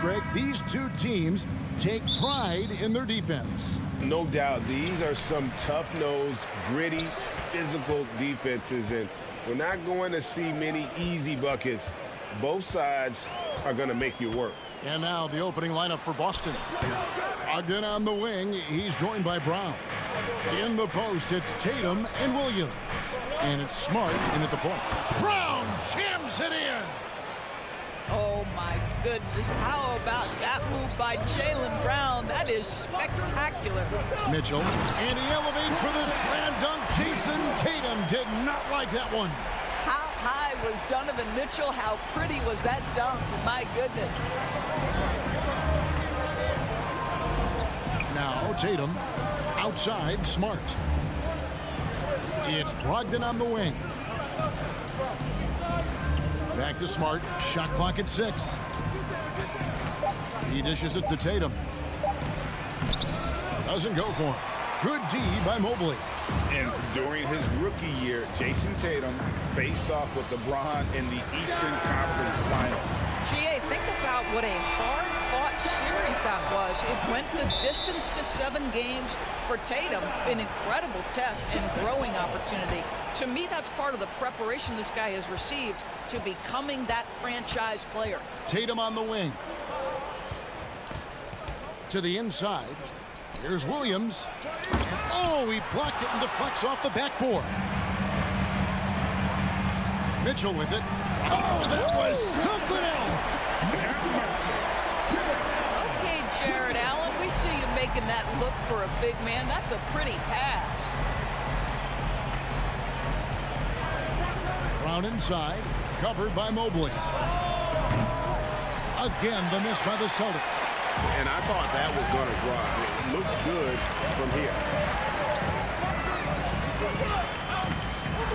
Greg, these two teams take pride in their defense. No doubt, these are some tough-nosed, gritty, physical defenses, and we're not going to see many easy buckets. Both sides are going to make you work. And now the opening lineup for Boston. Again on the wing, he's joined by Brown. In the post, it's Tatum and Williams. And it's Smart in at the point. Brown jams it in. Oh, my goodness. How about that move by Jaylen Brown? That is spectacular. Mitchell, and he elevates for the slam dunk. Jason Tatum did not like that one. How high was Donovan Mitchell? How pretty was that dunk? My goodness. Now Tatum, outside Smart. It's Brogdon on the wing. Back to Smart. Shot clock at 6. He dishes it to Tatum. Doesn't go for him. Good D by Mobley. And during his rookie year, Jason Tatum faced off with LeBron in the Eastern Conference Final. GA, think about what a hard-fought series that was. It went the distance to 7 games for Tatum. An incredible test and growing opportunity. To me, that's part of the preparation this guy has received to becoming that franchise player. Tatum on the wing. To the inside. Here's Williams. Oh, he blocked it and deflects off the backboard. Mitchell with it. Oh, that was something else. Okay, Jared Allen, we see you making that look for a big man. That's a pretty pass. Brown inside, covered by Mobley. Again, the miss by the Celtics. And I thought that was going to drop. It looked good from here.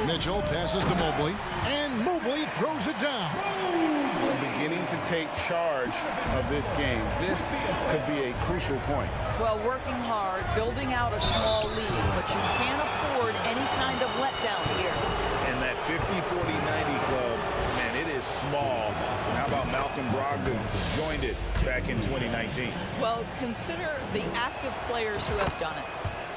Mitchell passes to Mobley, and Mobley throws it down. We're beginning to take charge of this game. This could be a crucial point. Well, working hard, building out a small lead, but you can't afford any kind of letdown here. And that 50-40-90 club, man, it is small. How about Malcolm Brogdon joined it back in 2019? Well, consider the active players who have done it.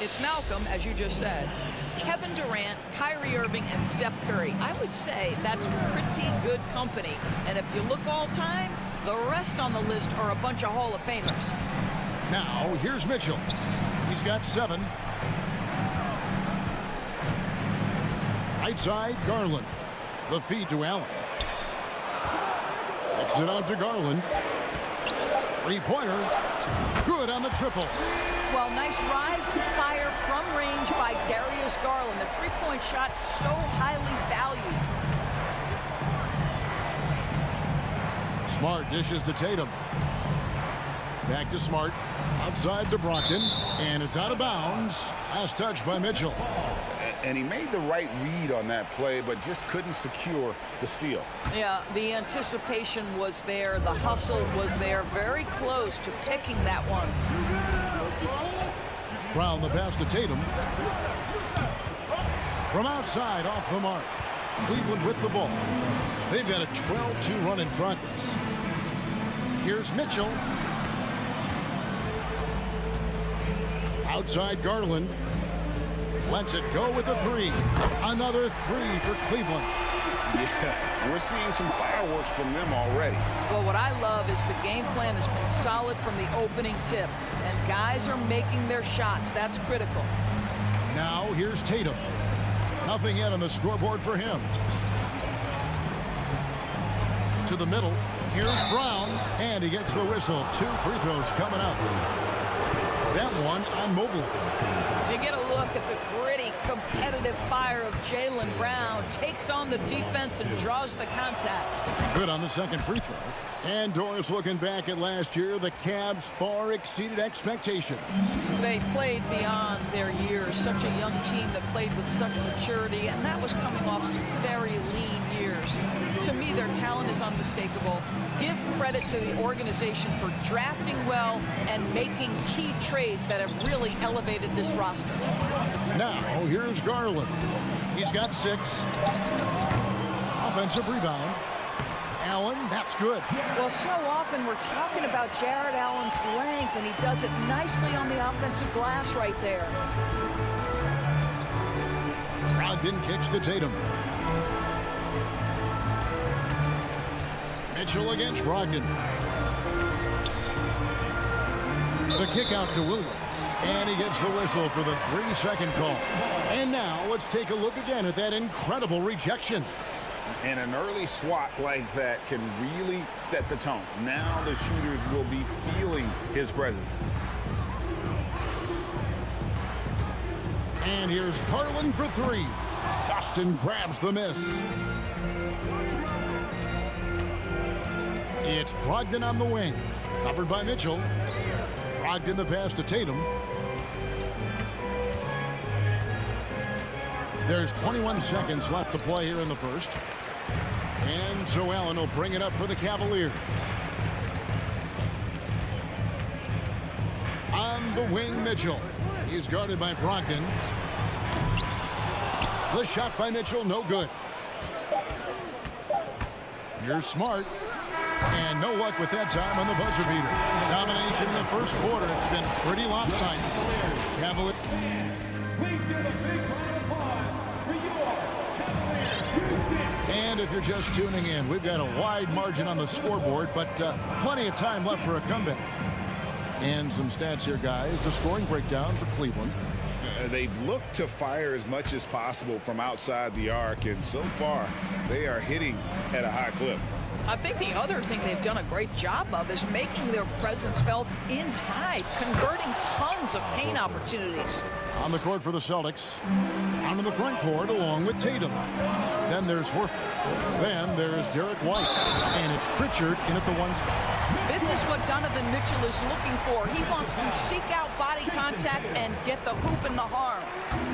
It's Malcolm, as you just said, Kevin Durant, Kyrie Irving, and Steph Curry. I would say that's pretty good company. And if you look all time, the rest on the list are a bunch of Hall of Famers. Now, here's Mitchell. He's got 7. Right side, Garland. The feed to Allen. Kicks it out to Garland. 3-pointer. Good on the triple. Well, nice rise to fire from range by Darius Garland. The three-point shot so highly valued. Smart dishes to Tatum. Back to Smart. Outside to Brogdon. And it's out of bounds. Last touch by Mitchell. And he made the right read on that play, but just couldn't secure the steal. Yeah, the anticipation was there. The hustle was there. Very close to picking that one. Brown the pass to Tatum. From outside, off the mark. Cleveland with the ball. They've got a 12-2 run in progress. Here's Mitchell. Outside Garland. Lets it go with a 3. Another 3 for Cleveland. Yeah, we're seeing some fireworks from them already. Well, what I love is the game plan has been solid from the opening tip. And guys are making their shots. That's critical. Now here's Tatum. Nothing yet on the scoreboard for him. To the middle. Here's Brown. And he gets the whistle. 2 free throws coming up. That one on Mobley. You get a look at the gritty, competitive fire of Jaylen Brown. Takes on the defense and draws the contact. Good on the second free throw. And Doris looking back at last year, the Cavs far exceeded expectations. They played beyond their years. Such a young team that played with such maturity, and that was coming off some very lean years. To me, their talent is unmistakable. Give credit to the organization for drafting well and making key trades that have really elevated this roster. Now, here's Garland. He's got 6. Offensive rebound. Allen, that's good. Well, so often we're talking about Jared Allen's length, and he does it nicely on the offensive glass right there. Brogdon kicks to Tatum. Mitchell against Brogdon. The kick out to Williams. And he gets the whistle for the 3-second call. And now let's take a look again at that incredible rejection. And an early swat like that can really set the tone. Now the shooters will be feeling his presence. And here's Garland for 3. Boston grabs the miss. It's Brogdon on the wing. Covered by Mitchell. Brogdon the pass to Tatum. There's 21 seconds left to play here in the first. And so Allen will bring it up for the Cavaliers. On the wing, Mitchell. He's guarded by Brogdon. The shot by Mitchell, no good. Here's Smart. And no luck with that time on the buzzer beater. Domination in the first quarter. It's been pretty lopsided. Cavaliers. And if you're just tuning in, we've got a wide margin on the scoreboard, but plenty of time left for a comeback. And some stats here, guys. The scoring breakdown for Cleveland. They've looked to fire as much as possible from outside the arc, and so far they are hitting at a high clip. I think the other thing they've done a great job of is making their presence felt inside, converting tons of paint opportunities. On the court for the Celtics. Onto the front court along with Tatum. Then there's Horford. Then there's Derek White. And it's Pritchard in at the 1 spot. This is what Donovan Mitchell is looking for. He wants to seek out body contact and get the hoop and the harm.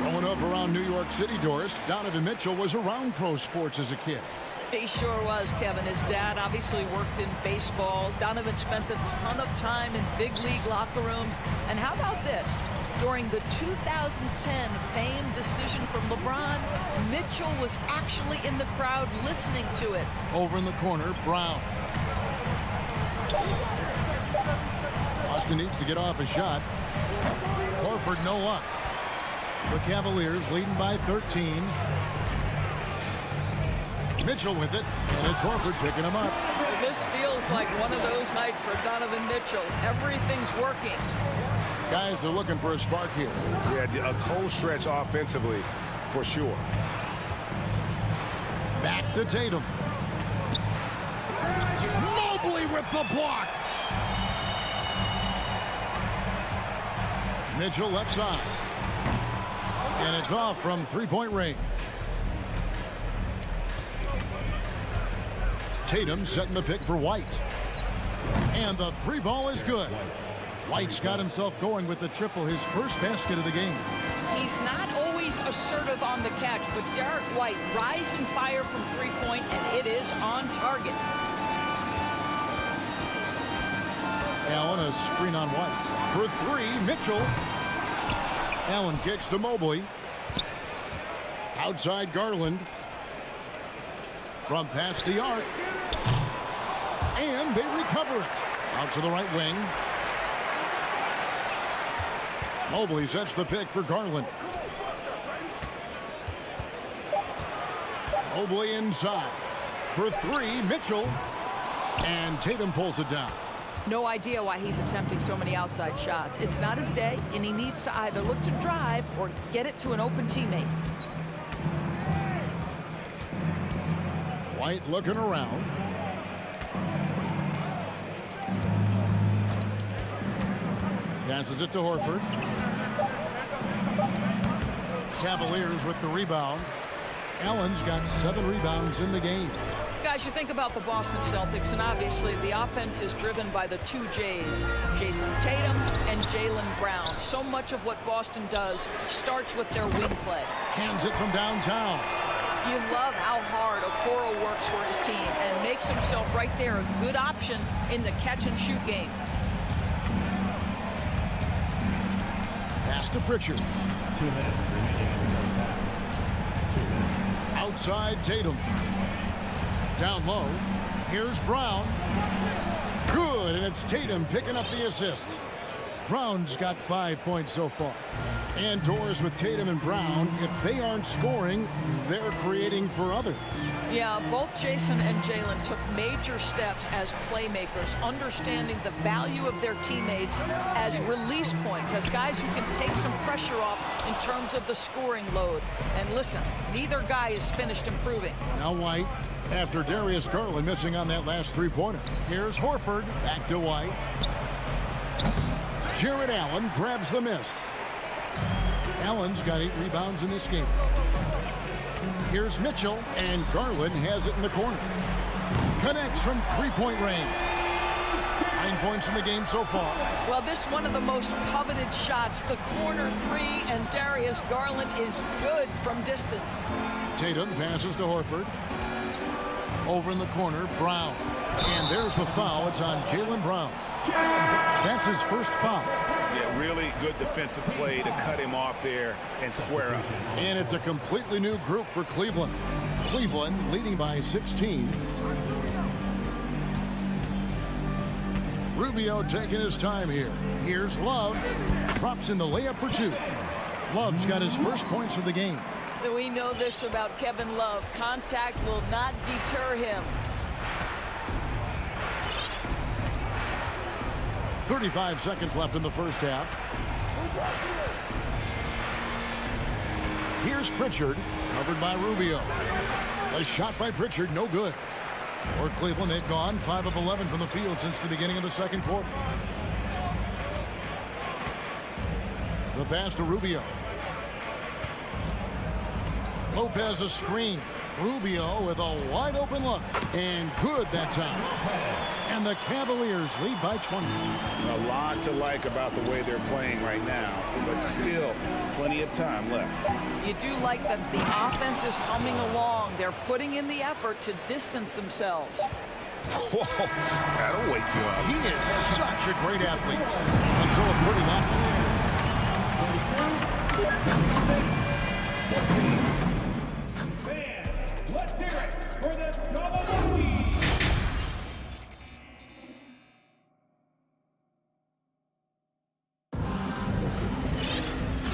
Growing up around New York City, Doris, Donovan Mitchell was around pro sports as a kid. He sure was, Kevin. His dad obviously worked in baseball. Donovan spent a ton of time in big league locker rooms. And how about this? During the 2010 famed decision from LeBron, Mitchell was actually in the crowd listening to it. Over in the corner, Brown. Boston needs to get off a shot. Horford, no luck. The Cavaliers leading by 13. Mitchell with it, and it's Horford picking him up. This feels like one of those nights for Donovan Mitchell. Everything's working. Guys are looking for a spark here. Yeah, a cold stretch offensively, for sure. Back to Tatum. Mobley with the block. Mitchell left side. And it's off from three-point range. Tatum setting the pick for White. And the three ball is good. White's got himself going with the triple, his first basket of the game. He's not always assertive on the catch, but Derek White rise and fire from three-point, and it is on target. Allen, a screen on White. For 3, Mitchell. Allen kicks to Mobley. Outside Garland. From past the arc. And they recover it. Out to the right wing. Mobley sets the pick for Garland. Mobley inside. For 3, Mitchell. And Tatum pulls it down. No idea why he's attempting so many outside shots. It's not his day, and he needs to either look to drive or get it to an open teammate. White looking around. Passes it to Horford. Cavaliers with the rebound. Allen's got 7 rebounds in the game. Guys, you think about the Boston Celtics, and obviously the offense is driven by the 2 J's, Jason Tatum and Jaylen Brown. So much of what Boston does starts with their wing play. Hands it from downtown. You love how hard Okoro works for his team and makes himself right there a good option in the catch-and-shoot game. Pass to Pritchard. 2 minutes remaining in the first half. 2 minutes. Outside Tatum. Down low. Here's Brown. Good, and it's Tatum picking up the assist. Brown's got 5 points so far. And doors with Tatum and Brown, if they aren't scoring, they're creating for others. Yeah, both Jason and Jalen took major steps as playmakers, understanding the value of their teammates as release points, as guys who can take some pressure off in terms of the scoring load. And listen, neither guy is finished improving. Now White, after Darius Garland missing on that last three-pointer. Here's Horford, back to White. Jared Allen grabs the miss. Allen's got 8 rebounds in this game. Here's Mitchell, and Garland has it in the corner. Connects from three-point range. 9 points in the game so far. Well, this one of the most coveted shots, the corner three, and Darius Garland is good from distance. Tatum passes to Horford. Over in the corner, Brown. And there's the foul. It's on Jaylen Brown. That's his first foul. Yeah, really good defensive play to cut him off there and square up. And it's a completely new group for Cleveland. Cleveland leading by 16. Rubio taking his time here. Here's Love. Drops in the layup for 2. Love's got his first points of the game. We know this about Kevin Love. Contact will not deter him. 35 seconds left in the first half. Here's Pritchard, covered by Rubio. A shot by Pritchard, no good. For Cleveland, they've gone 5 of 11 from the field since the beginning of the second quarter. The pass to Rubio. Lopez a screen. Rubio with a wide open look. And good that time. And the Cavaliers lead by 20. A lot to like about the way they're playing right now, but still plenty of time left. You do like that the offense is humming along. They're putting in the effort to distance themselves. Whoa, that'll wake you up. He is such a great athlete. And so a pretty option. Let's hear it for the Cavaliers.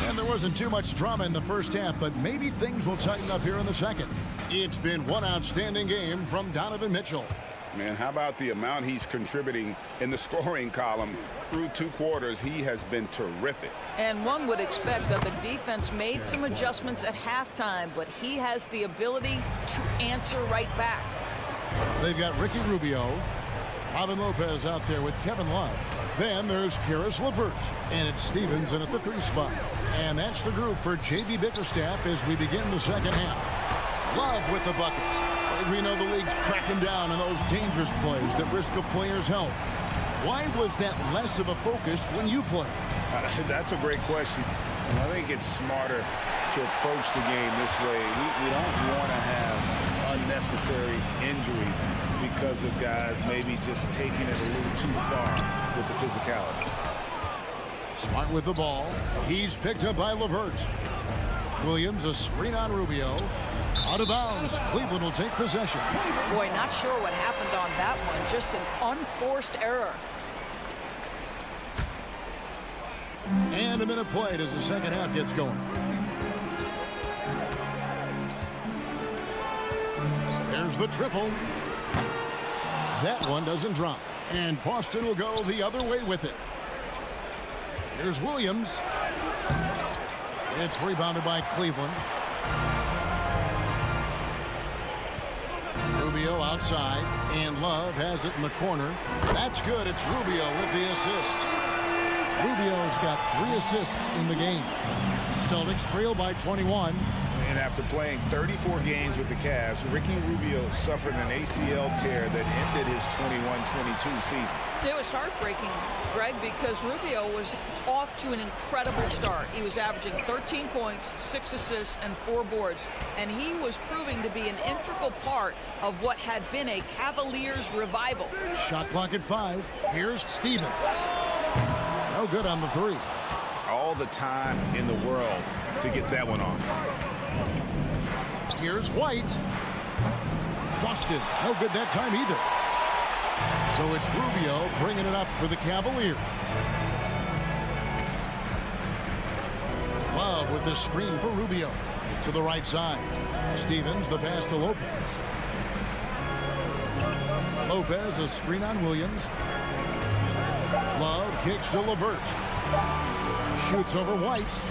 And there wasn't too much drama in the first half, but maybe things will tighten up here in the second. It's been one outstanding game from Donovan Mitchell. Man, how about the amount he's contributing in the scoring column? Through 2 quarters, he has been terrific. And one would expect that the defense made some adjustments at halftime, but he has the ability to answer right back. They've got Ricky Rubio, Robin Lopez out there with Kevin Love. Then there's Karis LeVert, and it's Stevenson at the 3 spot. And that's the group for J.B. Bickerstaff as we begin the second half. Love with the buckets. We know the league's cracking down on those dangerous plays that risk a player's health. Why was that less of a focus when you play? That's a great question. And I think it's smarter to approach the game this way. We don't want to have unnecessary injury because of guys maybe just taking it a little too far with the physicality. Smart with the ball. He's picked up by LeVert. Williams, a screen on Rubio. Out of bounds. Cleveland will take possession. Boy, not sure what happened on that one. Just an unforced error. And a minute played as the second half gets going. There's the triple. That one doesn't drop. And Boston will go the other way with it. Here's Williams. It's rebounded by Cleveland. Rubio outside, and Love has it in the corner. That's good. It's Rubio with the assist. Rubio's got 3 assists in the game. Celtics trail by 21. And after playing 34 games with the Cavs, Ricky Rubio suffered an ACL tear that ended his 21-22 season. It was heartbreaking, Greg, because Rubio was off to an incredible start. He was averaging 13 points, 6 assists, and 4 boards. And he was proving to be an integral part of what had been a Cavaliers revival. Shot clock at 5. Here's Stevens. No good on the 3. All the time in the world to get that one off. Here's White. Boston. No good that time either. So it's Rubio bringing it up for the Cavaliers. Love with the screen for Rubio. To the right side. Stevens, the pass to Lopez. Lopez, a screen on Williams. Love kicks to LeVert. Shoots over White.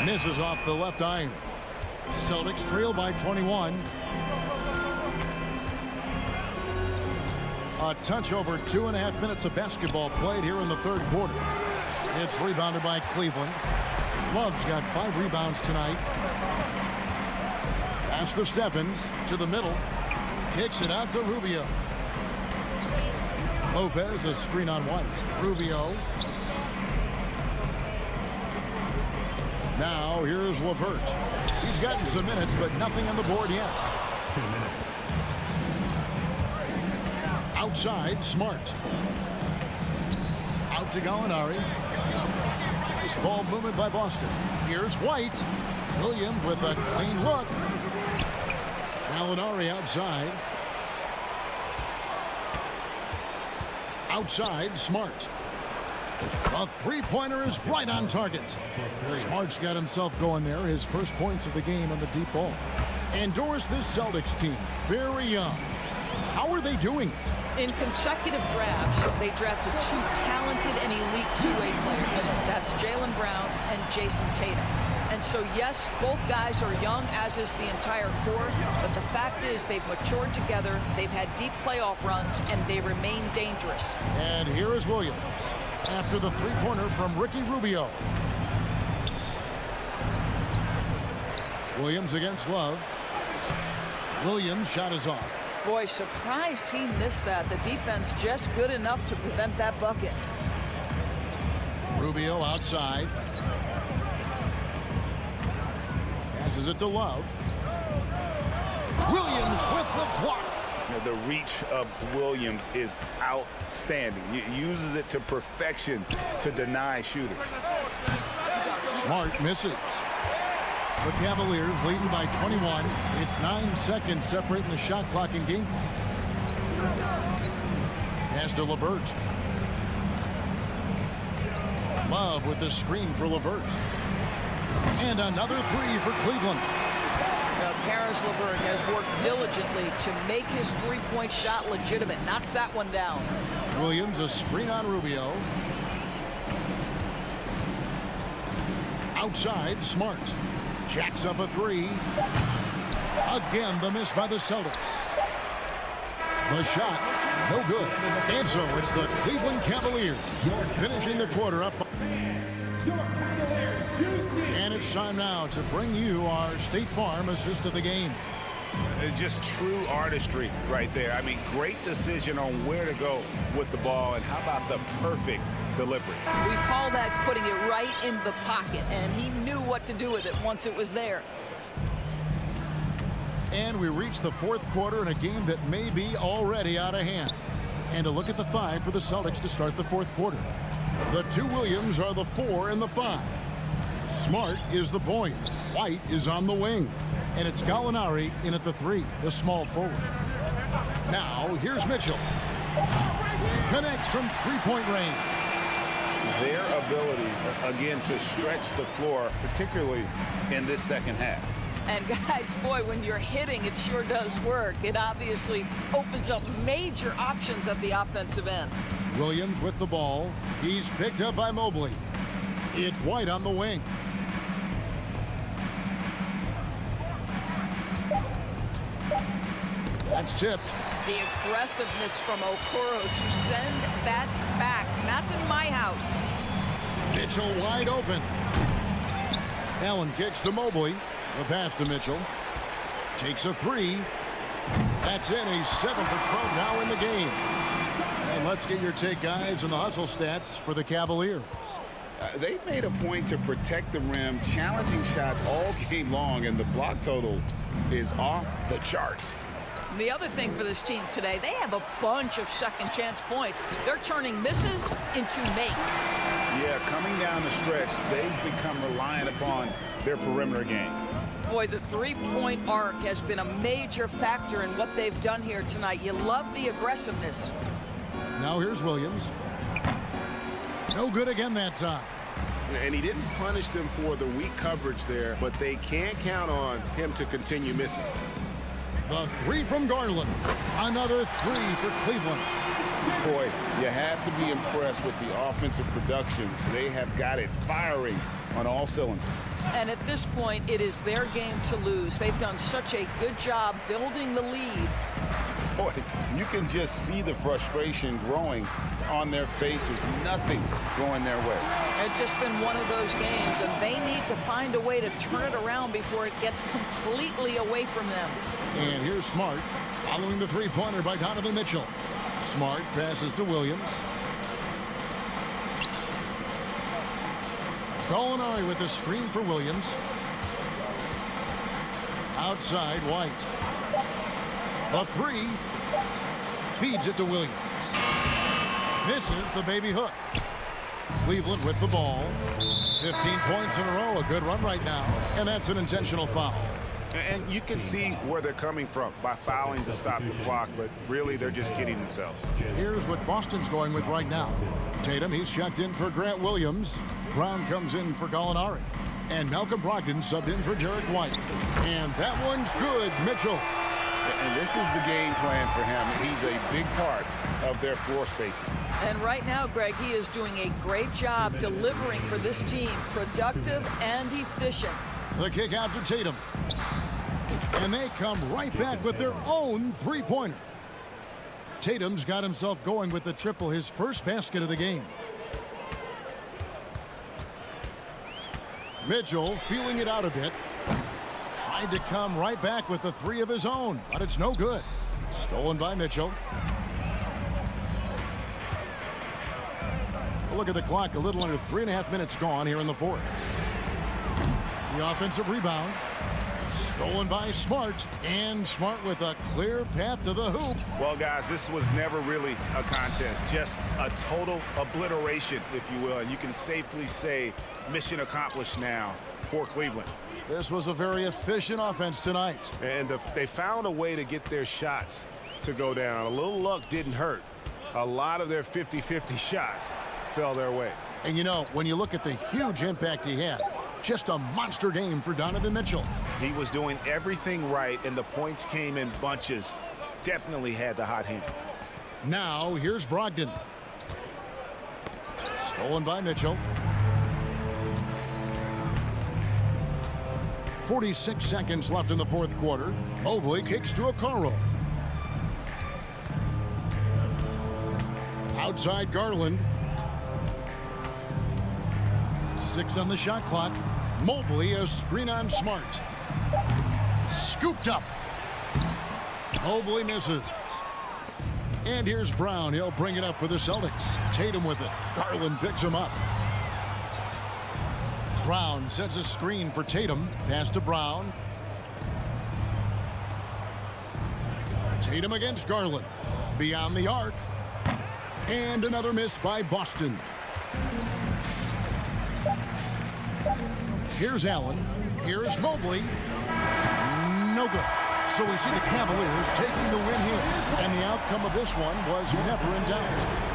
Misses off the left iron. Celtics trail by 21. A touch over 2.5 minutes of basketball played here in the third quarter. It's rebounded by Cleveland. Love's got 5 rebounds tonight. Pass to Stephens. To the middle. Kicks it out to Rubio. Lopez, a screen on White. Rubio. Now here's LeVert. He's gotten some minutes, but nothing on the board yet. 2 minutes. Outside, Smart. Out to Gallinari. Nice ball movement by Boston. Here's White. Williams with a clean look. Gallinari outside. Outside, Smart. A three-pointer is right on target. Smart's got himself going there. His first points of the game on the deep ball. Endorse this Celtics team. Very young. How are they doing it? In consecutive drafts, they drafted 2 talented and elite two-way players. That's Jaylen Brown and Jason Tatum. And so, yes, both guys are young, as is the entire core. But the fact is they've matured together, they've had deep playoff runs, and they remain dangerous. And here is Williams after the three-pointer from Ricky Rubio. Williams against Love. Williams' shot is off. Boy, surprised he missed that. The defense just good enough to prevent that bucket. Rubio outside. Passes it to Love. Williams with the block. The reach of Williams is outstanding. He uses it to perfection to deny shooters. Smart misses. The Cavaliers leading by 21. It's 9 seconds separating the shot clock in game. Pass to LeVert. Love with the screen for LeVert. And another three for Cleveland. Now, Karis LeVert has worked diligently to make his three-point shot legitimate. Knocks that one down. Williams, a screen on Rubio. Outside, Smart. Jacks up a three. Again, the miss by the Celtics. The shot, no good. And so it's the Cleveland Cavaliers finishing the quarter up. And it's time now to bring you our State Farm assist of the game. Just true artistry right there. I mean, great decision on where to go with the ball, and how about the perfect delivery? We call that putting it right in the pocket, and he knew what to do with it once it was there. And we reach the fourth quarter in a game that may be already out of hand. And a look at the 5 for the Celtics to start the fourth quarter. The 2 Williams are the 4 and the 5. Smart is the point. White is on the wing. And it's Gallinari in at the 3, the small forward. Now, here's Mitchell. Connects from three-point range. Their ability, again, to stretch the floor, particularly in this second half. And guys, boy, when you're hitting, it sure does work. It obviously opens up major options at the offensive end. Williams with the ball. He's picked up by Mobley. It's White on the wing. That's tipped. The aggressiveness from Okoro to send that back. Not in my house. Mitchell wide open. Allen kicks to Mobley. The pass to Mitchell. Takes a 3. That's in. He's 7 for 12 now in the game. And let's get your take, guys, on the hustle stats for the Cavaliers. They made a point to protect the rim, challenging shots all game long, and the block total is off the charts. The other thing for this team today, they have a bunch of second chance points. They're turning misses into makes. Yeah, coming down the stretch, they've become reliant upon their perimeter game. Boy, the three-point arc has been a major factor in what they've done here tonight. You love the aggressiveness. Now here's Williams. No good again that time. And he didn't punish them for the weak coverage there, but they can't count on him to continue missing. The three from Garland. Another three for Cleveland. Boy, you have to be impressed with the offensive production. They have got it firing on all cylinders. And at this point, it is their game to lose. They've done such a good job building the lead. Boy, you can just see the frustration growing on their faces. Nothing going their way. It's just been one of those games, and they need to find a way to turn it around before it gets completely away from them. And here's Smart, following the three-pointer by Donovan Mitchell. Smart passes to Williams. Gallinari with the screen for Williams. Outside, White. The three. Feeds it to Williams. Misses the baby hook. Cleveland with the ball. 15 points in a row. A good run right now. And that's an intentional foul. And you can see where they're coming from by fouling to stop the clock, but really they're just kidding themselves. Here's what Boston's going with right now. Tatum, he's checked in for Grant Williams. Brown comes in for Gallinari. And Malcolm Brogdon subbed in for Derek White. And that one's good, Mitchell. And this is the game plan for him. He's a big part of their floor spacing. And right now, Greg, he is doing a great job delivering for this team. Productive and efficient. The kick out to Tatum. And they come right back with their own three-pointer. Tatum's got himself going with the triple, his first basket of the game. Mitchell feeling it out a bit. Tried to come right back with the three of his own, but it's no good. Stolen by Mitchell. Look at the clock, a little under 3.5 minutes gone here in the fourth. The offensive rebound. Stolen by Smart, and Smart with a clear path to the hoop. Well, guys, this was never really a contest, just a total obliteration, if you will. And you can safely say mission accomplished now for Cleveland. This was a very efficient offense tonight. And they found a way to get their shots to go down. A little luck didn't hurt. A lot of their 50-50 shots fell their way. And you know, when you look at the huge impact he had, just a monster game for Donovan Mitchell. He was doing everything right, and the points came in bunches. Definitely had the hot hand. Now, here's Brogdon. Stolen by Mitchell. 46 seconds left in the fourth quarter. Mobley kicks to Okoro. Outside Garland. 6 on the shot clock. Mobley, a screen on Smart. Scooped up. Mobley misses. And here's Brown. He'll bring it up for the Celtics. Tatum with it. Garland picks him up. Brown sets a screen for Tatum. Pass to Brown. Tatum against Garland. Beyond the arc. And another miss by Boston. Here's Allen. Here's Mobley. No good. So we see the Cavaliers taking the win here. And the outcome of this one was never in doubt.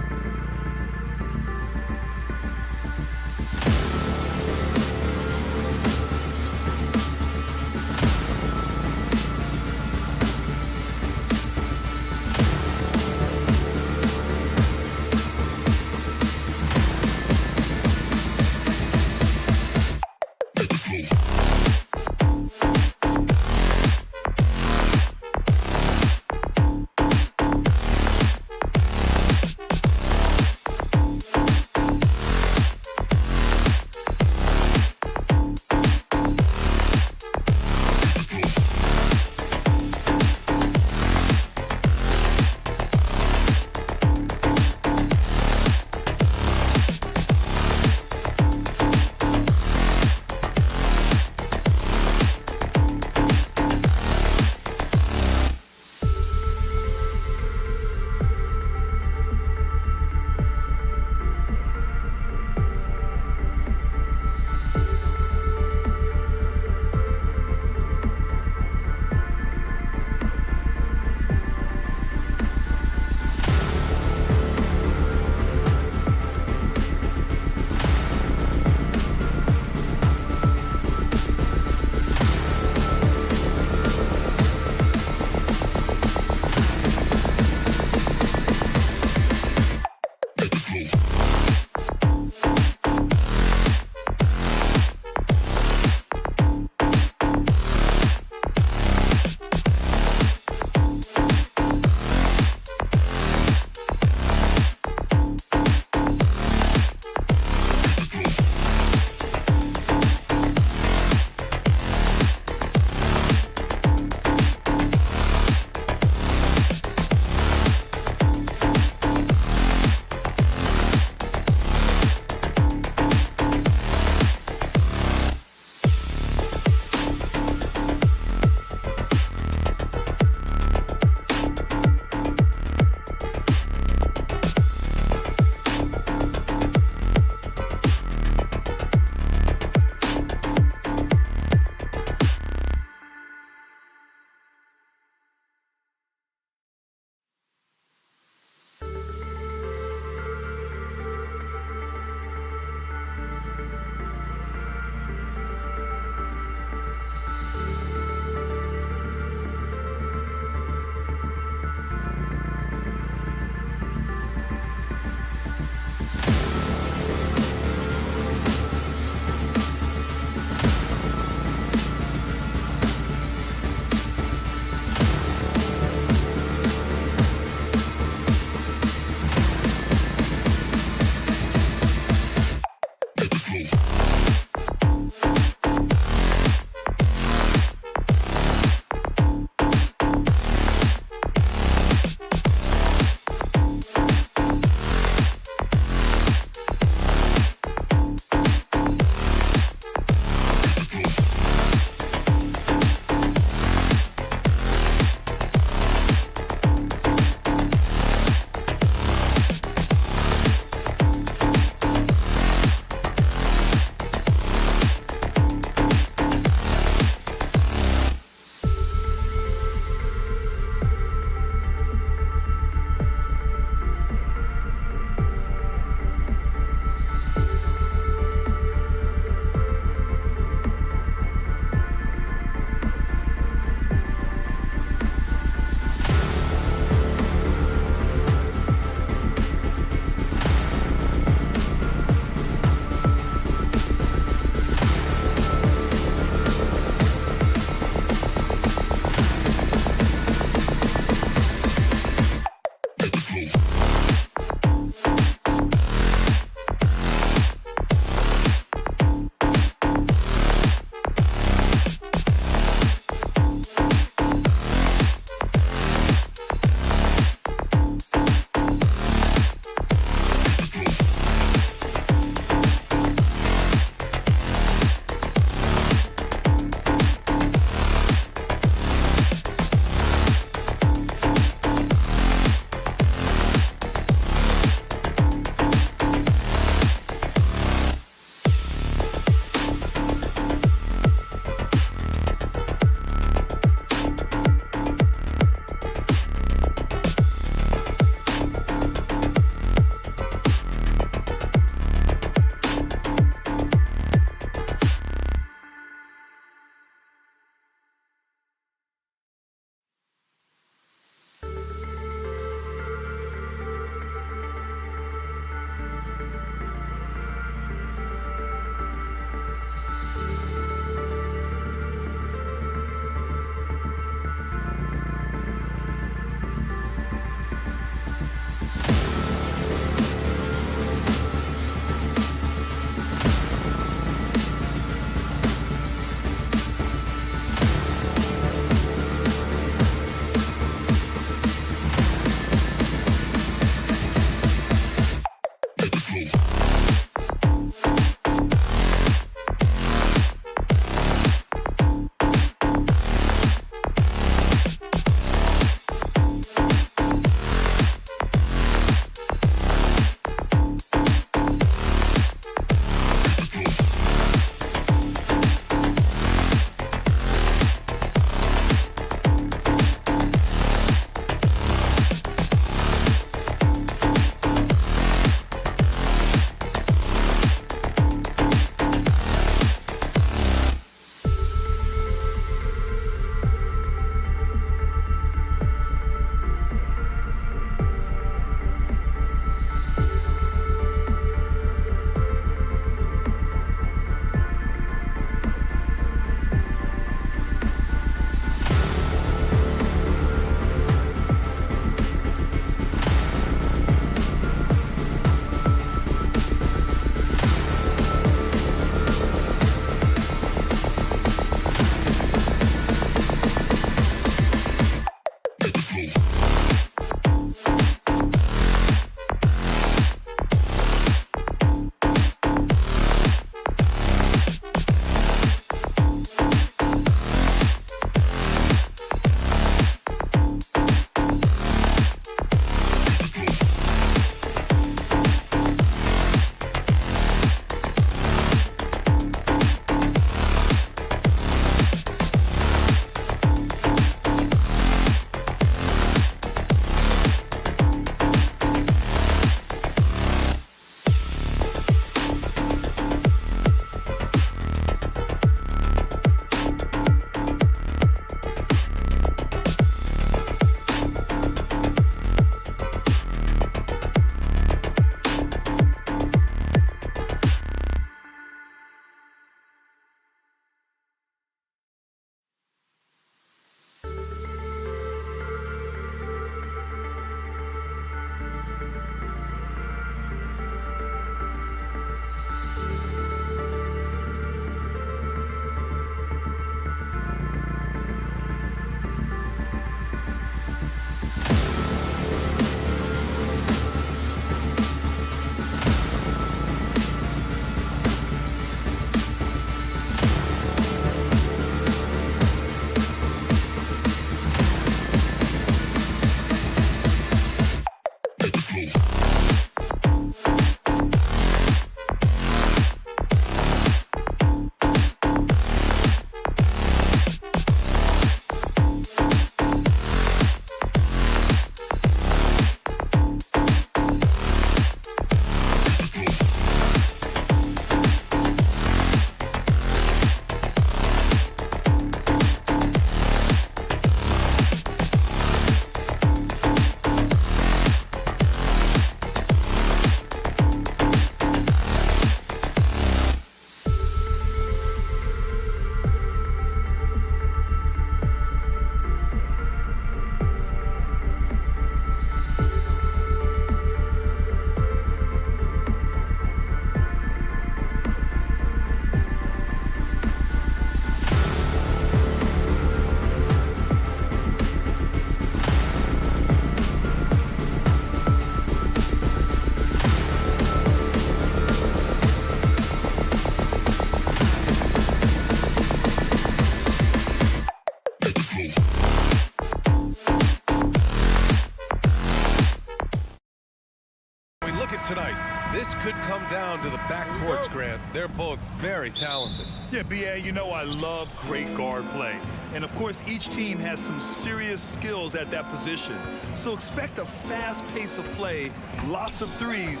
This could come down to the backcourts, Grant. They're both very talented. Yeah, B.A., you know I love great guard play. And, of course, each team has some serious skills at that position. So expect a fast pace of play, lots of threes.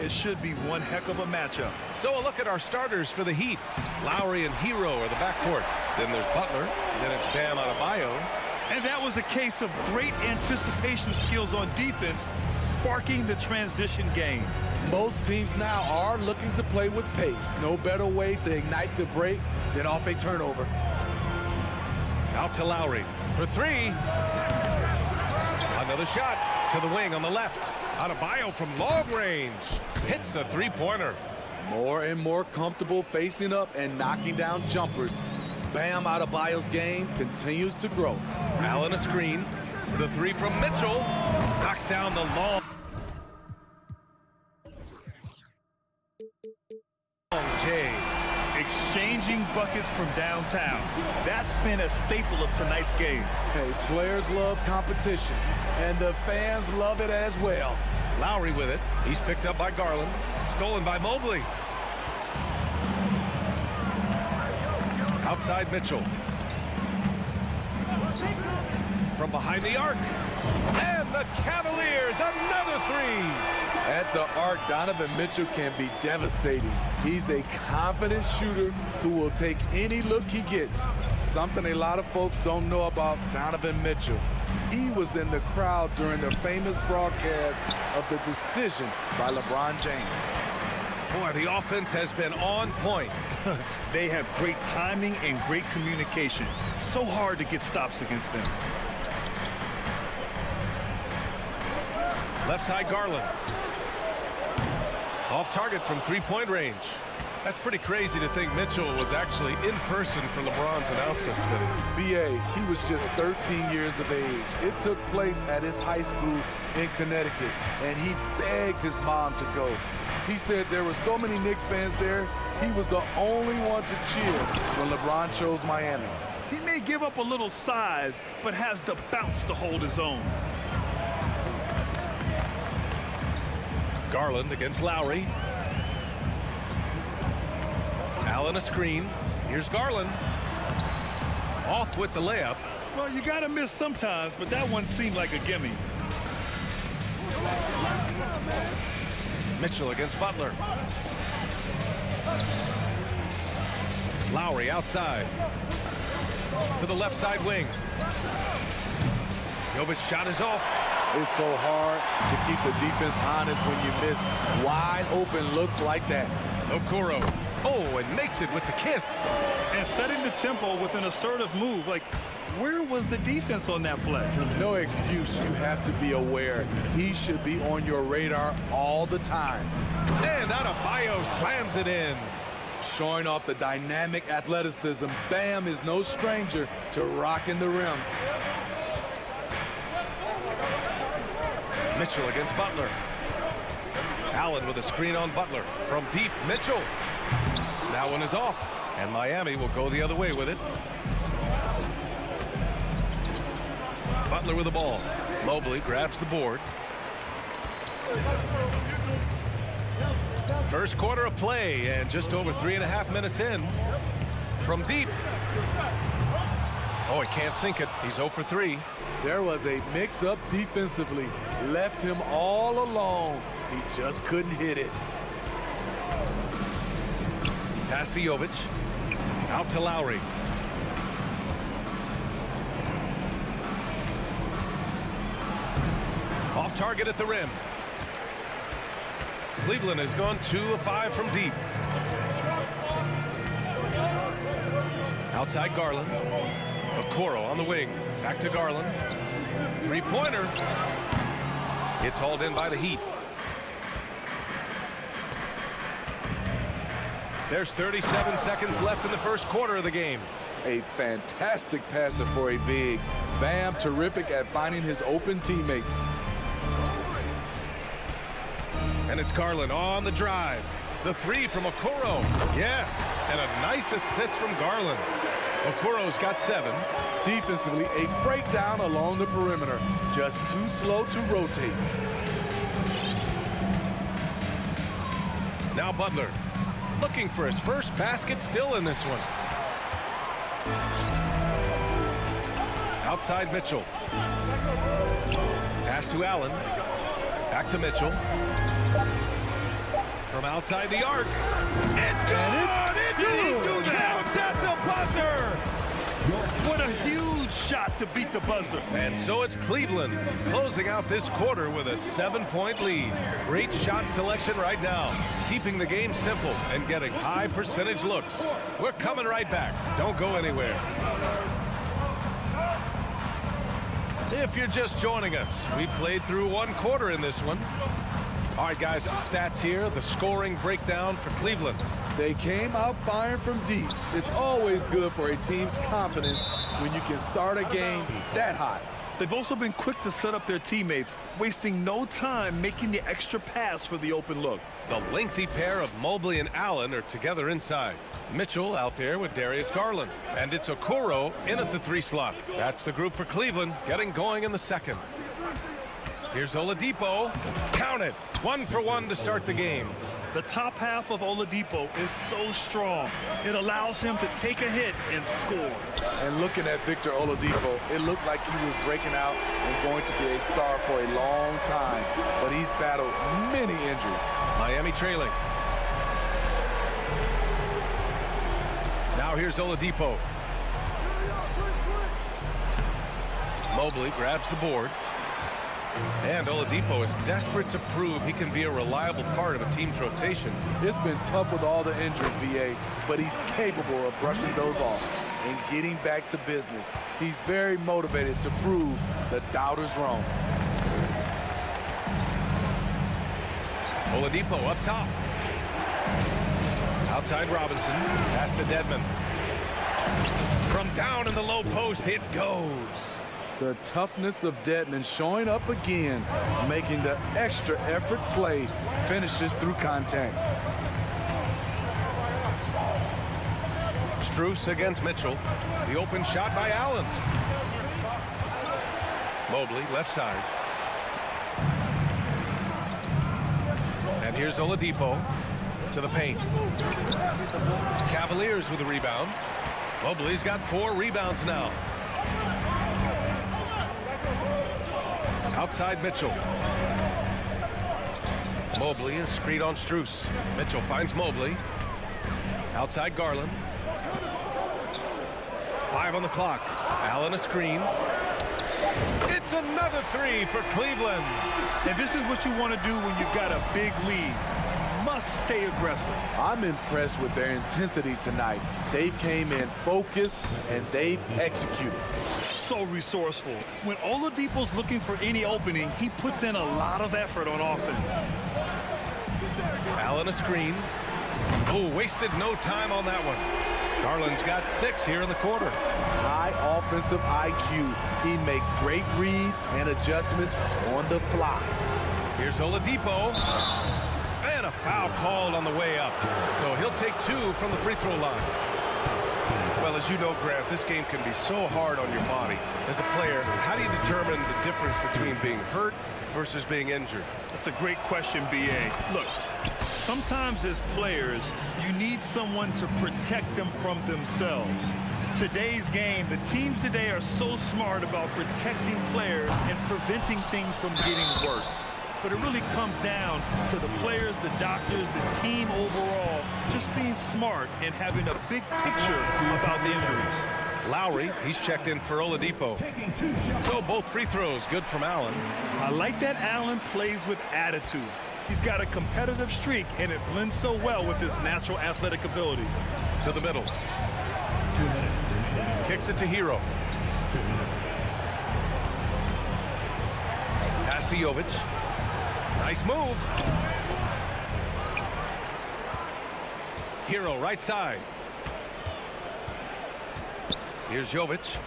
It should be one heck of a matchup. So a look at our starters for the Heat. Lowry and Hero are the backcourt. Then there's Butler. Then it's Bam Adebayo. And that was a case of great anticipation skills on defense, sparking the transition game. Most teams now are looking to play with pace. No better way to ignite the break than off a turnover. Out to Lowry for three. Another shot to the wing on the left. Adebayo from long range hits a three-pointer. More and more comfortable facing up and knocking down jumpers. Bam Adebayo's game continues to grow. Allen a screen. The three from Mitchell. Knocks down the long J. Exchanging buckets from downtown. That's been a staple of tonight's game. Hey, players love competition, and the fans love it as well. Lowry with it. He's picked up by Garland. Stolen by Mobley. Outside Mitchell. From behind the arc. And the Cavaliers, another three. At the arc, Donovan Mitchell can be devastating. He's a confident shooter who will take any look he gets. Something a lot of folks don't know about Donovan Mitchell. He was in the crowd during the famous broadcast of the decision by LeBron James. Boy, the offense has been on point. They have great timing and great communication. So hard to get stops against them. Left side Garland. Off target from three-point range. That's pretty crazy to think Mitchell was actually in person for LeBron's announcement, Smitty. B.A., he was just 13 years of age. It took place at his high school in Connecticut, and he begged his mom to go. He said there were so many Knicks fans there, he was the only one to cheer when LeBron chose Miami. He may give up a little size, but has the bounce to hold his own. Garland against Lowry. Allen a screen. Here's Garland. Off with the layup. Well, you got to miss sometimes, but that one seemed like a gimme. Mitchell against Butler. Lowry outside. To the left side wing. Jovic's shot is off. It's so hard to keep the defense honest when you miss wide open looks like that. Okoro. Oh, and makes it with the kiss. And setting the tempo with an assertive move. Like, where was the defense on that play? No excuse. You have to be aware. He should be on your radar all the time. And Adebayo slams it in. Showing off the dynamic athleticism, Bam is no stranger to rocking the rim. Mitchell against Butler. Allen with a screen on Butler. From deep, Mitchell. That one is off. And Miami will go the other way with it. Butler with the ball. Mobley grabs the board. First quarter of play and just over 3.5 minutes in. From deep. Oh, he can't sink it. He's 0 for 3. There was a mix-up defensively. Left him all alone. He just couldn't hit it. Pass to Jovic. Out to Lowry. Off target at the rim. Cleveland has gone 2 of 5 from deep. Outside Garland. Okoro on the wing. Back to Garland. Three-pointer. It's hauled in by the Heat. There's 37 seconds left in the first quarter of the game. A fantastic passer for a big. Bam, terrific at finding his open teammates. And it's Garland on the drive. The three from Okoro. Yes, and a nice assist from Garland. Okoro's got 7. Defensively, a breakdown along the perimeter. Just too slow to rotate. Butler. Looking for his first basket still in this one. Outside Mitchell. Pass to Allen. Back to Mitchell. From outside the arc. It's good! Did he do that? Counts at the buzzer! What a huge shot to beat the buzzer. And so it's Cleveland closing out this quarter with a 7-point lead. Great shot selection right now, keeping the game simple and getting high percentage looks. We're coming right back. Don't go anywhere. If you're just joining us, we played through one quarter in this one. All right, guys, some stats here. The scoring breakdown for Cleveland. They came out firing from deep. It's always good for a team's confidence when you can start a game that hot. They've also been quick to set up their teammates, wasting no time making the extra pass for the open look. The lengthy pair of Mobley and Allen are together inside. Mitchell out there with Darius Garland. And it's Okoro in at the 3 slot. That's the group for Cleveland getting going in the second. Here's Oladipo. Count it. 1 for 1 to start the game. The top half of Oladipo is so strong. It allows him to take a hit and score. And looking at Victor Oladipo, it looked like he was breaking out and going to be a star for a long time. But he's battled many injuries. Miami trailing. Now here's Oladipo. Mobley grabs the board. And Oladipo is desperate to prove he can be a reliable part of a team's rotation. It's been tough with all the injuries, BA, but he's capable of brushing those off and getting back to business. He's very motivated to prove the doubters wrong. Oladipo up top. Outside Robinson. Pass to Dedmon. From down in the low post, it goes. The toughness of Dedmon showing up again, making the extra effort play, finishes through contact. Strus against Mitchell. The open shot by Allen. Mobley, left side. And here's Oladipo to the paint. Cavaliers with a rebound. Mobley's got 4 rebounds now. Outside Mitchell. Mobley is screen on Strus. Mitchell finds Mobley. Outside Garland. 5 on the clock. Allen a screen. It's another 3 for Cleveland. And this is what you want to do when you've got a big lead. Must stay aggressive. I'm impressed with their intensity tonight. They came in focused and they've executed. So resourceful. When Oladipo's looking for any opening, he puts in a lot of effort on offense. Allen a screen. Oh, wasted no time on that one. Garland's got 6 here in the quarter. High offensive IQ. He makes great reads and adjustments on the fly. Here's Oladipo. And a foul called on the way up. So he'll take 2 from the free throw line. Well, as you know, Grant, this game can be so hard on your body. As a player, how do you determine the difference between being hurt versus being injured? That's a great question, B.A. Look, sometimes as players, you need someone to protect them from themselves. Today's game, the teams today are so smart about protecting players and preventing things from getting worse. But it really comes down to the players, the doctors, the team overall, just being smart and having a big picture about the injuries. Lowry, he's checked in for Oladipo. So both free throws good from Allen. I like that Allen plays with attitude. He's got a competitive streak, and it blends so well with his natural athletic ability. To the middle. Kicks it to Hero. Pass to Jovic. Nice move. Hero right side. Here's Jovic.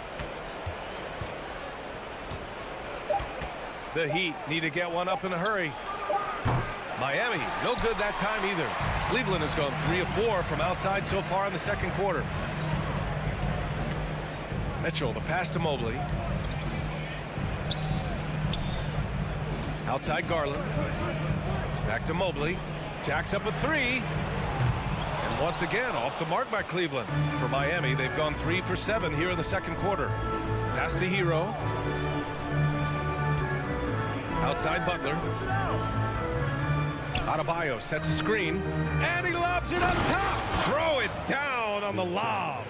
The Heat need to get one up in a hurry. Miami, no good that time either. Cleveland has gone 3 of 4 from outside so far in the second quarter. Mitchell, the pass to Mobley. Outside Garland. Back to Mobley. Jacks up a three. And once again, off the mark by Cleveland. For Miami, they've gone 3 for 7 here in the second quarter. Pass to Hero. Outside Butler. Adebayo sets a screen. And he lobs it up top. Throw it down on the lob.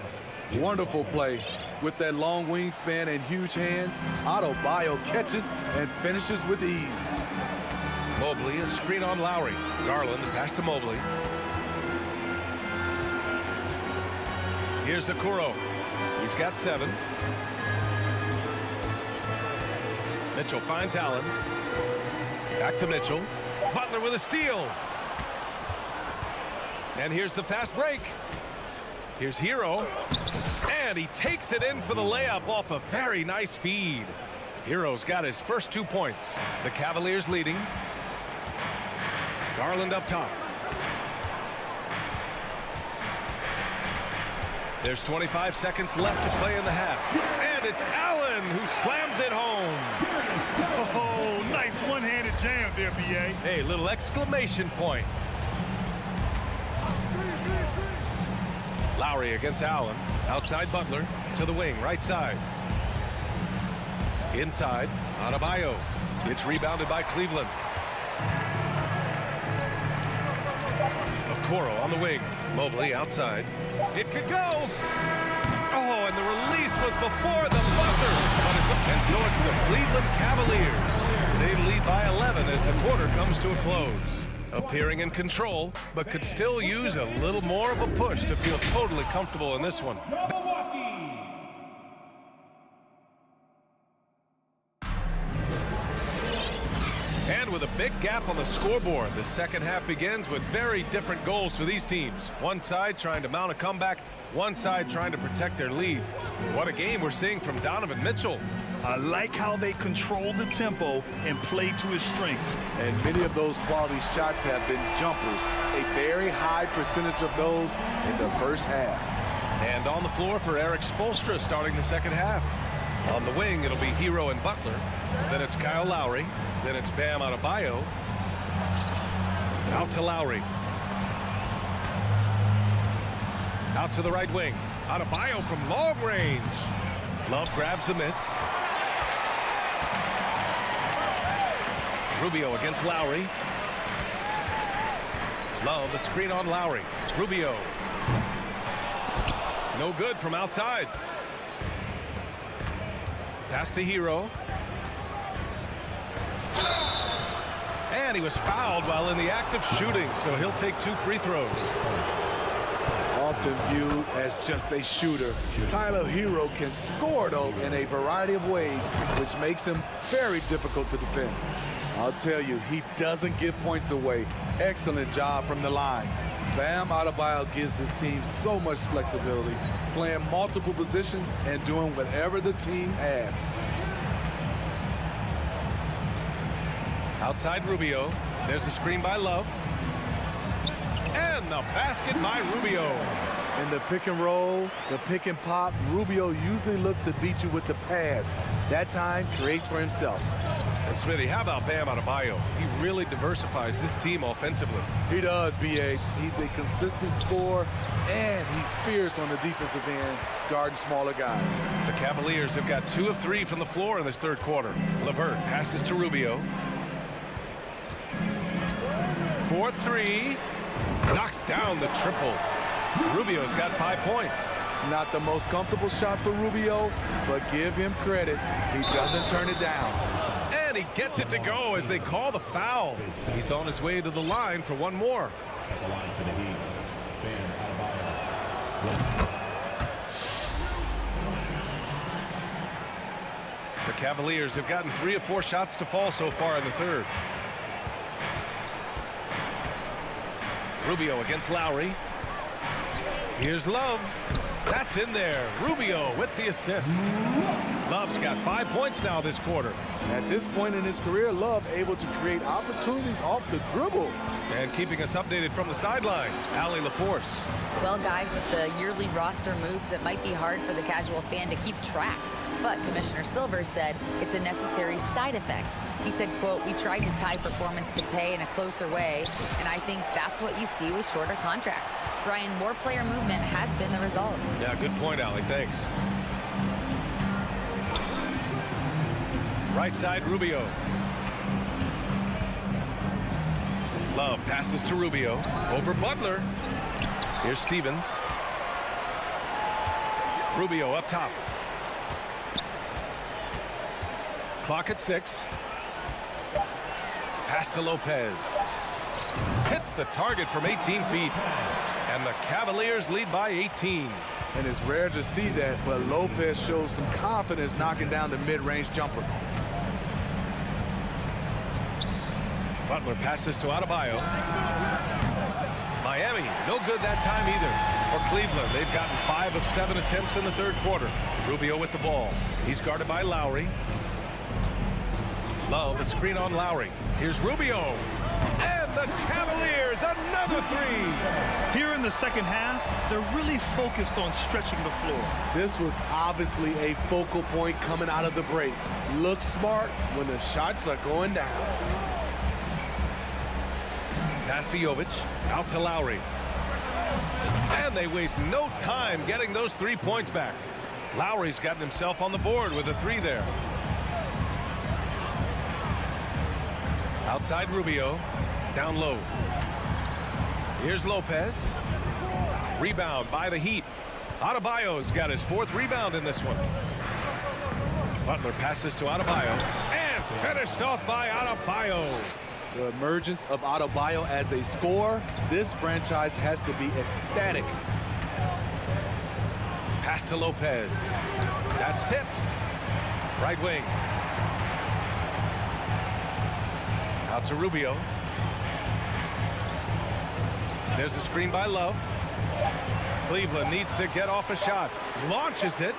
Wonderful play. With that long wingspan and huge hands, Adebayo catches and finishes with ease. Mobley, a screen on Lowry. Garland, the pass to Mobley. Here's Okoro. He's got 7. Mitchell finds Allen. Back to Mitchell. Butler with a steal. And here's the fast break. Here's Hero. And he takes it in for the layup off a very nice feed. Hero's got his first 2 points. The Cavaliers leading. Garland up top. There's 25 seconds left to play in the half. And it's Allen who slams it home. Oh, nice one-handed jam there, B.A. Hey, little exclamation point. Lowry against Allen. Outside Butler to the wing, right side. Inside, Adebayo. It's rebounded by Cleveland. Okoro on the wing. Mobley outside. It could go. Oh, and the release was before the buzzer. And so it's the Cleveland Cavaliers. They lead by 11 as the quarter comes to a close. Appearing in control, but could still use a little more of a push to feel totally comfortable in this one. And with a big gap on the scoreboard, the second half begins with very different goals for these teams. One side trying to mount a comeback, one side trying to protect their lead. What a game we're seeing from Donovan Mitchell. I like how they control the tempo and play to his strengths. And many of those quality shots have been jumpers. A very high percentage of those in the first half. And on the floor for Eric Spoelstra starting the second half. On the wing, it'll be Hero and Butler. Then it's Kyle Lowry. Then it's Bam Adebayo. Out to Lowry. Out to the right wing. Adebayo from long range. Love grabs the miss. Rubio against Lowry. Love, a screen on Lowry. Rubio. No good from outside. Pass to Hero. And he was fouled while in the act of shooting, so he'll take 2 free throws. Often viewed as just a shooter, Tyler Hero can score, though, in a variety of ways, which makes him very difficult to defend. I'll tell you, he doesn't give points away. Excellent job from the line. Bam Adebayo gives his team so much flexibility, playing multiple positions and doing whatever the team asks. Outside Rubio. There's a screen by Love. And the basket by Rubio. In the pick and roll, the pick and pop, Rubio usually looks to beat you with the pass. That time, creates for himself. And Smitty, how about Bam Adebayo? He really diversifies this team offensively. He does, B.A. He's a consistent scorer, and he's fierce on the defensive end, guarding smaller guys. The Cavaliers have got 2 of 3 from the floor in this third quarter. LeVert passes to Rubio. 4-3. Knocks down the triple. Rubio's got 5 points. Not the most comfortable shot for Rubio, but give him credit. He doesn't turn it down. And he gets it to go as they call the foul. He's on his way to the line for one more. At the line for the Heat, Bam Adebayo. The Cavaliers have gotten 3 of 4 shots to fall so far in the third. Rubio against Lowry. Here's Love. That's in there. Rubio with the assist. Love's got 5 points now this quarter. At this point in his career, Love able to create opportunities off the dribble. And keeping us updated from the sideline, Allie LaForce. Well, guys, with the yearly roster moves, it might be hard for the casual fan to keep track. But Commissioner Silver said it's a necessary side effect. He said, quote, "We tried to tie performance to pay in a closer way, and I think that's what you see with shorter contracts." Brian, more player movement has been the result. Yeah, good point, Allie. Thanks. Right side, Rubio. Love passes to Rubio. Over Butler. Here's Stevens. Rubio up top. Clock at 6. Pass to Lopez. Hits the target from 18 feet. And the Cavaliers lead by 18. And it's rare to see that, but Lopez shows some confidence knocking down the mid-range jumper. Butler passes to Adebayo. Miami, no good that time either. For Cleveland, they've gotten 5 of 7 attempts in the third quarter. Rubio with the ball. He's guarded by Lowry. Love, a screen on Lowry. Here's Rubio. And the Cavaliers, another 3. Here in the second half, they're really focused on stretching the floor. This was obviously a focal point coming out of the break. Look smart when the shots are going down. Pass to Jovic, out to Lowry. And they waste no time getting those 3 points back. Lowry's gotten himself on the board with a 3 there. Outside Rubio, down low. Here's Lopez. Rebound by the Heat. Adebayo's got his 4th rebound in this one. Butler passes to Adebayo and finished off by Adebayo. The emergence of Adebayo as a scorer, this franchise has to be ecstatic. Pass to Lopez. That's tipped. Right wing. Out to Rubio. There's a screen by Love. Cleveland needs to get off a shot. Launches it.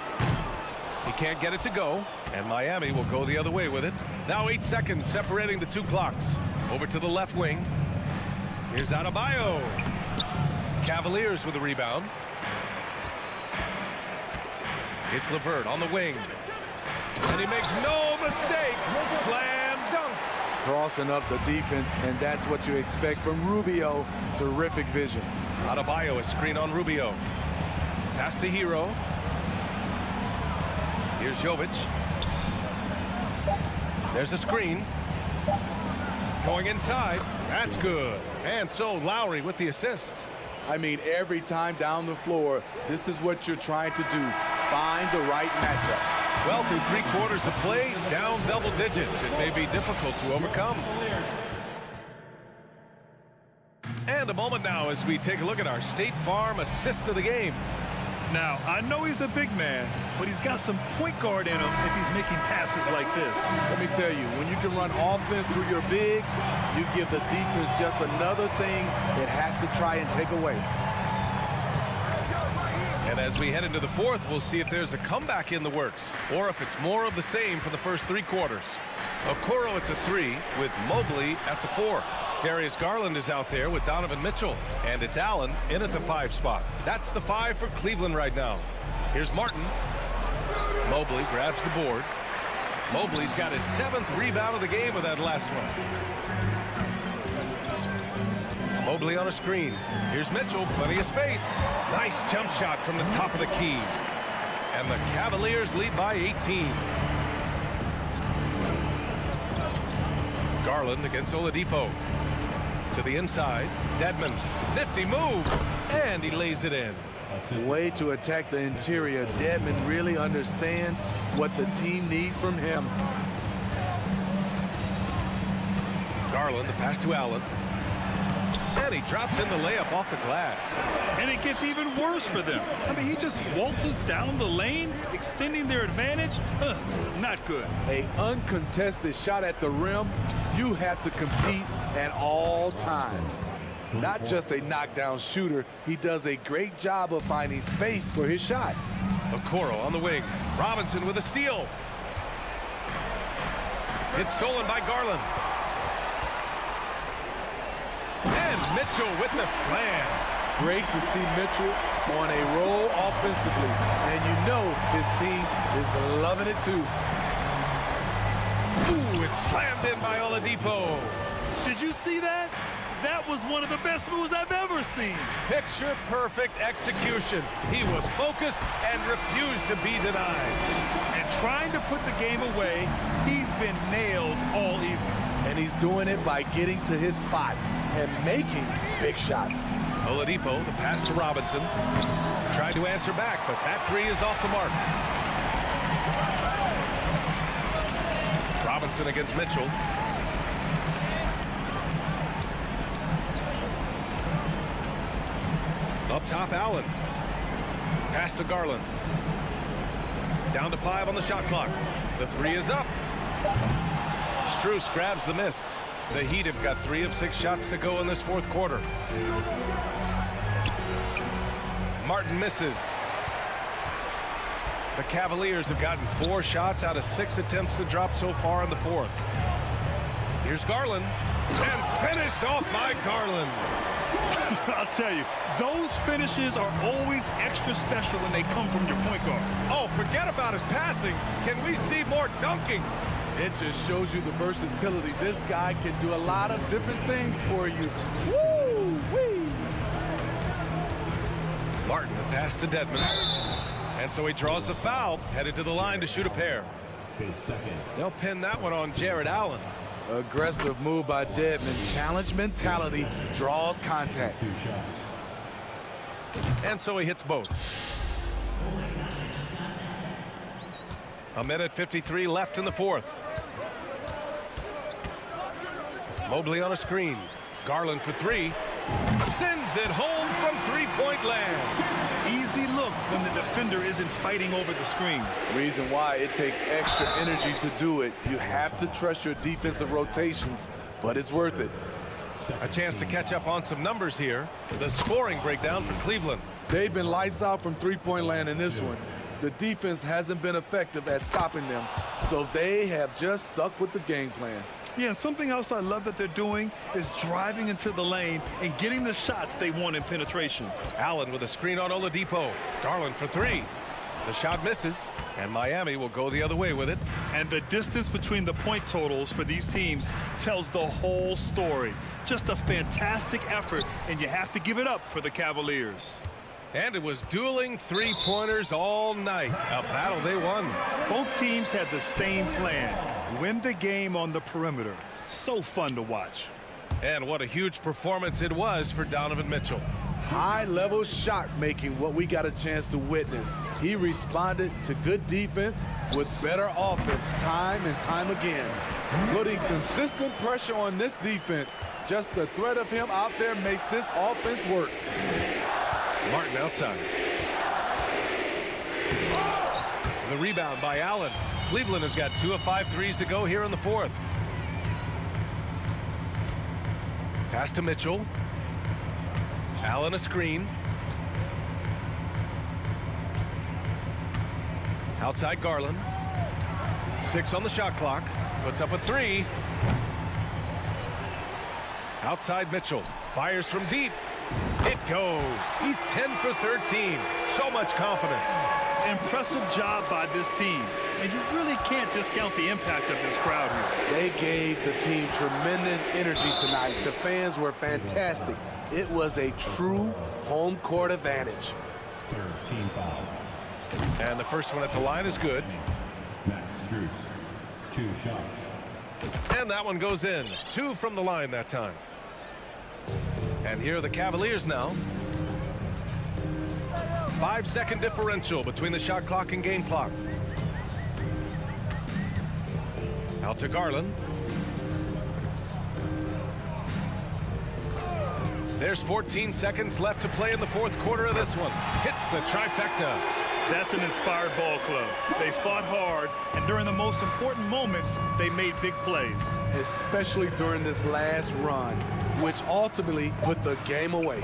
He can't get it to go. And Miami will go the other way with it. Now 8 seconds separating the 2 clocks. Over to the left wing. Here's Adebayo. Cavaliers with a rebound. It's LeVert on the wing. And he makes no mistake. Slam dunk. Crossing up the defense, and that's what you expect from Rubio. Terrific vision. Adebayo, a screen on Rubio. Pass to Hero. Here's Jovic. There's a screen. Going inside. That's good. And so Lowry with the assist. I mean, every time down the floor, this is what you're trying to do. Find the right matchup. Well, through 3 quarters of play, down double digits. It may be difficult to overcome. And a moment now as we take a look at our State Farm assist of the game. Now, I know he's a big man, but he's got some point guard in him if he's making passes like this. Let me tell you, when you can run offense through your bigs, you give the defense just another thing it has to try and take away. And as we head into the 4th, we'll see if there's a comeback in the works or if it's more of the same for the first 3 quarters. Okoro at the 3 with Mobley at the 4. Darius Garland is out there with Donovan Mitchell, and it's Allen in at the 5 spot. That's the 5 for Cleveland right now. Here's Martin. Mobley grabs the board. Mobley's got his 7th rebound of the game with that last one. Mobley on a screen. Here's Mitchell, plenty of space. Nice jump shot from the top of the key. And the Cavaliers lead by 18. Garland against Oladipo. To the inside, Dedmon, nifty move, and he lays it in. Way to attack the interior. Dedmon really understands what the team needs from him. Garland, the pass to Allen. And he drops in the layup off the glass. And it gets even worse for them. I mean, he just waltzes down the lane, extending their advantage. Not good. An uncontested shot at the rim, you have to compete at all times. Not just a knockdown shooter, he does a great job of finding space for his shot. Okoro on the wing. Robinson with a steal. It's stolen by Garland. And Mitchell with the slam. Great to see Mitchell on a roll offensively. And you know his team is loving it too. Ooh, it's slammed in by Oladipo. Did you see that? That was one of the best moves I've ever seen. Picture-perfect execution. He was focused and refused to be denied. And trying to put the game away, he's been nails all evening. And he's doing it by getting to his spots and making big shots. Oladipo, the pass to Robinson. Tried to answer back, but that three is off the mark. Robinson against Mitchell. Up top, Allen. Pass to Garland. Down to 5 on the shot clock. The three is up. Strus grabs the miss. The Heat have got 3 of 6 shots to go in this fourth quarter. Martin misses. The Cavaliers have gotten 4 shots out of 6 attempts to drop so far in the fourth. Here's Garland. And finished off by Garland. I'll tell you, those finishes are always extra special when they come from your point guard. Oh, forget about his passing. Can we see more dunking? It just shows you the versatility. This guy can do a lot of different things for you. Woo-wee! Martin, the pass to Dedmon. And so he draws the foul, headed to the line to shoot a pair. They'll pin that one on Jared Allen. Aggressive move by Dedmon. Challenge mentality, draws contact. And so he hits both. A minute 53 left in the fourth. Mobley on a screen. Garland for 3. Sends it home from three-point land. Easy look when the defender isn't fighting over the screen. Reason why it takes extra energy to do it. You have to trust your defensive rotations, but it's worth it. A chance to catch up on some numbers here. The scoring breakdown for Cleveland. They've been lights out from three-point land in this one. The defense hasn't been effective at stopping them, so they have just stuck with the game plan. Yeah, something else I love that they're doing is driving into the lane and getting the shots they want in penetration. Allen with a screen on Oladipo. Garland for 3. The shot misses, and Miami will go the other way with it. And the distance between the point totals for these teams tells the whole story. Just a fantastic effort, and you have to give it up for the Cavaliers. And it was dueling three-pointers all night. A battle they won. Both teams had the same plan. Win the game on the perimeter. So fun to watch. And what a huge performance it was for Donovan Mitchell. High-level shot making, what we got a chance to witness. He responded to good defense with better offense time and time again. Putting consistent pressure on this defense. Just the threat of him out there makes this offense work. Martin outside. The rebound by Allen. Cleveland has got 2 of 5 threes to go here in the fourth. Pass to Mitchell. Allen a screen. Outside Garland. 6 on the shot clock. Puts up a 3. Outside Mitchell. Fires from deep. It goes. He's 10 for 13. So much confidence. Impressive job by this team. And you really can't discount the impact of this crowd here. They gave the team tremendous energy tonight. The fans were fantastic. It was a true home court advantage. Team foul. And the first one at the line is good. Max Strus, 2 shots. And that one goes in. 2 from the line that time. And here are the Cavaliers now. 5-second differential between the shot clock and game clock. Out to Garland. There's 14 seconds left to play in the fourth quarter of this one. Hits the trifecta. That's an inspired ball club. They fought hard, and during the most important moments, they made big plays. Especially during this last run, which ultimately put the game away.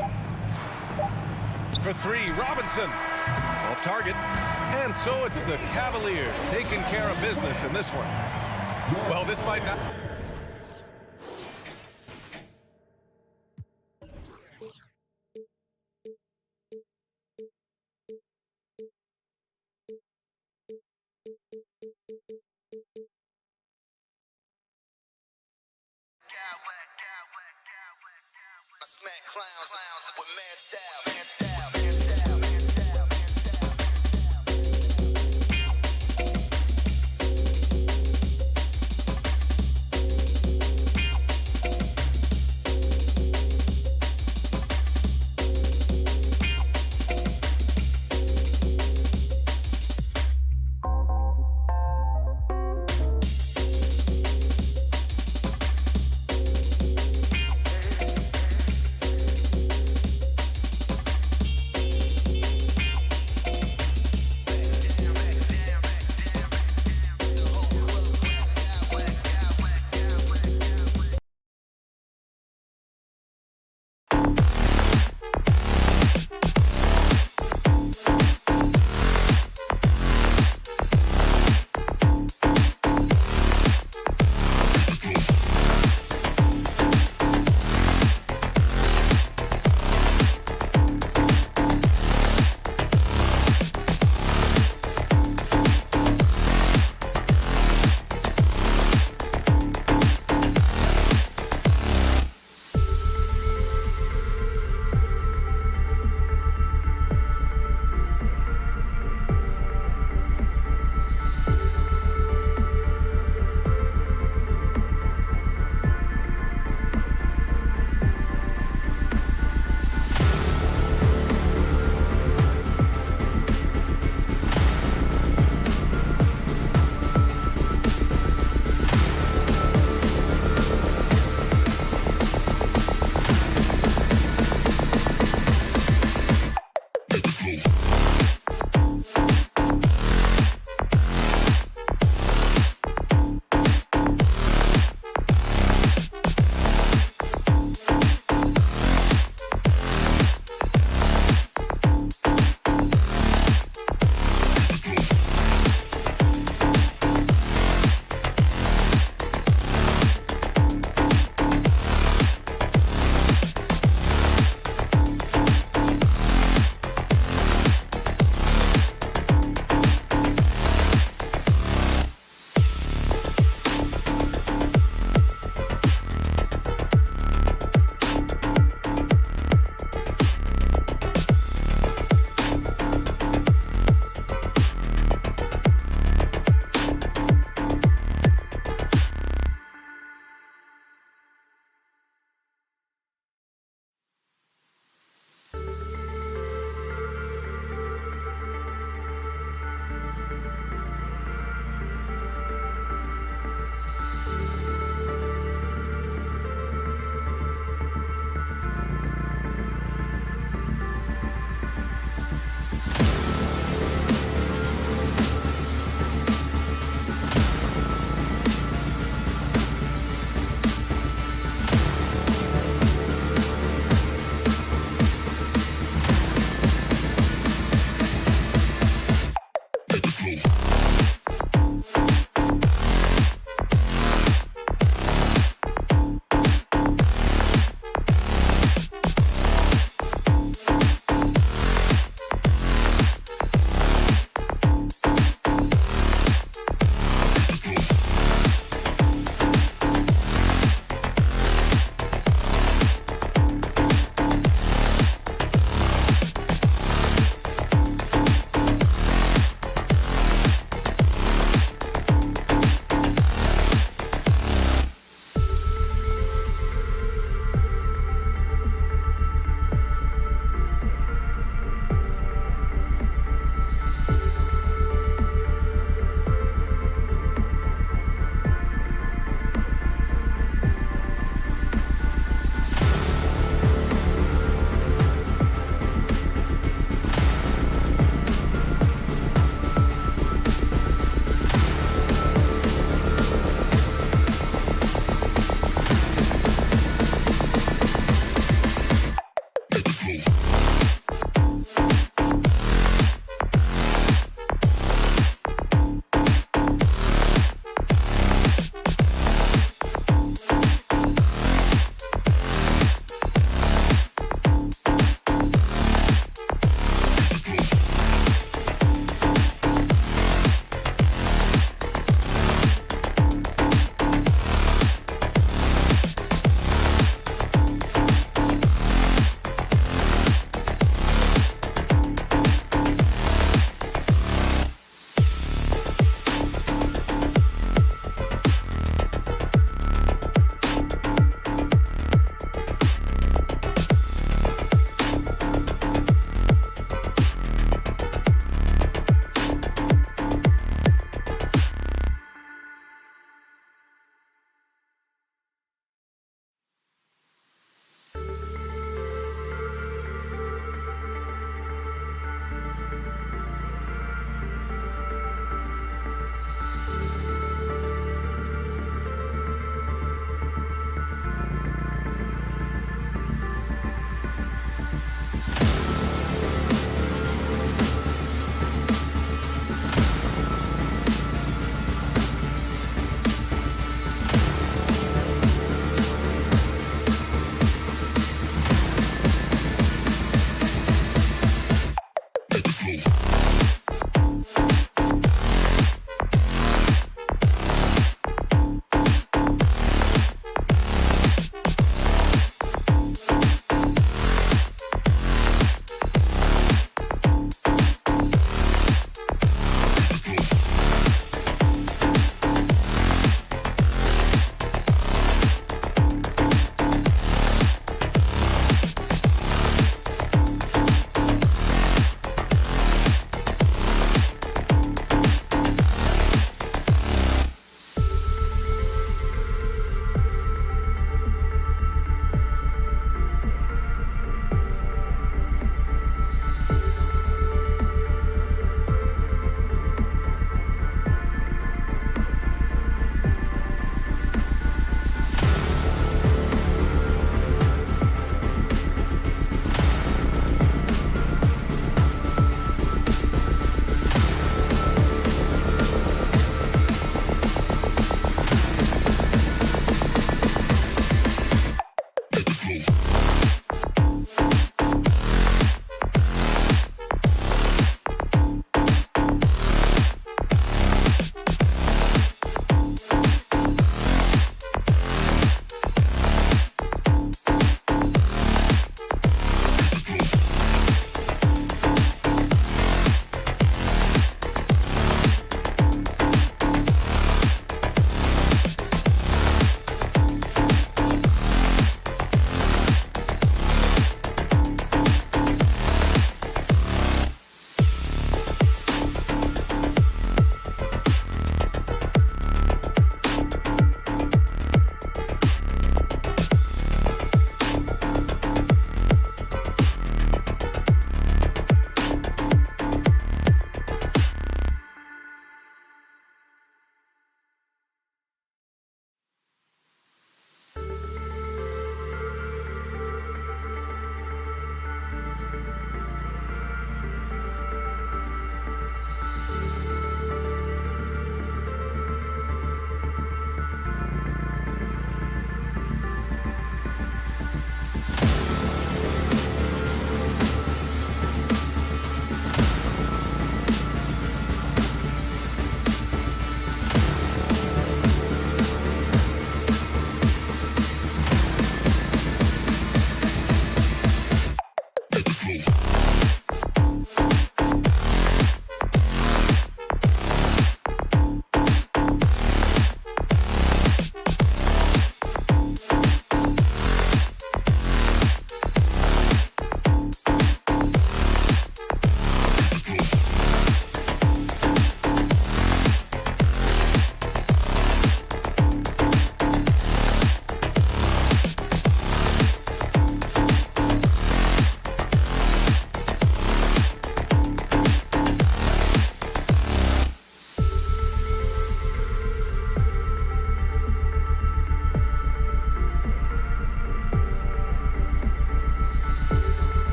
For 3, Robinson. Off target. And so it's the Cavaliers taking care of business in this one. Well, this might not... clowns with mad style.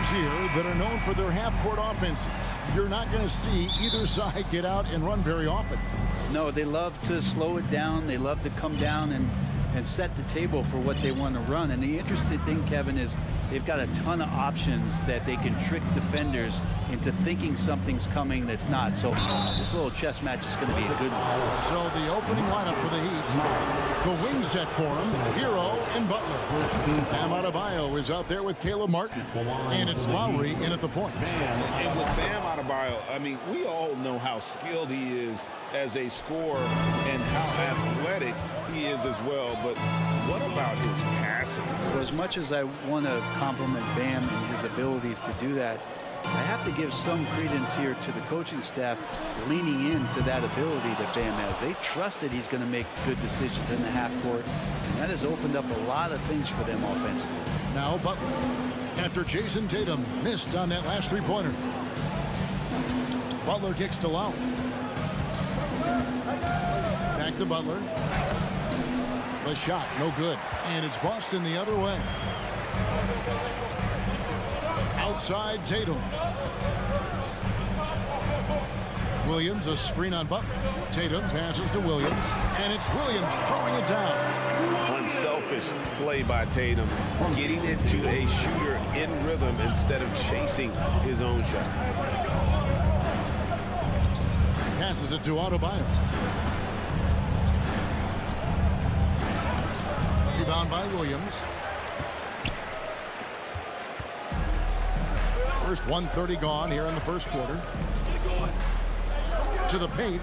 teams here that are known for their half-court offenses. You're not going to see either side get out and run very often. No, they love to slow it down. They love to come down and set the table for what they want to run. And the interesting thing, Kevin, is they've got a ton of options that they can trick defenders into thinking something's coming that's not. So this little chess match is going to be a good one. So the opening lineup for the Heat. The wing set for him, Hero and Butler. Bam Adebayo is out there with Caleb Martin. And it's Lowry in at the point. And with Bam Adebayo, I mean, we all know how skilled he is as a scorer and how athletic he is as well. But what about his passing? So as much as I want to compliment Bam and his abilities to do that, I have to give some credence here to the coaching staff leaning into that ability that Bam has. They trusted he's going to make good decisions in the half court, and that has opened up a lot of things for them offensively. Now Butler, after Jason Tatum missed on that last three-pointer. Butler kicks to Lowry. Back to Butler. The shot, no good. And it's Boston the other way. Outside Tatum. Williams, a screen on Butler. Tatum passes to Williams, and it's Williams throwing it down. Unselfish play by Tatum, getting it to a shooter in rhythm instead of chasing his own shot. Passes it to Adebayo. Rebound by Williams. First 1:30 gone here in the first quarter. To the paint.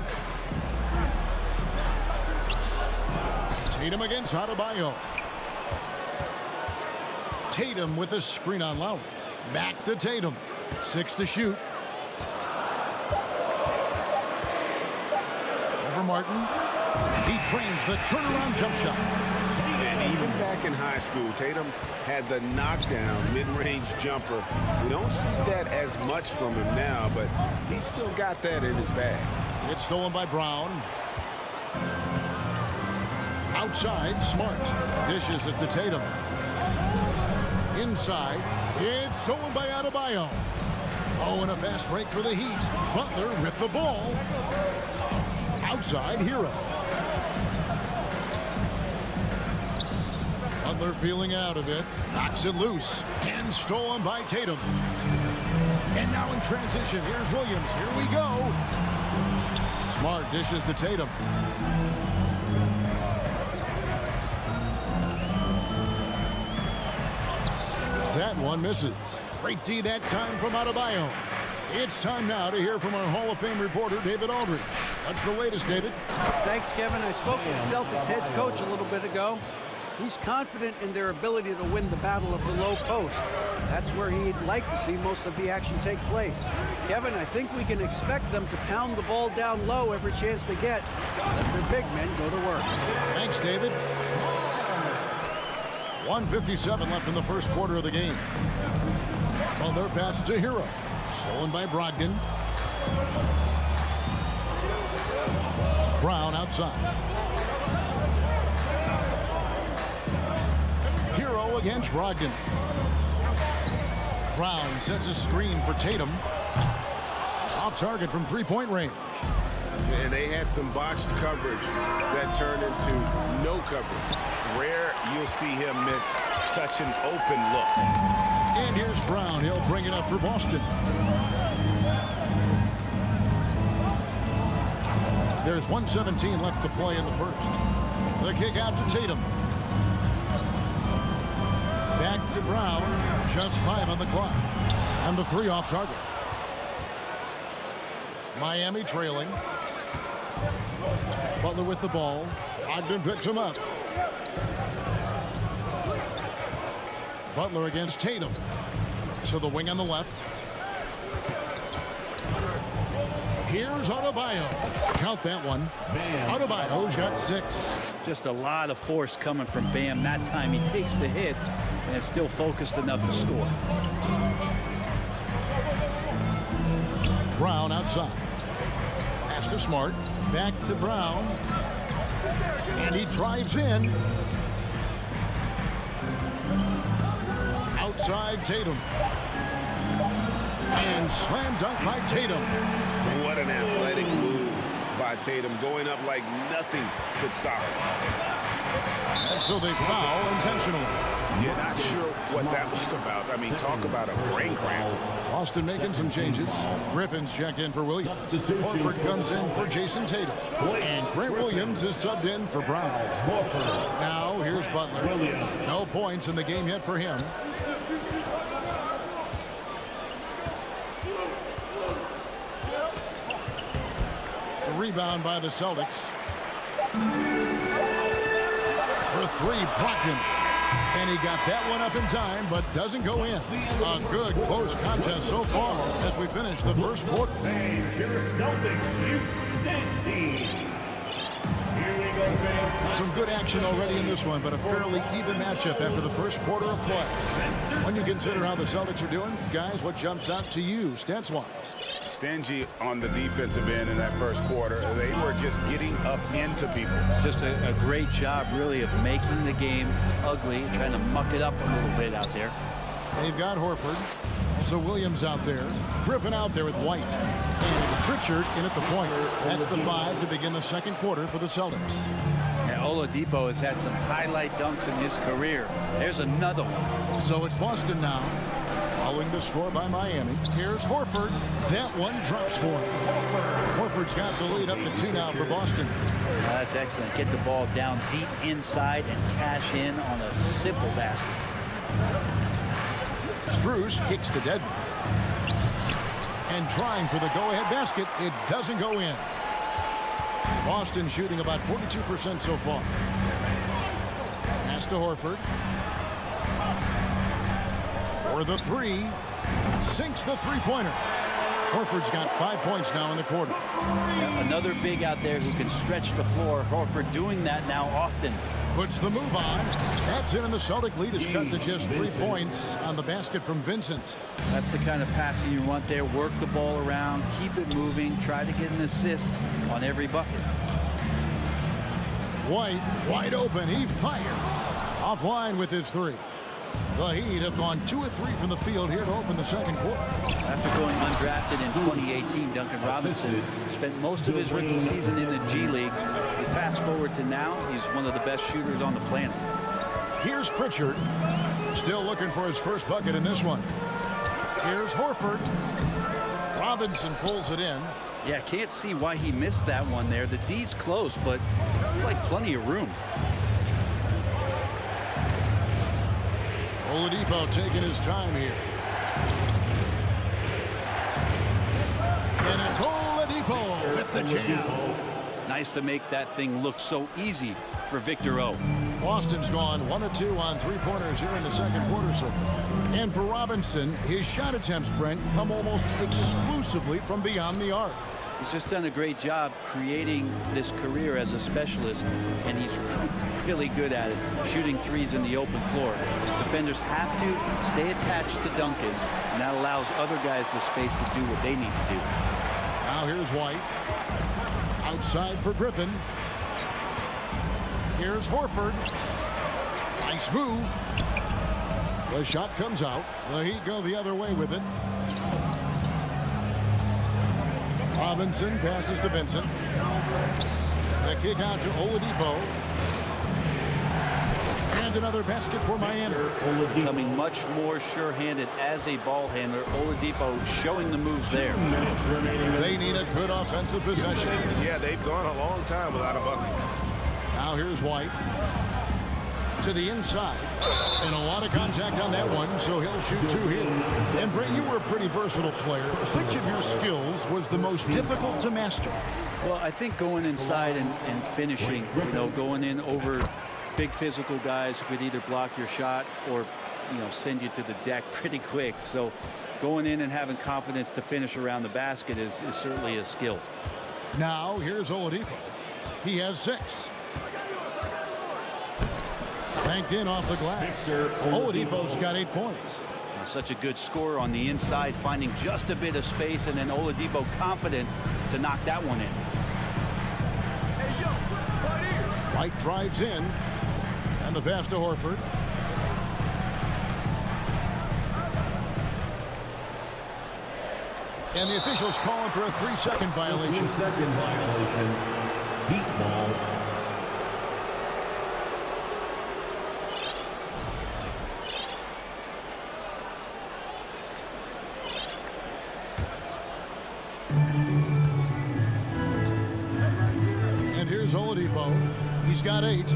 Tatum against Adebayo. Tatum with a screen on Lowry. Back to Tatum. 6 to shoot. Over Martin. He trains the turnaround jump shot. And even back in high school, Tatum had the knockdown mid-range jumper. We don't see that as much from him now, but he's still got that in his bag. It's stolen by Brown. Outside, Smart. Dishes it to Tatum. Inside, it's stolen by Adebayo. Oh, and a fast break for the Heat. Butler with the ball. Outside, Hero. Butler feeling out of it. Knocks it loose. And stolen by Tatum. And now in transition, here's Williams. Here we go. Smart dishes to Tatum. That one misses. Great D that time from Adebayo. It's time now to hear from our Hall of Fame reporter, David Aldridge. What's the latest, David? Thanks, Kevin. I spoke with Celtics head coach a little bit ago. He's confident in their ability to win the battle of the low post. That's where he'd like to see most of the action take place. Kevin, I think we can expect them to pound the ball down low every chance they get. Let their big men go to work. Thanks, David. 1:57 left in the first quarter of the game. Butler passes to Hero. Stolen by Brogdon. Brown outside. Hero against Brogdon. Brown sets a screen for Tatum. Off target from three-point range. And they had some botched coverage that turned into no coverage. Rare you'll see him miss such an open look. And here's Brown. He'll bring it up for Boston. There's 1:17 left to play in the first. The kick out to Tatum. Back to Brown. Just 5 on the clock. And the 3 off target. Miami trailing. Butler with the ball. Ogden picks him up. Butler against Tatum. To the wing on the left. Here's Adebayo. Count that one. Adebayo's got 6. Just a lot of force coming from Bam. That time he takes the hit and it's still focused enough to score. Brown outside. Pass to Smart. Back to Brown. And he drives in. Outside Tatum. And slam dunk by Tatum. What an athletic move by Tatum, going up like nothing could stop him. And so they foul intentionally. Yeah, not sure what that was about. I mean, talk about a brain cramp. Boston making some changes. Griffin's checked in for Williams. Horford comes in for Jason Tatum. And Grant Williams is subbed in for Brown. Now here's Butler. No points in the game yet for him. The rebound by the Celtics. For three, Brockton. And he got that one up in time, but doesn't go in. A good, close contest so far as we finish the first quarter. Some good action already in this one, but a fairly even matchup after the first quarter of play. When you consider how the Celtics are doing, guys, what jumps out to you, stats-wise? Stingy on the defensive end in that first quarter. They were just getting up into people. Just a great job, really, of making the game ugly, trying to muck it up a little bit out there. They've got Horford. So Williams out there. Griffin out there with White. And Pritchard in at the point. That's the 5 to begin the second quarter for the Celtics. Yeah, Oladipo has had some highlight dunks in his career. There's another one. So it's Boston now. Following the score by Miami. Here's Horford. That one drops for him. Horford's got the lead up to 2 now for Boston. That's excellent. Get the ball down deep inside and cash in on a simple basket. Strus kicks to Dedmon. And trying for the go-ahead basket. It doesn't go in. Boston shooting about 42% so far. Pass to Horford. For the 3. Sinks the three-pointer. Horford's got 5 points now in the quarter. Another big out there who can stretch the floor. Horford doing that now often. Puts the move on. That's in, and the Celtic lead is cut to just 3 points on the basket from Vincent. That's the kind of passing you want there. Work the ball around, keep it moving, try to get an assist on every bucket. White, wide open. He fires. Offline with his 3. The Heat have gone 2 of 3 from the field here to open the second quarter. After going undrafted in 2018, Duncan Robinson spent most of his rookie season in the G League. You fast forward to now, he's one of the best shooters on the planet. Here's Pritchard. Still looking for his first bucket in this one. Here's Horford. Robinson pulls it in. Yeah, can't see why he missed that one there. The D's close, but like plenty of room. Oladipo taking his time here. And it's Oladipo with the jam. Nice to make that thing look so easy for Victor O. Boston's gone 1 of 2 on 3-pointers here in the second quarter so far. And for Robinson, his shot attempts, Brent, come almost exclusively from beyond the arc. He's just done a great job creating this career as a specialist, and he's really good at it, shooting threes in the open floor. Defenders have to stay attached to Duncan, and that allows other guys the space to do what they need to do. Now here's White. Outside for Griffin. Here's Horford. Nice move. The shot comes out. The Heat go the other way with it. Robinson passes to Vincent. The kick out to Oladipo. And another basket for Miami. Becoming much more sure-handed as a ball handler. Oladipo showing the moves there. They need a good offensive possession. Yeah, they've gone a long time without a bucket. Now here's White. To the inside. And a lot of contact on that one, so he'll shoot 2 here. And Brent, you were a pretty versatile player. Which of your skills was the most difficult to master? Well, I think going inside and finishing, you know, going in over big physical guys who could either block your shot or, you know, send you to the deck pretty quick. So going in and having confidence to finish around the basket is certainly a skill. Now here's Oladipo. He has 6. Banked in off the glass. Oladipo's got 8 points. Such a good scorer on the inside, finding just a bit of space, and then Oladipo confident to knock that one in. White drives in. And the pass to Horford. And the officials calling for a 3-second violation. 3-second violation. Heat ball. And here's Oladipo. He's got 8.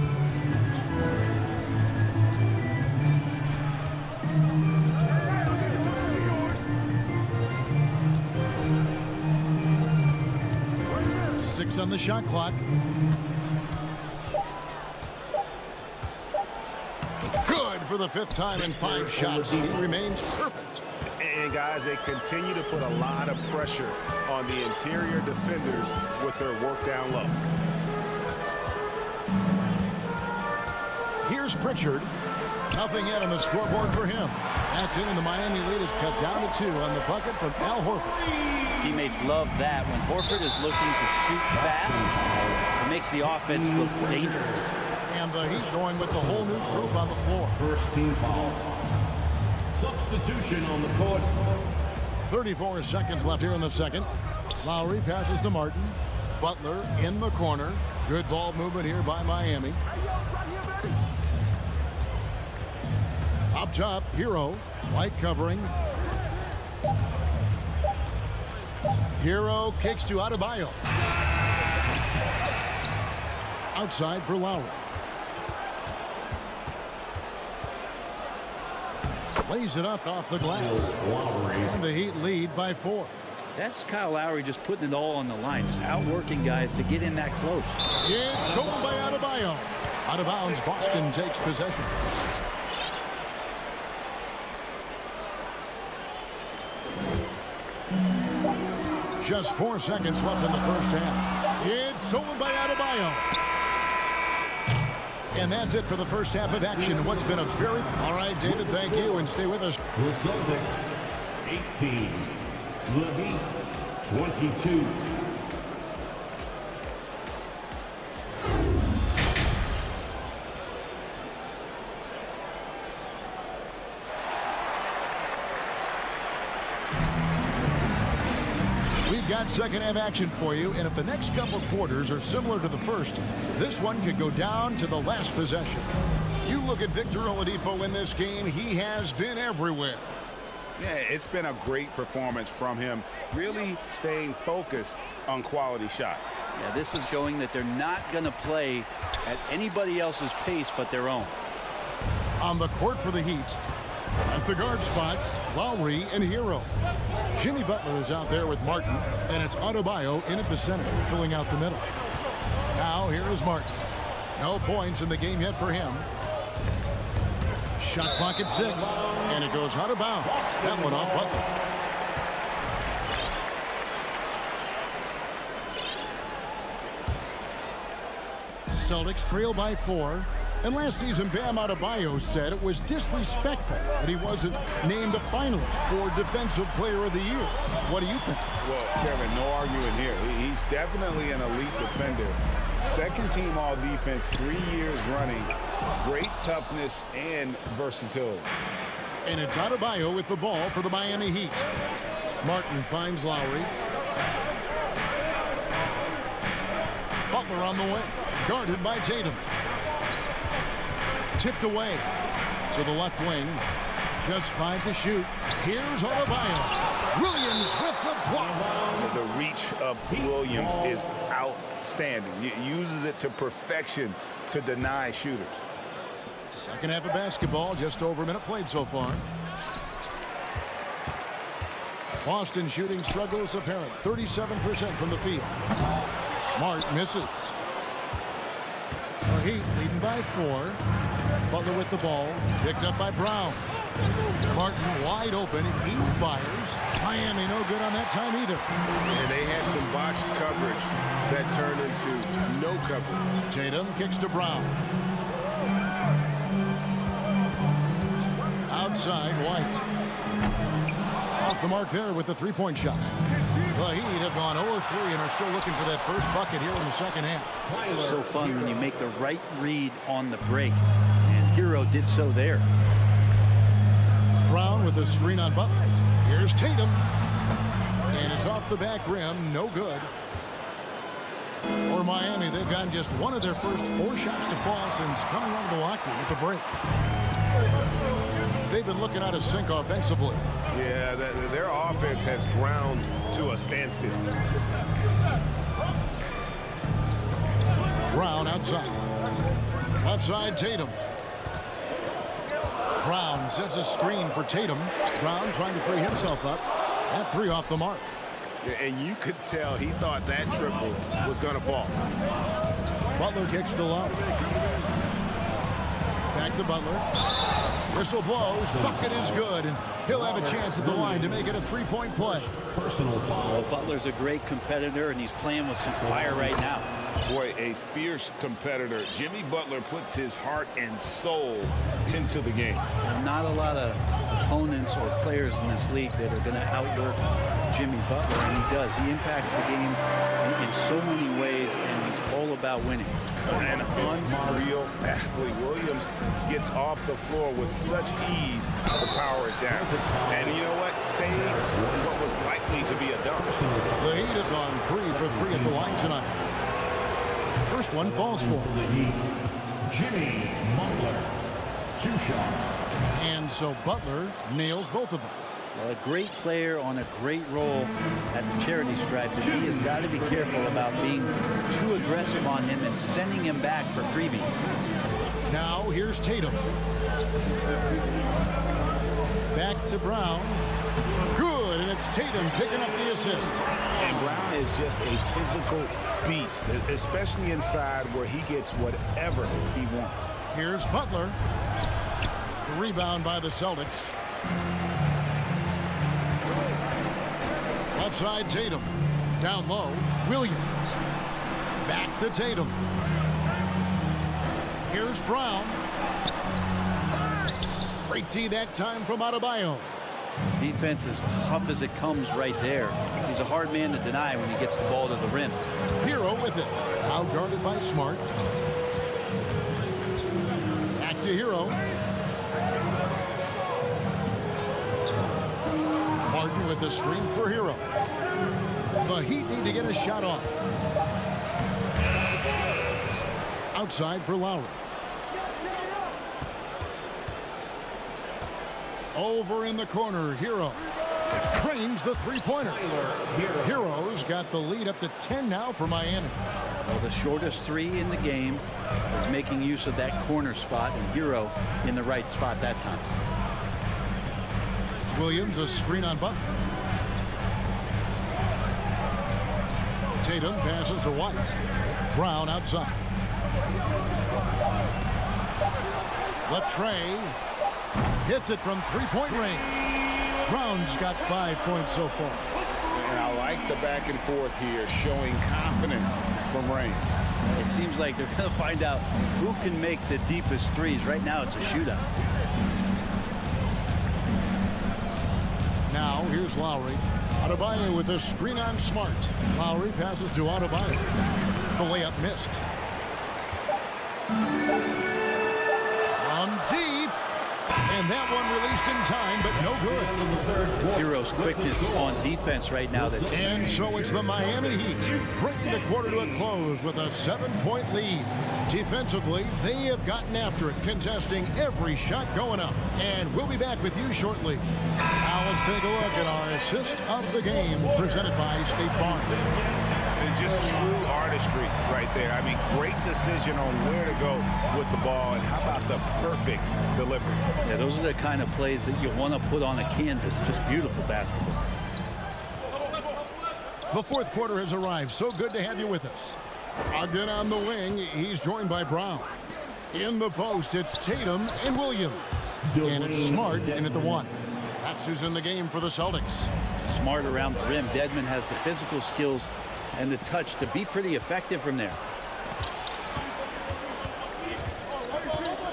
On the shot clock. Good for the 5th time in 5 shots. He remains perfect. And guys, they continue to put a lot of pressure on the interior defenders with their work down low. Here's Pritchard. Nothing yet on the scoreboard for him. That's it, and the Miami lead is cut down to 2 on the bucket from Al Horford. Teammates love that. When Horford is looking to shoot fast, it makes the offense look dangerous. And he's going with the whole new group on the floor. First team foul. Substitution on the court. 34 seconds left here in the second. Lowry passes to Martin. Butler in the corner. Good ball movement here by Miami. Up top, Hero. White covering. Hero kicks to Adebayo. Outside for Lowry. Lays it up off the glass. And the Heat lead by 4. That's Kyle Lowry just putting it all on the line, just outworking guys to get in that close. It's stolen by Adebayo. Out of bounds, Boston takes possession. Just 4 seconds left in the first half. It's stolen by Adebayo. And that's it for the first half of action. What's been a very... All right, David, thank you, and stay with us. The Celtics, 18. The Heat, 22. Got second half action for you, and if the next couple quarters are similar to the first, this one could go down to the last possession. You look at Victor Oladipo in this game, he has been everywhere. Yeah, it's been a great performance from him, really staying focused on quality shots. Yeah, this is showing that they're not going to play at anybody else's pace but their own. On the court for the Heat, at the guard spots, Lowry and Hero. Jimmy Butler is out there with Martin, and it's Adebayo in at the center, filling out the middle. Now here is Martin. No points in the game yet for him. Shot clock at 6, and it goes out of bounds. That one off Butler. Celtics trail by 4. And last season, Bam Adebayo said it was disrespectful that he wasn't named a finalist for Defensive Player of the Year. What do you think? Well, Kevin, no arguing here. He's definitely an elite defender. Second team all defense, 3 years running. Great toughness and versatility. And it's Adebayo with the ball for the Miami Heat. Martin finds Lowry. Butler on the way, guarded by Tatum. Tipped away to the left wing. Just 5 to shoot. Here's Adebayo. Williams with the block. The reach of Williams is outstanding. He uses it to perfection to deny shooters. Second half of basketball, just over a minute played so far. Boston shooting struggles apparent. 37% from the field. Smart misses. The Heat leading by 4. Butler with the ball, picked up by Brown. Martin wide open, and he fires. Miami no good on that time either. And they had some botched coverage that turned into no coverage. Tatum kicks to Brown. Outside, White. Off the mark there with the three-point shot. The Heat have gone 0-3 and are still looking for that first bucket here in the second half. So fun when you make the right read on the break. Hero did so there. Brown with the screen on Butler. Here's Tatum. And it's off the back rim. No good. For Miami, they've gotten just one of their first 4 shots to fall since coming out of the locker room at the break. They've been looking out of sync offensively. Yeah, their offense has ground to a standstill. Brown outside. Left side, Tatum. Brown sets a screen for Tatum. Brown trying to free himself up. That 3 off the mark. And you could tell he thought that triple was going to fall. Butler kicks to Love. Back to Butler. Whistle blows. Bucket is good. And he'll have a chance at the line to make it a 3-point play. Personal foul. Well, Butler's a great competitor, and he's playing with some fire right now. Boy, a fierce competitor. Jimmy Butler puts his heart and soul into the game. Not a lot of opponents or players in this league that are going to outwork Jimmy Butler, and he does. He impacts the game in so many ways, and he's all about winning. An unreal athlete. Williams gets off the floor with such ease to power it down. And you know what? Saved what was likely to be a dunk. The Heat have gone 3 for 3 at the line tonight. First one falls for him. Jimmy Butler. 2 shots. And so Butler nails both of them. Well, a great player on a great role at the charity stripe, but he has got to be careful about being too aggressive on him and sending him back for freebies. Now here's Tatum. Back to Brown. Good, and it's Tatum picking up the assist. And Brown is just a physical beast, especially inside where he gets whatever he wants. Here's Butler. The rebound by the Celtics. Left side, Tatum. Down low, Williams. Back to Tatum. Here's Brown. Great D that time from Adebayo. Defense as tough as it comes right there. He's a hard man to deny when he gets the ball to the rim. Hero with it. Out guarded by Smart. Back to Hero. Martin with the screen for Hero. The Heat need to get a shot off. Outside for Lowry. Over in the corner, Hero. Cranes the 3-pointer. Hero's got the lead up to 10 now for Miami. Well, the shortest 3 in the game is making use of that corner spot, and Hero in the right spot that time. Williams a screen on Butler. Tatum passes to White. Brown outside. Latrey hits it from 3-point range. Brown's got 5 points so far. And I like the back and forth here, showing confidence from Rain. It seems like they're going to find out who can make the deepest threes. Right now, it's a shootout. Now, here's Lowry. Adebayo with a screen on Smart. Lowry passes to Adebayo. The layup missed. From deep. And that one released in time, but no good. It's Hero's quickness on defense right now. And so it's the Miami Heat bringing the quarter to a close with a 7-point lead. Defensively, they have gotten after it, contesting every shot going up. And we'll be back with you shortly. Now let's take a look at our assist of the game, presented by State Farm. Just true artistry right there. I mean, great decision on where to go with the ball, and how about the perfect delivery? Yeah, those are the kind of plays that you want to put on a canvas. Just beautiful basketball. The fourth quarter has arrived. So good to have you with us. Ogden on the wing. He's joined by Brown. In the post, it's Tatum and Williams. And it's Smart in at the 1. That's who's in the game for the Celtics. Smart around the rim. Dedmon has the physical skills and the touch to be pretty effective from there.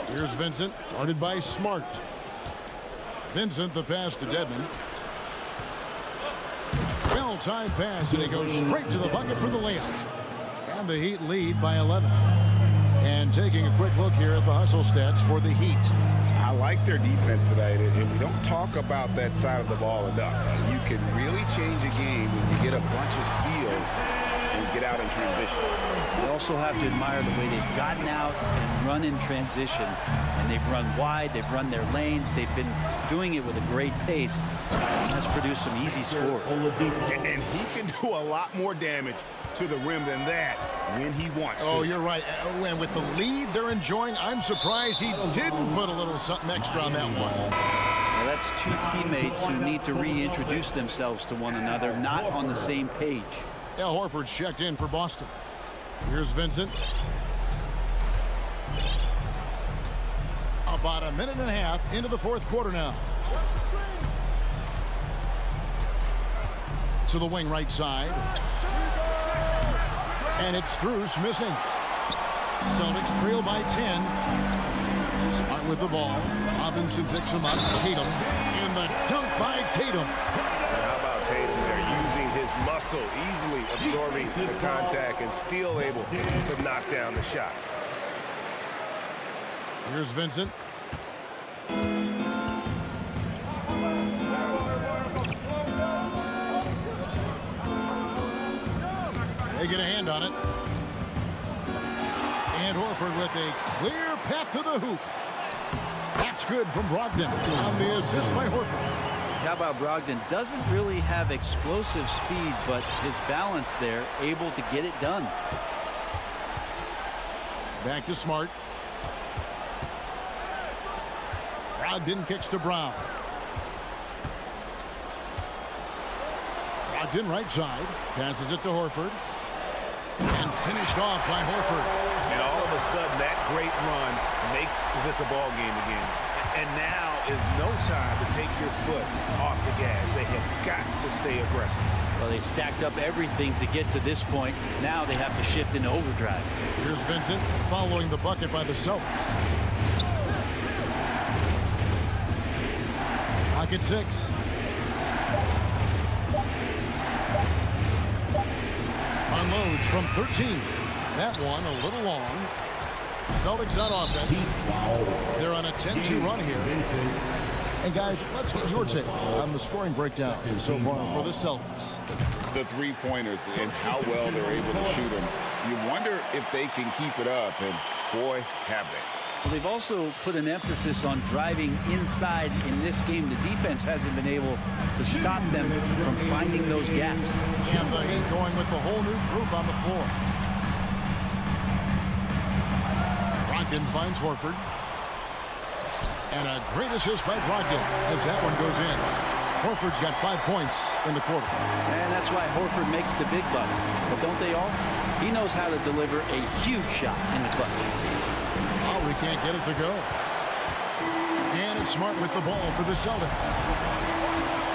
Here's Vincent, guarded by Smart. Vincent, the pass to Dedmon. Well-timed pass, and he goes straight to the bucket for the layup. And the Heat lead by 11. And taking a quick look here at the hustle stats for the Heat. I like their defense tonight, and we don't talk about that side of the ball enough. You can really change a game when you get a bunch of steals and get out in transition. You also have to admire the way they've gotten out and run in transition. And they've run wide, they've run their lanes, they've been doing it with a great pace. That's produced some easy scores. And he can do a lot more damage to the rim than that when he wants to. Oh, you're right. And with the lead they're enjoying, I'm surprised he didn't put a little something extra on that one. Well, that's two teammates who need to reintroduce themselves to one another, not on the same page. Al Horford's checked in for Boston. Here's Vincent. About a minute and a half into the fourth quarter now. To the wing right side. And it's Strus missing. Celtics trail by 10. Smart with the ball. Robinson picks him up. Tatum. In the dunk by Tatum. How about Tatum there, using his muscle, easily absorbing the contact and still able to knock down the shot. Here's Vincent. They get a hand on it. And Horford with a clear path to the hoop. That's good from Brogdon on the assist by Horford. How about Brogdon? Doesn't really have explosive speed, but his balance there, able to get it done. Back to Smart. Brogdon kicks to Brown. Brogdon right side. Passes it to Horford. And finished off by Horford. And all of a sudden, that great run makes this a ball game again. And now is no time to take your foot off the gas. They have got to stay aggressive. Well, they stacked up everything to get to this point. Now they have to shift into overdrive. Here's Vincent following the bucket by the Celtics. Pocket 6. Unloads from 13. That one a little long. Celtics on offense. They're on a 10-2 run here. And guys, let's get your take on the scoring breakdown so far for the Celtics. The three-pointers and how well they're able to shoot them. You wonder if they can keep it up, and boy, have they. Well, they've also put an emphasis on driving inside in this game. The defense hasn't been able to stop them from finding those gaps. And the Heat going with the whole new group on the floor. Brogdon finds Horford. And a great assist by Brogdon as that one goes in. Horford's got 5 points in the quarter. And that's why Horford makes the big bucks. But don't they all? He knows how to deliver a huge shot in the clutch. Oh, we can't get it to go. And it's Smart with the ball for the Celtics.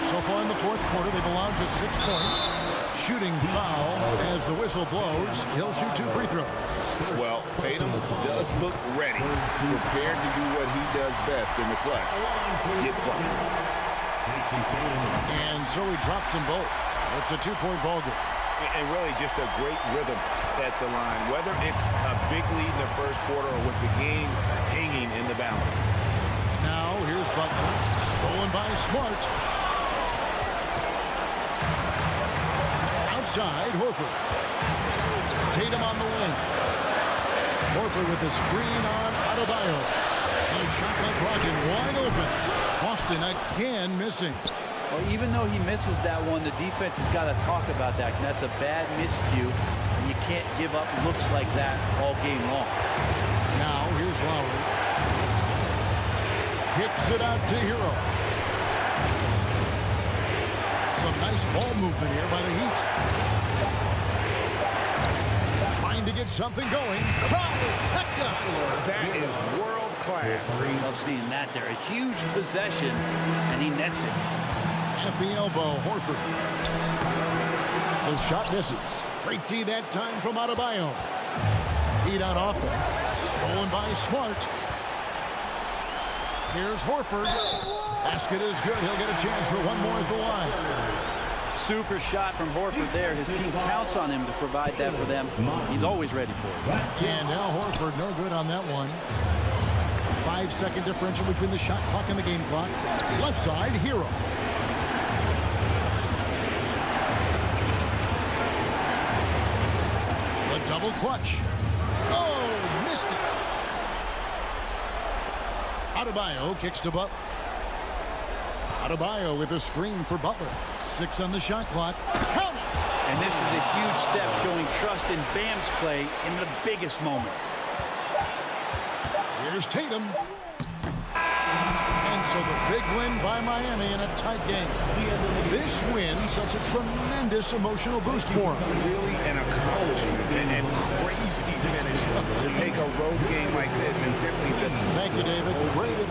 So far in the fourth quarter, they've allowed just 6 points. Shooting foul as the whistle blows. He'll shoot 2 free throws. Well, Tatum does look ready, prepared to do what he does best in the clutch. Get buckets. And so he drops them both. It's a 2-point ball game. And really just a great rhythm at the line, whether it's a big lead in the first quarter or with the game hanging in the balance. Now here's Butler, stolen by Smart. Outside, Horford. Tatum on the wing. Horford with the screen on Adebayo. A shot by Brogdon wide open. Boston again missing. Well, even though he misses that one, the defense has got to talk about that. That's a bad miscue, and you can't give up looks like that all game long. Now, here's Lowry. Kicks it out to Hero. Some nice ball movement here by the Heat. Trying to get something going. That is world class. I love seeing that there. A huge possession, and he nets it. At the elbow, Horford. The shot misses. Great D that time from Adebayo. Heat on offense. Stolen by Smart. Here's Horford. Basket is good. He'll get a chance for one more at the line. Super shot from Horford there. His team counts on him to provide that for them. He's always ready for it. And now Horford no good on that one. 5-second differential between the shot clock and the game clock. Left side, Hero. The double clutch. Oh, missed it. Adebayo kicks to Butler. Adebayo with a screen for Butler. 6 on the shot clock. Count it! And this is a huge step showing trust in Bam's play in the biggest moments. Here's Tatum. And so the big win by Miami in a tight game. This win sets a tremendous emotional boost for them. Really an accomplishment and crazy finish to take a road game like this and simply defend. Thank you, David. Great.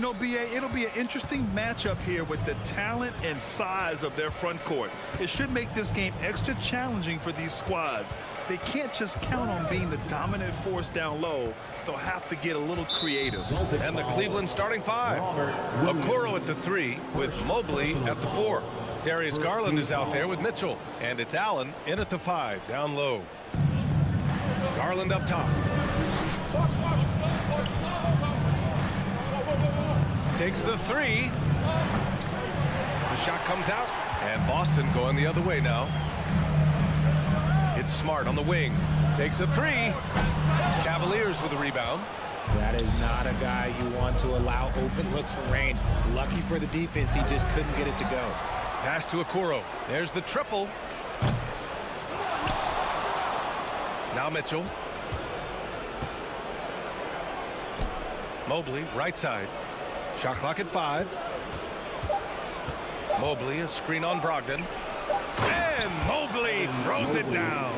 You know, BA, it'll be an interesting matchup here with the talent and size of their front court. It should make this game extra challenging for these squads. They can't just count on being the dominant force down low. They'll have to get a little creative. And the Cleveland starting five. Okoro at the 3 with Mobley at the 4. Darius Garland is out there with Mitchell. And it's Allen in at the 5, down low. Garland up top. Takes the 3. The shot comes out. And Boston going the other way now. It's Smart on the wing. Takes a 3. Cavaliers with a rebound. That is not a guy you want to allow open looks from range. Lucky for the defense, he just couldn't get it to go. Pass to Okoro. There's the triple. Now Mitchell. Mobley, right side. Shot clock at 5. Mobley, a screen on Brogdon. And Mobley throws it down.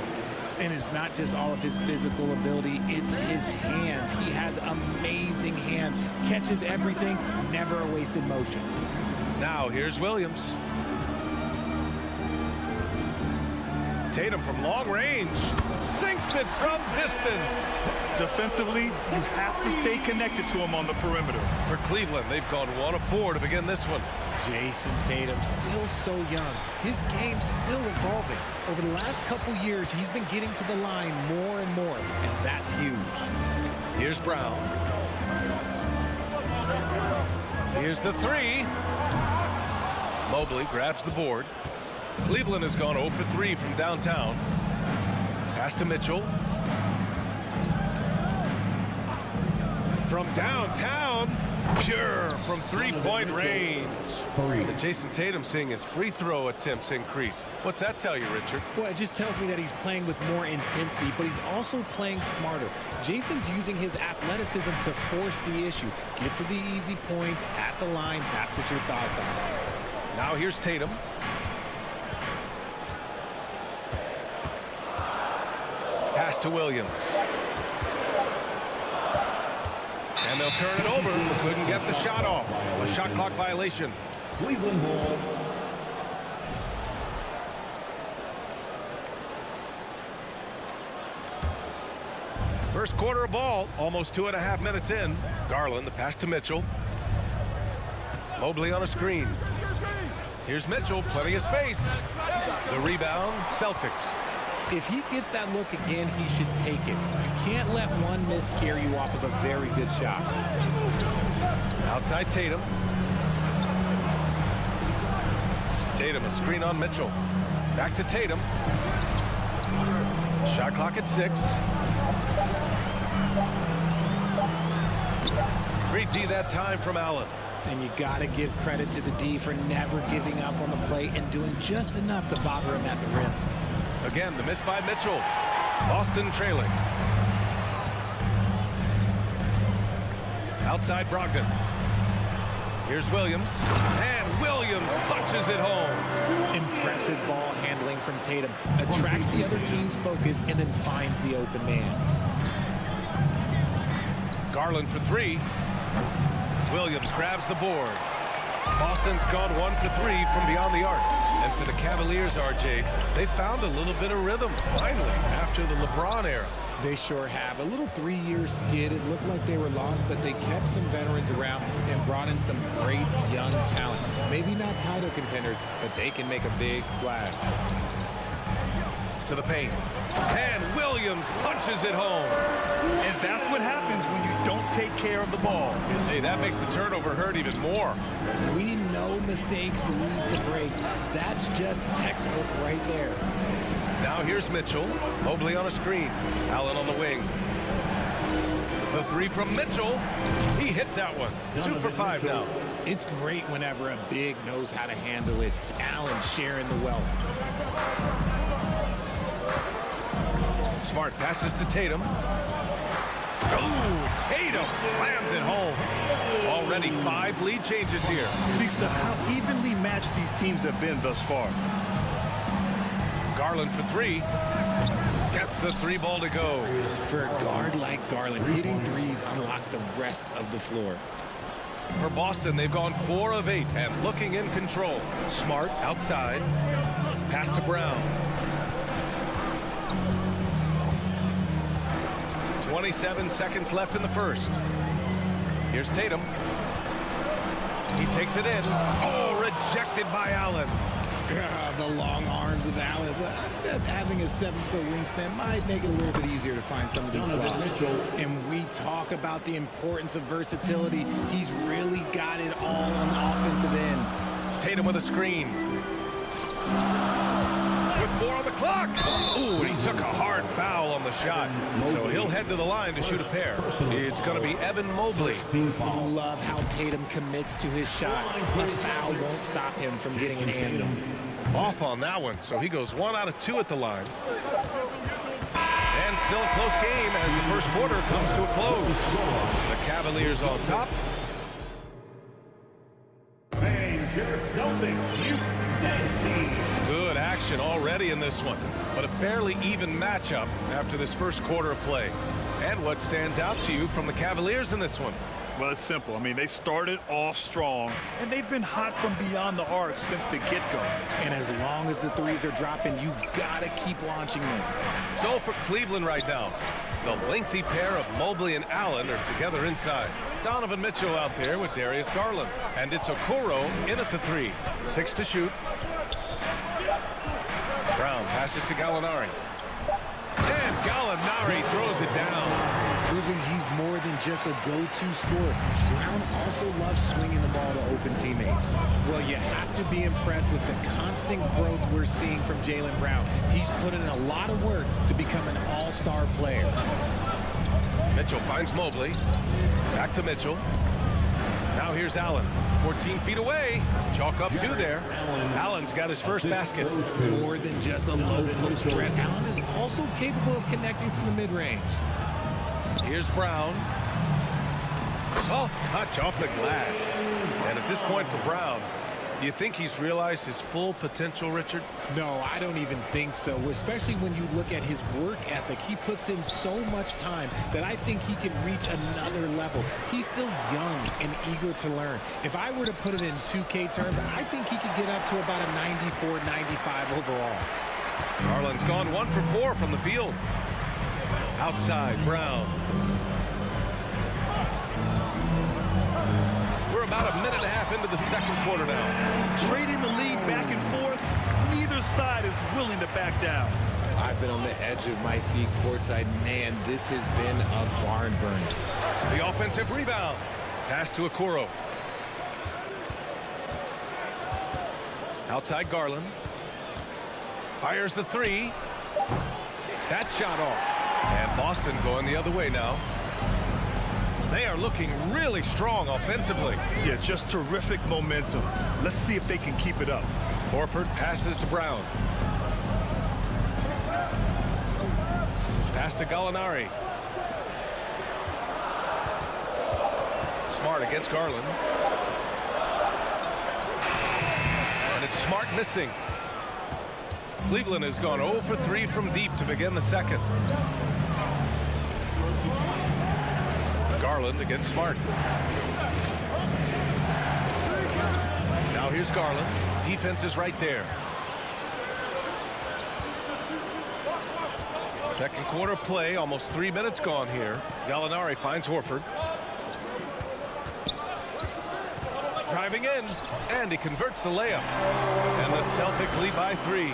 And it's not just all of his physical ability, it's his hands. He has amazing hands. Catches everything, never a wasted motion. Now here's Williams. Tatum from long range. Sinks it from distance. Defensively, you have to stay connected to him on the perimeter. For Cleveland, they've gone 1 of 4 to begin this one. Jason Tatum, still so young. His game's still evolving. Over the last couple years, he's been getting to the line more and more, and that's huge. Here's Brown. Here's the 3. Mobley grabs the board. Cleveland has gone 0 for 3 from downtown. Pass to Mitchell. From downtown, pure from three-point range. And Jason Tatum seeing his free throw attempts increase. What's that tell you, Richard? Well, it just tells me that he's playing with more intensity, but he's also playing smarter. Jason's using his athleticism to force the issue. Get to the easy points at the line. That's what your thoughts are. Now here's Tatum. Pass to Williams. And they'll turn it over. Couldn't get the shot off. A shot clock violation. Cleveland ball. First quarter of ball, almost 2.5 minutes in. Garland, the pass to Mitchell. Mobley on a screen. Here's Mitchell, plenty of space. The rebound, Celtics. If he gets that look again, he should take it. You can't let one miss scare you off of a very good shot. Outside Tatum. Tatum, a screen on Mitchell. Back to Tatum. Shot clock at 6. Great D that time from Allen. And you got to give credit to the D for never giving up on the play and doing just enough to bother him at the rim. Again, the miss by Mitchell. Boston trailing. Outside Brogdon. Here's Williams. And Williams punches it home. Impressive ball handling from Tatum. Attracts the other team's focus and then finds the open man. Garland for 3. Williams grabs the board. Boston's gone 1 for 3 from beyond the arc. And for the Cavaliers, RJ, they found a little bit of rhythm, finally, after the LeBron era. They sure have. A little 3-year skid. It looked like they were lost, but they kept some veterans around and brought in some great young talent. Maybe not title contenders, but they can make a big splash. To the paint. And Williams punches it home. And that's what happens when you don't take care of the ball. Hey, that makes the turnover hurt even more. We know mistakes lead to breaks. That's just textbook right there. Now here's Mitchell. Mobley on a screen. Allen on the wing. The 3 from Mitchell. He hits that one. 2 for 5 now. It's great whenever a big knows how to handle it. Allen sharing the wealth. Smart passes to Tatum. Oh, Tatum slams it home. Already 5 lead changes here. Speaks to how evenly matched these teams have been thus far. Garland for 3. Gets the 3 ball to go. For a guard like Garland, hitting threes unlocks the rest of the floor. For Boston, they've gone 4 of 8 and looking in control. Smart outside. Pass to Brown. 27 seconds left in the first. Here's Tatum. He takes it in. Oh, rejected by Allen. The long arms of Allen. Having a 7-foot wingspan might make it a little bit easier to find some of these blocks. And we talk about the importance of versatility. He's really got it all on the offensive end. Tatum with a screen. With 4 on the clock. Ooh, and he took a hard foul on the shot. So he'll head to the line to shoot a pair. It's going to be Evan Mobley. You love how Tatum commits to his shots. A foul won't stop him from getting an and. Off on that one, so he goes 1 out of 2 at the line. And still a close game as the first quarter comes to a close. The Cavaliers on top. Good action already in this one, but a fairly even matchup after this first quarter of play. And what stands out to you from the Cavaliers in this one? Well, it's simple. I mean, they started off strong, and they've been hot from beyond the arc since the get-go. And as long as the threes are dropping, you've got to keep launching them. So for Cleveland right now, the lengthy pair of Mobley and Allen are together inside. Donovan Mitchell out there with Darius Garland. And it's Okoro in at the 3. 6 to shoot. Brown passes to Gallinari. And Gallinari throws it down. Proving he's more than just a go-to scorer. Brown also loves swinging the ball to open teammates. Well, you have to be impressed with the constant growth we're seeing from Jaylen Brown. He's put in a lot of work to become an all-star player. Mitchell finds Mobley. Back to Mitchell. Now here's Allen. 14 feet away. Chalk up 2 there. Allen's got his first basket. More than just a low post threat, Allen is also capable of connecting from the mid-range. Here's Brown. Soft touch off the glass. And at this point for Brown, do you think he's realized his full potential, Richard? No, I don't even think so, especially when you look at his work ethic. He puts in so much time that I think he can reach another level. He's still young and eager to learn. If I were to put it in 2K terms, I think he could get up to about a 94, 95 overall. Garland's gone 1 for 4 from the field. Outside, Brown. We're about a minute and a half into the second quarter now. Trading the lead back and forth, neither side is willing to back down. I've been on the edge of my seat courtside. Man, this has been a barn burner. The offensive rebound. Pass to Okoro. Outside Garland. Fires the 3. That shot off. And Boston going the other way now. They are looking really strong offensively. Yeah, just terrific momentum. Let's see if they can keep it up. Horford passes to Brown. Pass to Gallinari. Smart against Garland. And it's Smart missing. Cleveland has gone 0 for 3 from deep to begin the second. Garland against Smart. Now here's Garland. Defense is right there. Second quarter play, almost 3 minutes gone here. Gallinari finds Horford. Driving in, and he converts the layup. And the Celtics lead by 3.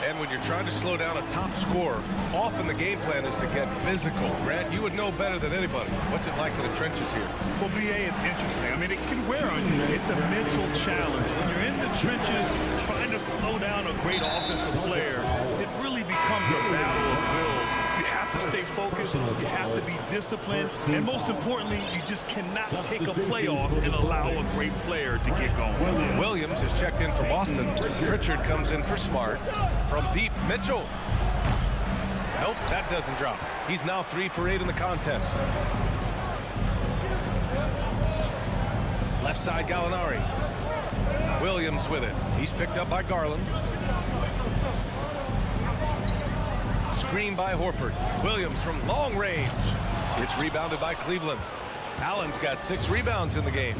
And when you're trying to slow down a top scorer, often the game plan is to get physical. Grant, you would know better than anybody. What's it like in the trenches here? Well, BA, it's interesting. I mean, it can wear on you. It's a mental challenge. When you're in the trenches trying to slow down a great offensive player, it really becomes a battle of wills. You have to stay focused. You have to be disciplined. And most importantly, you just cannot take a play off and allow a great player to get going. Williams is checked in for Boston. Pritchard comes in for Smart. From deep, Mitchell. Nope, that doesn't drop. He's now 3 for 8 in the contest. Left side, Gallinari. Williams with it. He's picked up by Garland. Screen by Horford. Williams from long range. It's rebounded by Cleveland. Allen's got 6 rebounds in the game.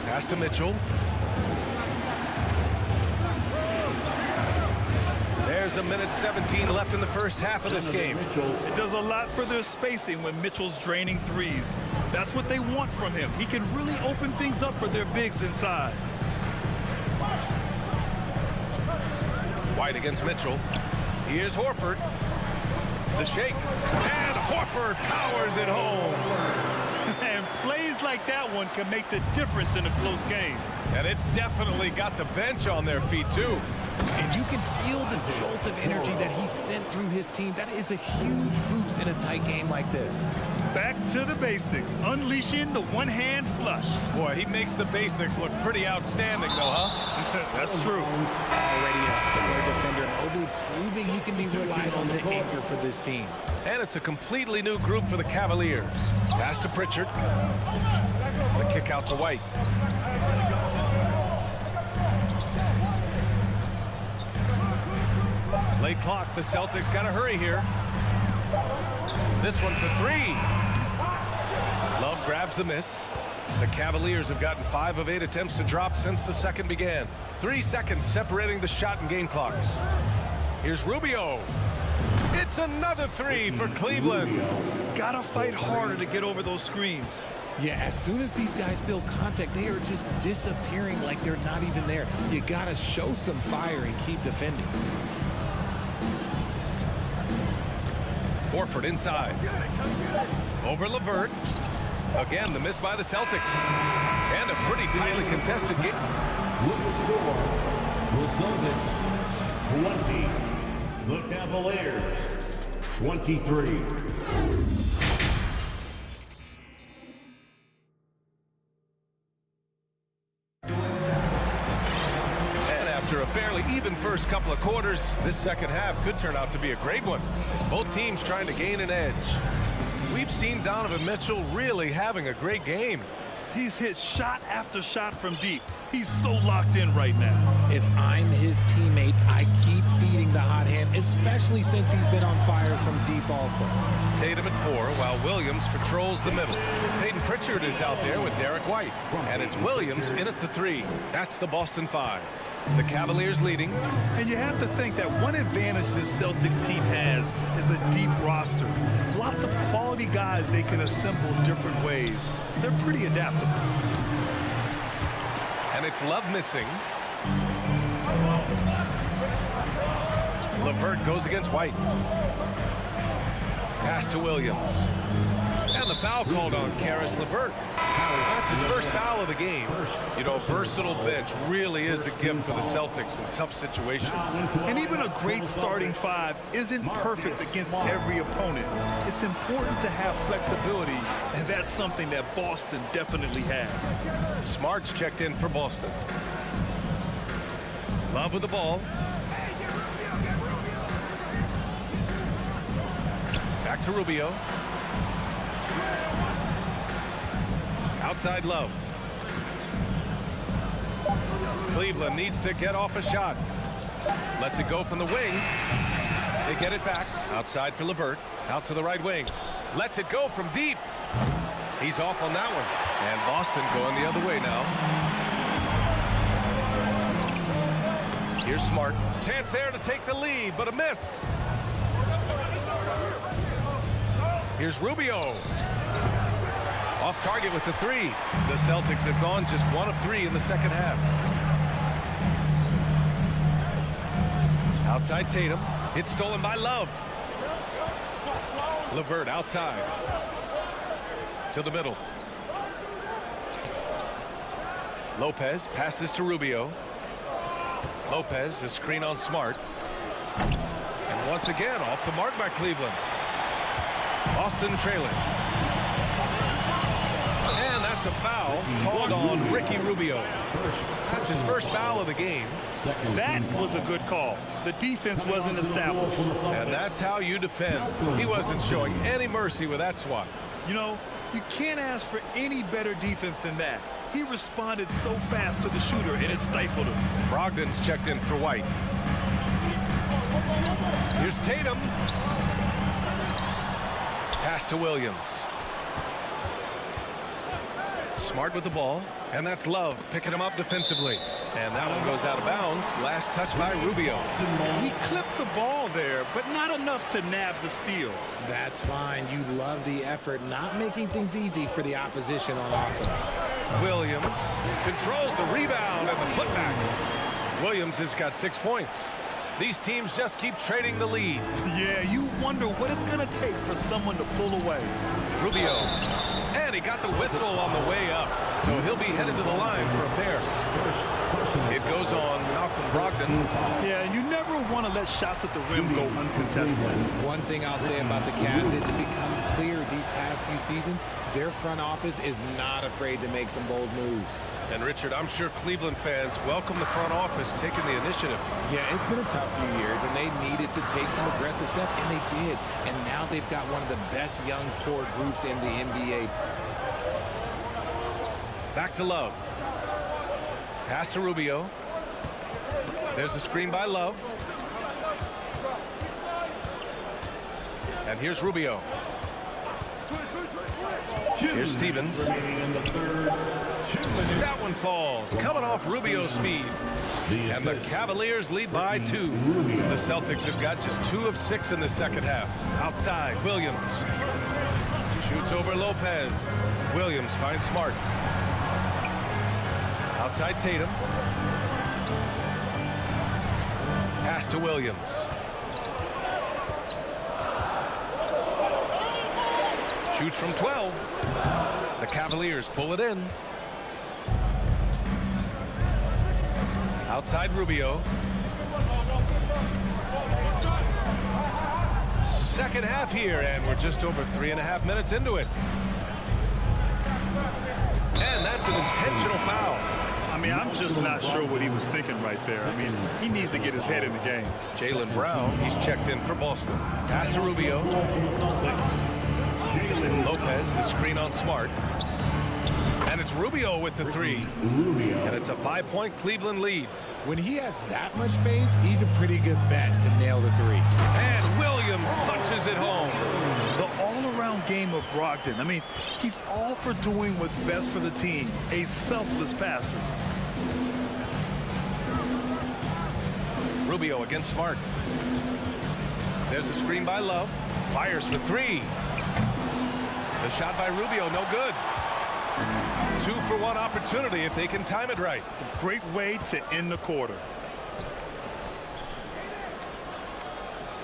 Pass to Mitchell. There's a minute 17 left in the first half of this game. It does a lot for their spacing when Mitchell's draining threes. That's what they want from him. He can really open things up for their bigs inside. White against Mitchell. Here's Horford. The shake. And Horford powers it home. And plays like that one can make the difference in a close game. And it definitely got the bench on their feet, too. And you can feel the jolt of energy that he sent through his team. That is a huge boost in a tight game like this. Back to the basics, unleashing the one-hand flush. Boy, he makes the basics look pretty outstanding, though, huh? That's true. Already a stellar defender, Mobley proving he can be relied on to anchor for this team. And it's a completely new group for the Cavaliers. Pass to Pritchard. The kick out to White. Late clock, the Celtics got to hurry here. This one for 3. Love grabs the miss. The Cavaliers have gotten 5 of 8 attempts to drop since the second began. 3 seconds separating the shot and game clocks. Here's Rubio. It's another 3 for Cleveland. Gotta fight harder to get over those screens. Yeah, as soon as these guys feel contact, they are just disappearing like they're not even there. You gotta show some fire and keep defending. Horford inside. Over LeVert. Again, the miss by the Celtics. And a pretty tightly contested game. With the score, the Celtics 20, the Cavaliers 23. After a fairly even first couple of quarters, this second half could turn out to be a great one, as both teams trying to gain an edge. We've seen Donovan Mitchell really having a great game. He's hit shot after shot from deep. He's so locked in right now. If I'm his teammate, I keep feeding the hot hand, especially since he's been on fire from deep also. Tatum at 4, while Williams patrols the middle. Peyton Pritchard is out there with Derek White. And it's Williams in at the 3. That's the Boston 5. The Cavaliers leading. And you have to think that one advantage this Celtics team has is a deep roster. Lots of quality guys they can assemble different ways. They're pretty adaptable. And it's Love missing. LeVert goes against White. Pass to Williams. And the foul called on Karis LeVert. That's his first foul of the game. You know, a versatile bench really is a gift for the Celtics in tough situations. And even a great starting 5 isn't perfect against every opponent. It's important to have flexibility, and that's something that Boston definitely has. Smart's checked in for Boston. Love with the ball. Back to Rubio. Outside Love. Cleveland needs to get off a shot. Lets it go from the wing. They get it back. Outside for LeVert. Out to the right wing. Lets it go from deep. He's off on that one. And Boston going the other way now. Here's Smart. Chance there to take the lead, but a miss. Here's Rubio. Off target with the 3. The Celtics have gone just 1 of 3 in the second half. Outside Tatum. It's stolen by Love. LeVert outside. To the middle. Lopez passes to Rubio. Lopez, the screen on Smart. And once again, off the mark by Cleveland. Boston trailing. And that's a foul called on Ricky Rubio. That's his first foul of the game. That was a good call. The defense wasn't established. And that's how you defend. He wasn't showing any mercy with that swat. You know, you can't ask for any better defense than that. He responded so fast to the shooter, and it stifled him. Brogdon's checked in for White. Here's Tatum. Pass to Williams. Smart with the ball, and that's Love picking him up defensively. And that one goes out of bounds. Last touch by Rubio. He clipped the ball there, but not enough to nab the steal. That's fine. You love the effort, not making things easy for the opposition on offense. Williams controls the rebound and the putback. Williams has got 6 points. These teams just keep trading the lead. Yeah, you wonder what it's going to take for someone to pull away. Rubio. And he got the whistle on the way up. So he'll be headed to the line for a pair. It goes on Malcolm Brogdon. Yeah, and you never want to let shots at the rim go uncontested. One thing I'll say about the Cavs, it's become clear these past few seasons, their front office is not afraid to make some bold moves. And Richard, I'm sure Cleveland fans welcome the front office taking the initiative. Yeah, it's been a tough few years, and they needed to take some aggressive steps, and they did. And now they've got one of the best young core groups in the NBA. Back to Love. Pass to Rubio. There's a screen by Love. And here's Rubio. Here's Stevens. That one falls, coming off Rubio's feed. And the Cavaliers lead by 2. The Celtics have got just 2 of 6 in the second half. Outside, Williams. Shoots over Lopez. Williams finds Smart. Outside Tatum. Pass to Williams. Shoots from 12. The Cavaliers pull it in. Outside Rubio. Second half here, and we're just over 3.5 minutes into it. And that's an intentional foul. I mean, I'm just not sure what he was thinking right there. I mean, he needs to get his head in the game. Jaylen Brown, he's checked in for Boston. Pass to Rubio. Lopez, the screen on Smart. And it's Rubio with the 3. And it's a 5-point Cleveland lead. When he has that much space, he's a pretty good bet to nail the 3. And Williams punches it home. The all-around game of Brogdon. I mean, he's all for doing what's best for the team. A selfless passer. Rubio against Smart. There's a screen by Love. Fires for 3. The shot by Rubio, no good. 2-for-1 opportunity if they can time it right. A great way to end the quarter.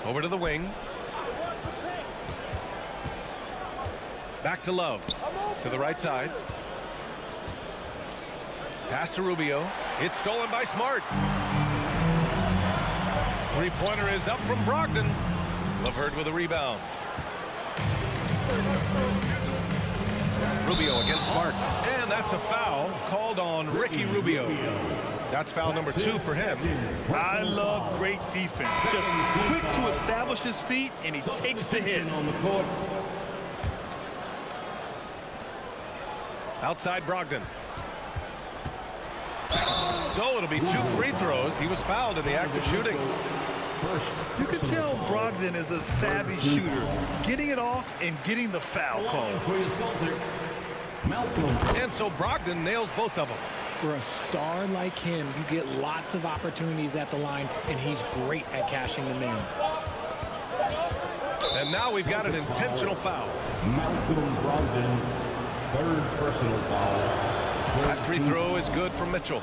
Over to the wing. Back to Love. To the right side. Pass to Rubio. It's stolen by Smart. Three-pointer is up from Brogdon. LeVert with a rebound. Rubio against Smart. And that's a foul called on Ricky Rubio. That's foul number 2 for him. I love great defense. Just quick to establish his feet, and he takes the hit. Outside Brogdon. So it'll be 2 free throws. He was fouled in the act of shooting. You can tell Brogdon is a savvy shooter, getting it off and getting the foul call. And so Brogdon nails both of them. For a star like him, you get lots of opportunities at the line, and he's great at cashing them in. And now we've got an intentional foul. Malcolm Brogdon, 3rd personal foul. That free throw is good from Mitchell.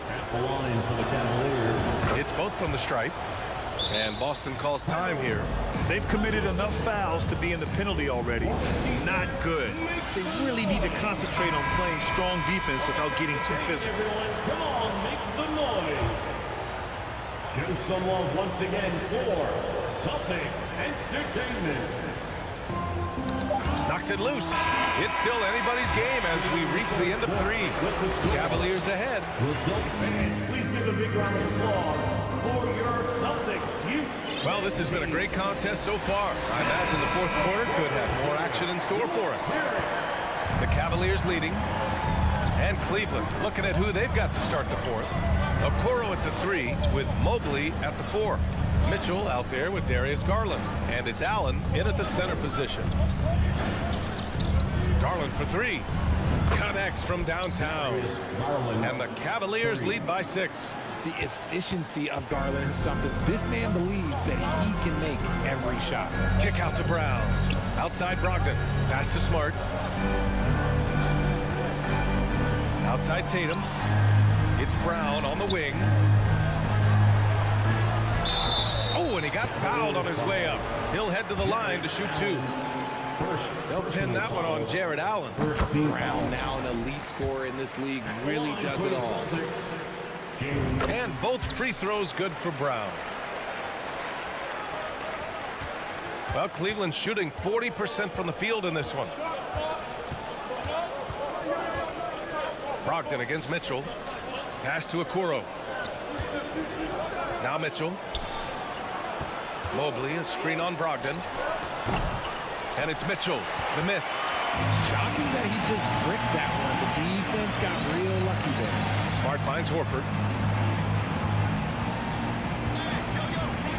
At the line for the Cavaliers. It's both from the stripe. And Boston calls time here. They've committed enough fouls to be in the penalty already. Not good. They really need to concentrate on playing strong defense without getting too physical. Everyone, come on, make some noise. Give some love once again for Celtics Entertainment. Knocks it loose. It's still anybody's game as we reach the end of 3. Cavaliers ahead. Please give a big round of applause for your Celtics. Well, this has been a great contest so far. I imagine the 4th quarter could have more action in store for us. The Cavaliers leading. And Cleveland looking at who they've got to start the 4th. Okoro at the 3 with Mobley at the 4. Mitchell out there with Darius Garland. And it's Allen in at the center position. Garland for 3. Connects from downtown. And the Cavaliers lead by 6. The efficiency of Garland is something this man believes that he can make every shot. Kick out to Brown. Outside Brogdon. Pass to Smart. Outside Tatum. It's Brown on the wing. Oh, and he got fouled on his way up. He'll head to the line to shoot 2. They'll pin that one on Jared Allen. Brown, now an elite scorer in this league, really does it all. And both free throws good for Brown. Well, Cleveland's shooting 40% from the field in this one. Brogdon against Mitchell. Pass to Okoro. Now Mitchell. Mobley, a screen on Brogdon. And it's Mitchell, the miss. Shocking that he just bricked that one. The defense got real lucky there. Smart finds Horford.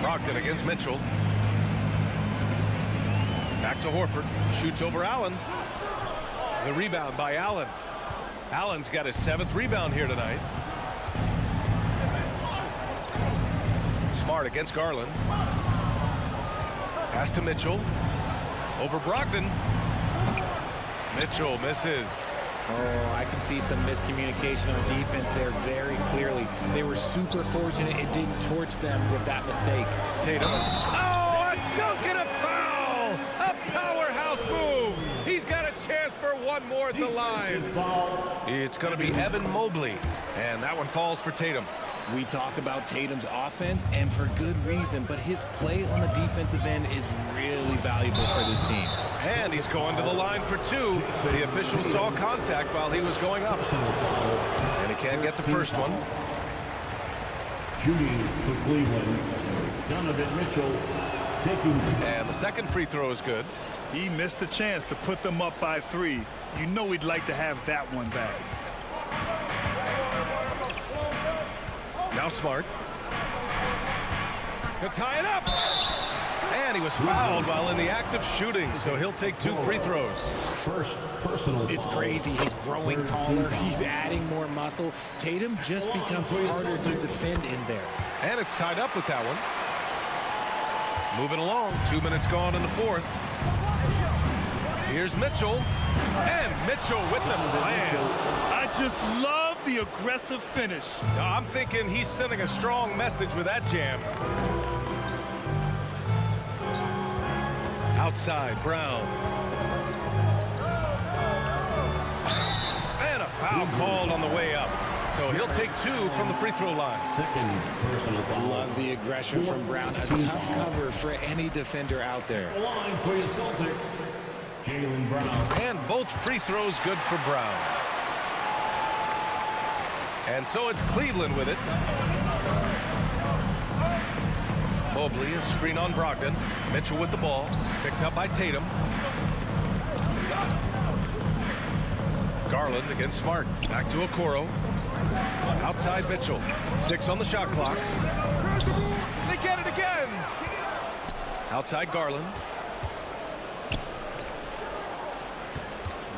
Brogdon against Mitchell. Back to Horford. Shoots over Allen. The rebound by Allen. Allen's got his 7th rebound here tonight. Smart against Garland. Pass to Mitchell. Over Brogdon. Mitchell misses. Oh, I can see some miscommunication on defense there very clearly. They were super fortunate it didn't torch them with that mistake. Tatum. Oh, a dunk and a foul! A powerhouse move! He's got a chance for one more at the line. It's going to be Evan Mobley, and that one falls for Tatum. We talk about Tatum's offense, and for good reason, but his play on the defensive end is really valuable for this team. And he's going to the line for 2. The official saw contact while he was going up. And he can't get the first one. Shooting for Cleveland, Donovan Mitchell taking 2. And the second free throw is good. He missed a chance to put them up by 3. You know he'd like to have that one back. Now Smart. To tie it up. And he was fouled while in the act of shooting, so he'll take 2 free throws. First personal It's crazy. He's growing taller. He's adding more muscle. Tatum just becomes harder to defend in there. And it's tied up with that one. Moving along. 2 minutes gone in the 4th. Here's Mitchell. And Mitchell with the slam. I just love the aggressive finish. I'm thinking he's sending a strong message with that jam. Outside, Brown. And a foul called on the way up. So he'll take 2 from the free throw line. Second personal foul. Love the aggression from Brown. A tough cover for any defender out there. The line for the Celtics, Jaylen Brown. And both free throws good for Brown. And so it's Cleveland with it. Mobley, a screen on Brogdon. Mitchell with the ball. Picked up by Tatum. Garland against Smart. Back to Okoro. Outside Mitchell. 6 on the shot clock. They get it again. Outside Garland.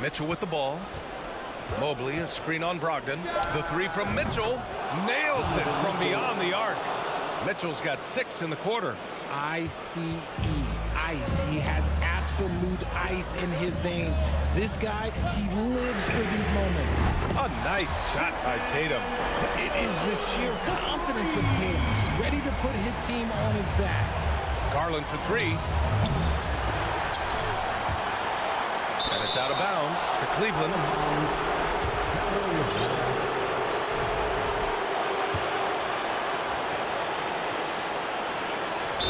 Mitchell with the ball. Mobley, a screen on Brogdon. The 3 from Mitchell. Nails it from beyond the arc. Mitchell's got 6 in the quarter. ICE, ice. He has absolute ice in his veins. This guy, he lives for these moments. A nice shot by Tatum. It is the sheer confidence of Tatum, ready to put his team on his back. Garland for 3. And it's out of bounds to Cleveland.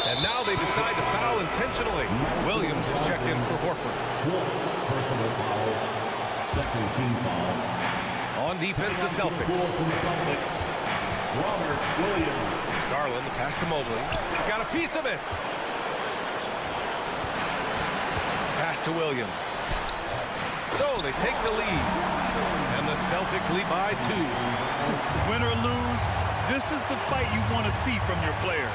And now they decide to foul intentionally. Williams is checked in for Horford. Personal foul. Second team foul. On defense, the Celtics. Robert Williams. Garland, the pass to Mobley. Got a piece of it. Pass to Williams. So they take the lead. And the Celtics lead by 2. Win or lose, this is the fight you want to see from your players.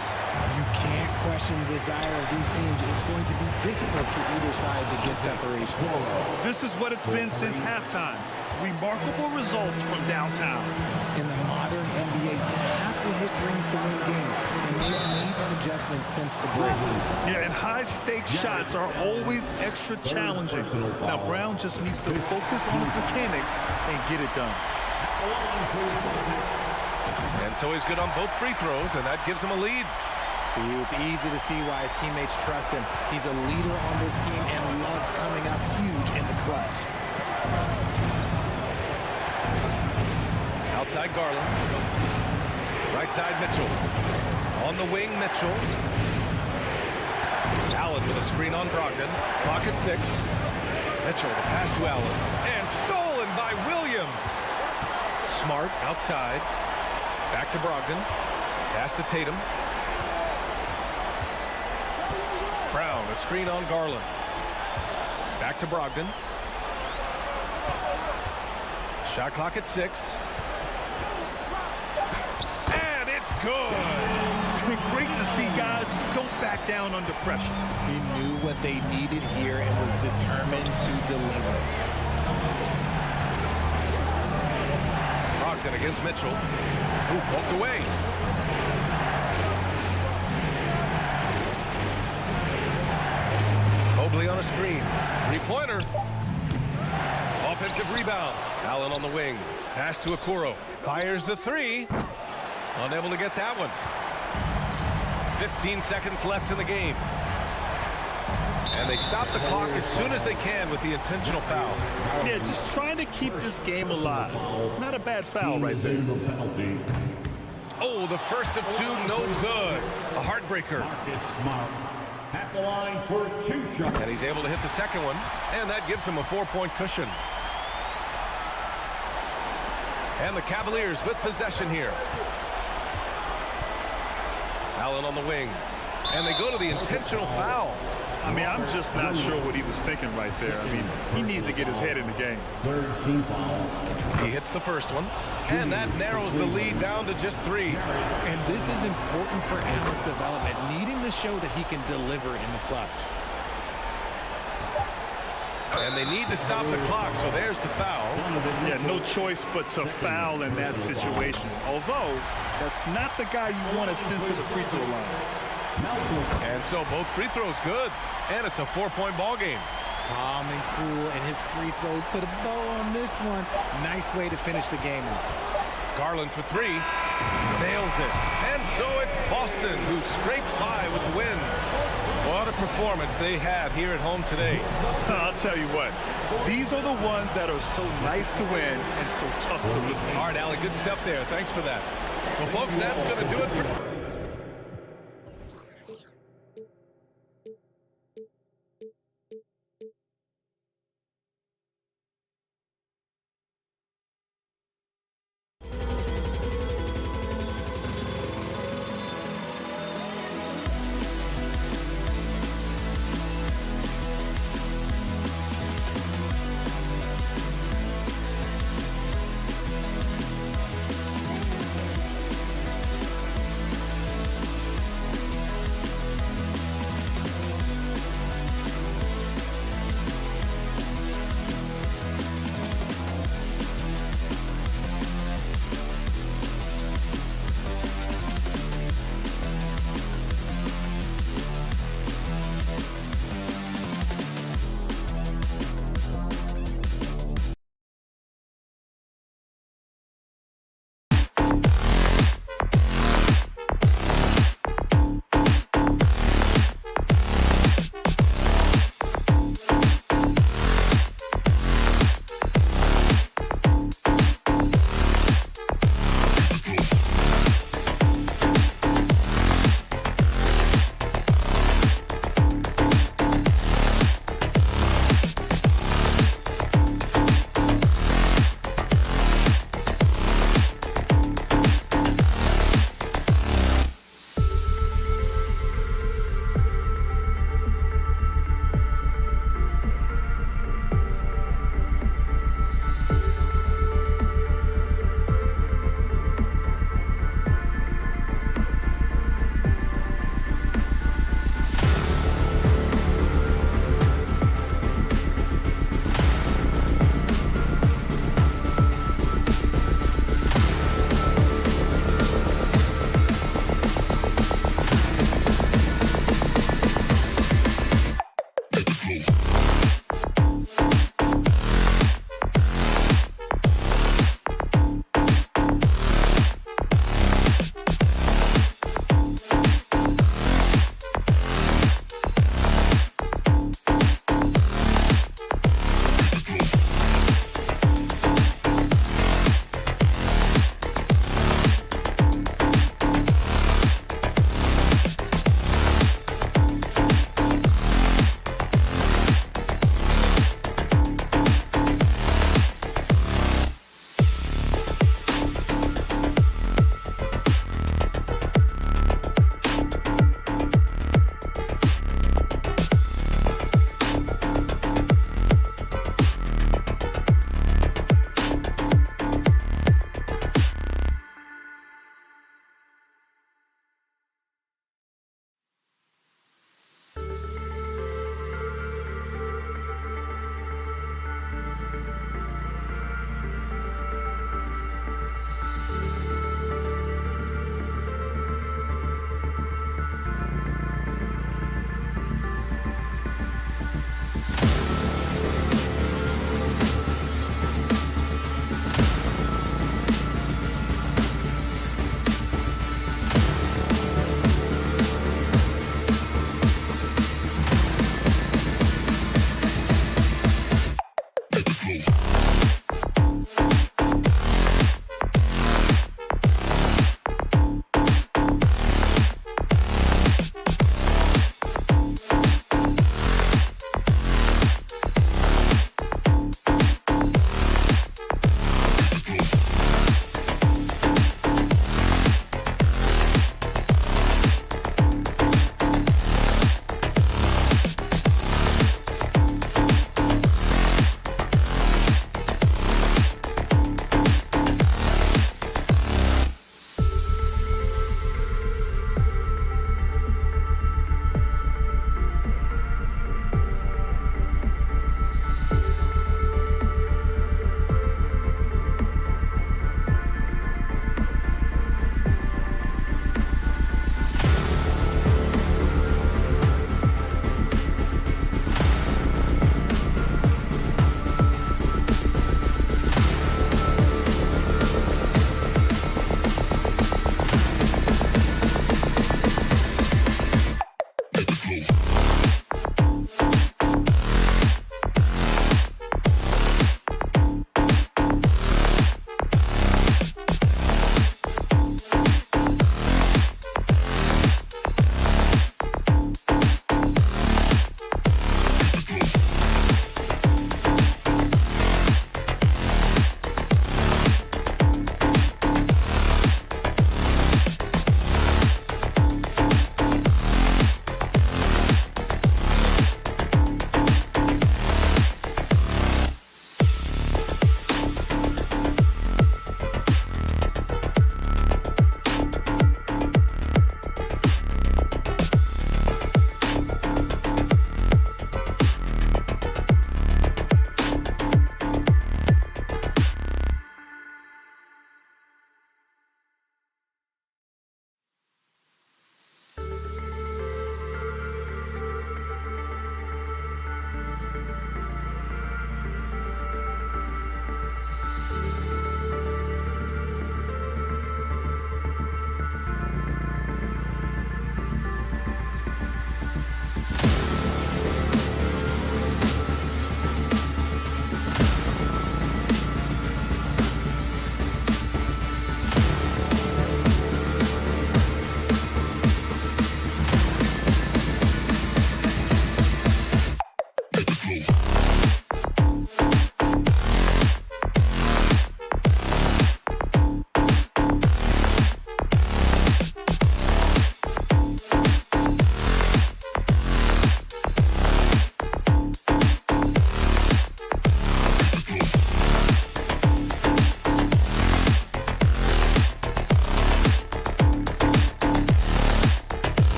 You can't question the desire of these teams. It's going to be difficult for either side to get separation. This is what it's been since halftime. remarkable results from downtown. In the modern NBA, you have to hit threes to win games, and they've made that adjustment since the break. Yeah, and high-stakes shots are always extra challenging. Now, Brown just needs to focus on his mechanics and get it done. And so he's good on both free throws, and that gives him a lead. See, it's easy to see why his teammates trust him. He's a leader on this team and loves coming up huge in the clutch. Outside Garland. Right side Mitchell. On the wing, Mitchell. Allen with a screen on Brogdon. Clock at 6. Mitchell, the pass to Allen. And stolen by Williams. Smart outside. Back to Brogdon. Pass to Tatum. Brown, a screen on Garland. Back to Brogdon. Shot clock at 6. And it's good. Great to see guys who don't back down under pressure. He knew what they needed here and was determined to deliver. Brogdon against Mitchell. Who poked away. Mobley on a screen. Three-pointer. Offensive rebound. Allen on the wing. Pass to Okoro. Fires the three. Unable to get that one. 15 seconds left in the game. And they stop the clock as soon as they can with the intentional foul. Yeah, just trying to keep this game alive. Not a bad foul right there. Oh, the first of two, no good. A heartbreaker. At the line for 2 shots. And he's able to hit the second one, and that gives him a 4-point cushion. And the Cavaliers with possession here. Allen on the wing. And they go to the intentional foul. I mean, I'm just not sure what he was thinking right there. I mean, he needs to get his head in the game. Third team foul. He hits the first one, and that narrows the lead down to just 3. And this is important for Allen's development, needing to show that he can deliver in the clutch. And they need to stop the clock, so there's the foul. Yeah, no choice but to foul in that situation. Although, that's not the guy you want to send to the free throw line. And so both free throws good, and it's a 4-point ball game. Calm and cool, and his free throw put a bow on this one. Nice way to finish the game off. Garland for 3, nails it. And so it's Boston who scrapes by with the win. What a performance they had here at home today. I'll tell you what, these are the ones that are so nice to win and so tough to lose. All right, Allie, good stuff there. Thanks for that. Well, folks, that's going to do it for...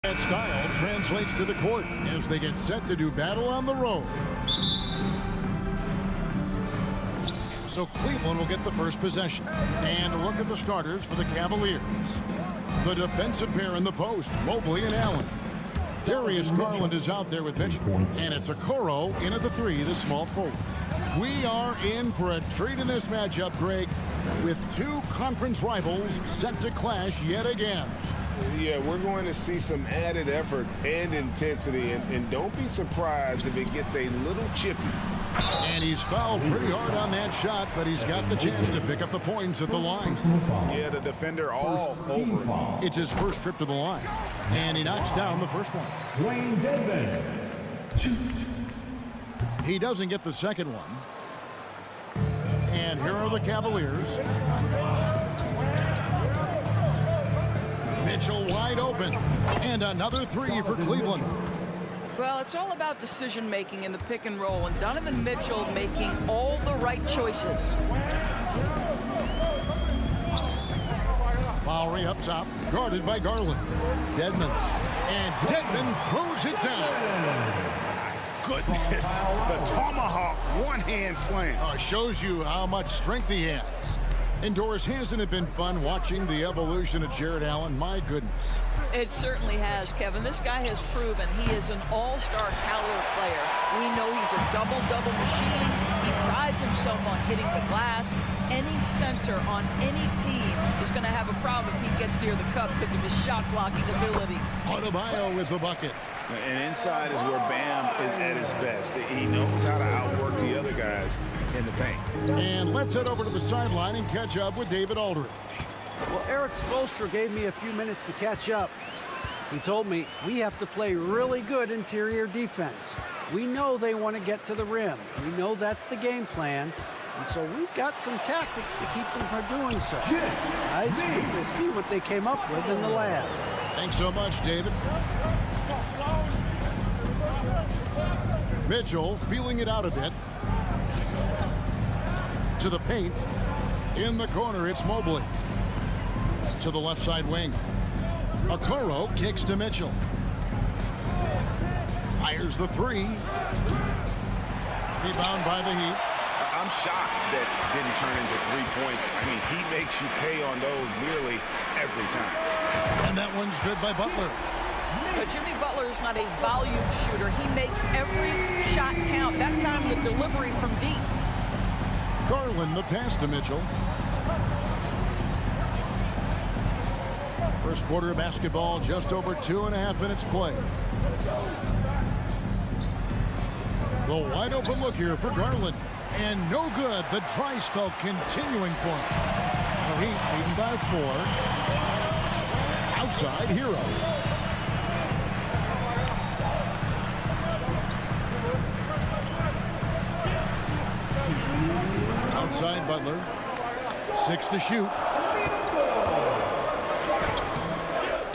That style translates to the court as they get set to do battle on the road. So Cleveland will get the first possession. And look at the starters for the Cavaliers. The defensive pair in the post, Mobley and Allen. Darius Garland is out there with Mitchell. And it's Okoro in at the 3, the small forward. We are in for a treat in this matchup, Greg, with two conference rivals set to clash yet again. Yeah, we're going to see some added effort and intensity, and don't be surprised if it gets a little chippy. And he's fouled pretty hard on that shot, but he's got the chance to pick up the points at the line. Yeah, the defender all over him. It's his first trip to the line, and he knocks down the first one. Wayne Dedmon. He doesn't get the second one. And here are the Cavaliers. Mitchell wide open. And another 3 for Cleveland. Well, it's all about decision-making in the pick and roll, and Donovan Mitchell making all the right choices. Lowry up top, guarded by Garland. Dedmon. And Dedmon throws it down. Goodness, the tomahawk one-hand slam. Shows you how much strength he has. Indoors, hasn't it been fun watching the evolution of Jared Allen? My goodness. It certainly has, Kevin. This guy has proven he is an all-star caliber player. We know he's a double-double machine. He prides himself on hitting the glass. Any center on any team is going to have a problem if he gets near the cup because of his shot-blocking ability. Adebayo with the bucket. And inside is where Bam is at his best. He knows how to outwork the other guys in the paint. And let's head over to the sideline and catch up with David Aldridge. Well, Eric Spoelstra gave me a few minutes to catch up. He told me we have to play really good interior defense. We know they want to get to the rim. We know that's the game plan. And so we've got some tactics to keep them from doing so. Guys, we'll see what they came up with in the lab. Thanks so much, David. Mitchell feeling it out a bit. To the paint. In the corner, it's Mobley. To the left side wing. Okoro kicks to Mitchell. Fires the 3. Rebound by the Heat. I'm shocked that didn't turn into 3 points. I mean, he makes you pay on those nearly every time. And that one's good by Butler. But Jimmy Butler is not a volume shooter. He makes every shot count. That time the delivery from deep. Garland the pass to Mitchell. First quarter of basketball, just over 2.5 minutes played. The wide open look here for Garland. And no good. The dry spell continuing for him. The Heat leading by 4. Outside, Hero. Outside, Butler. 6 to shoot.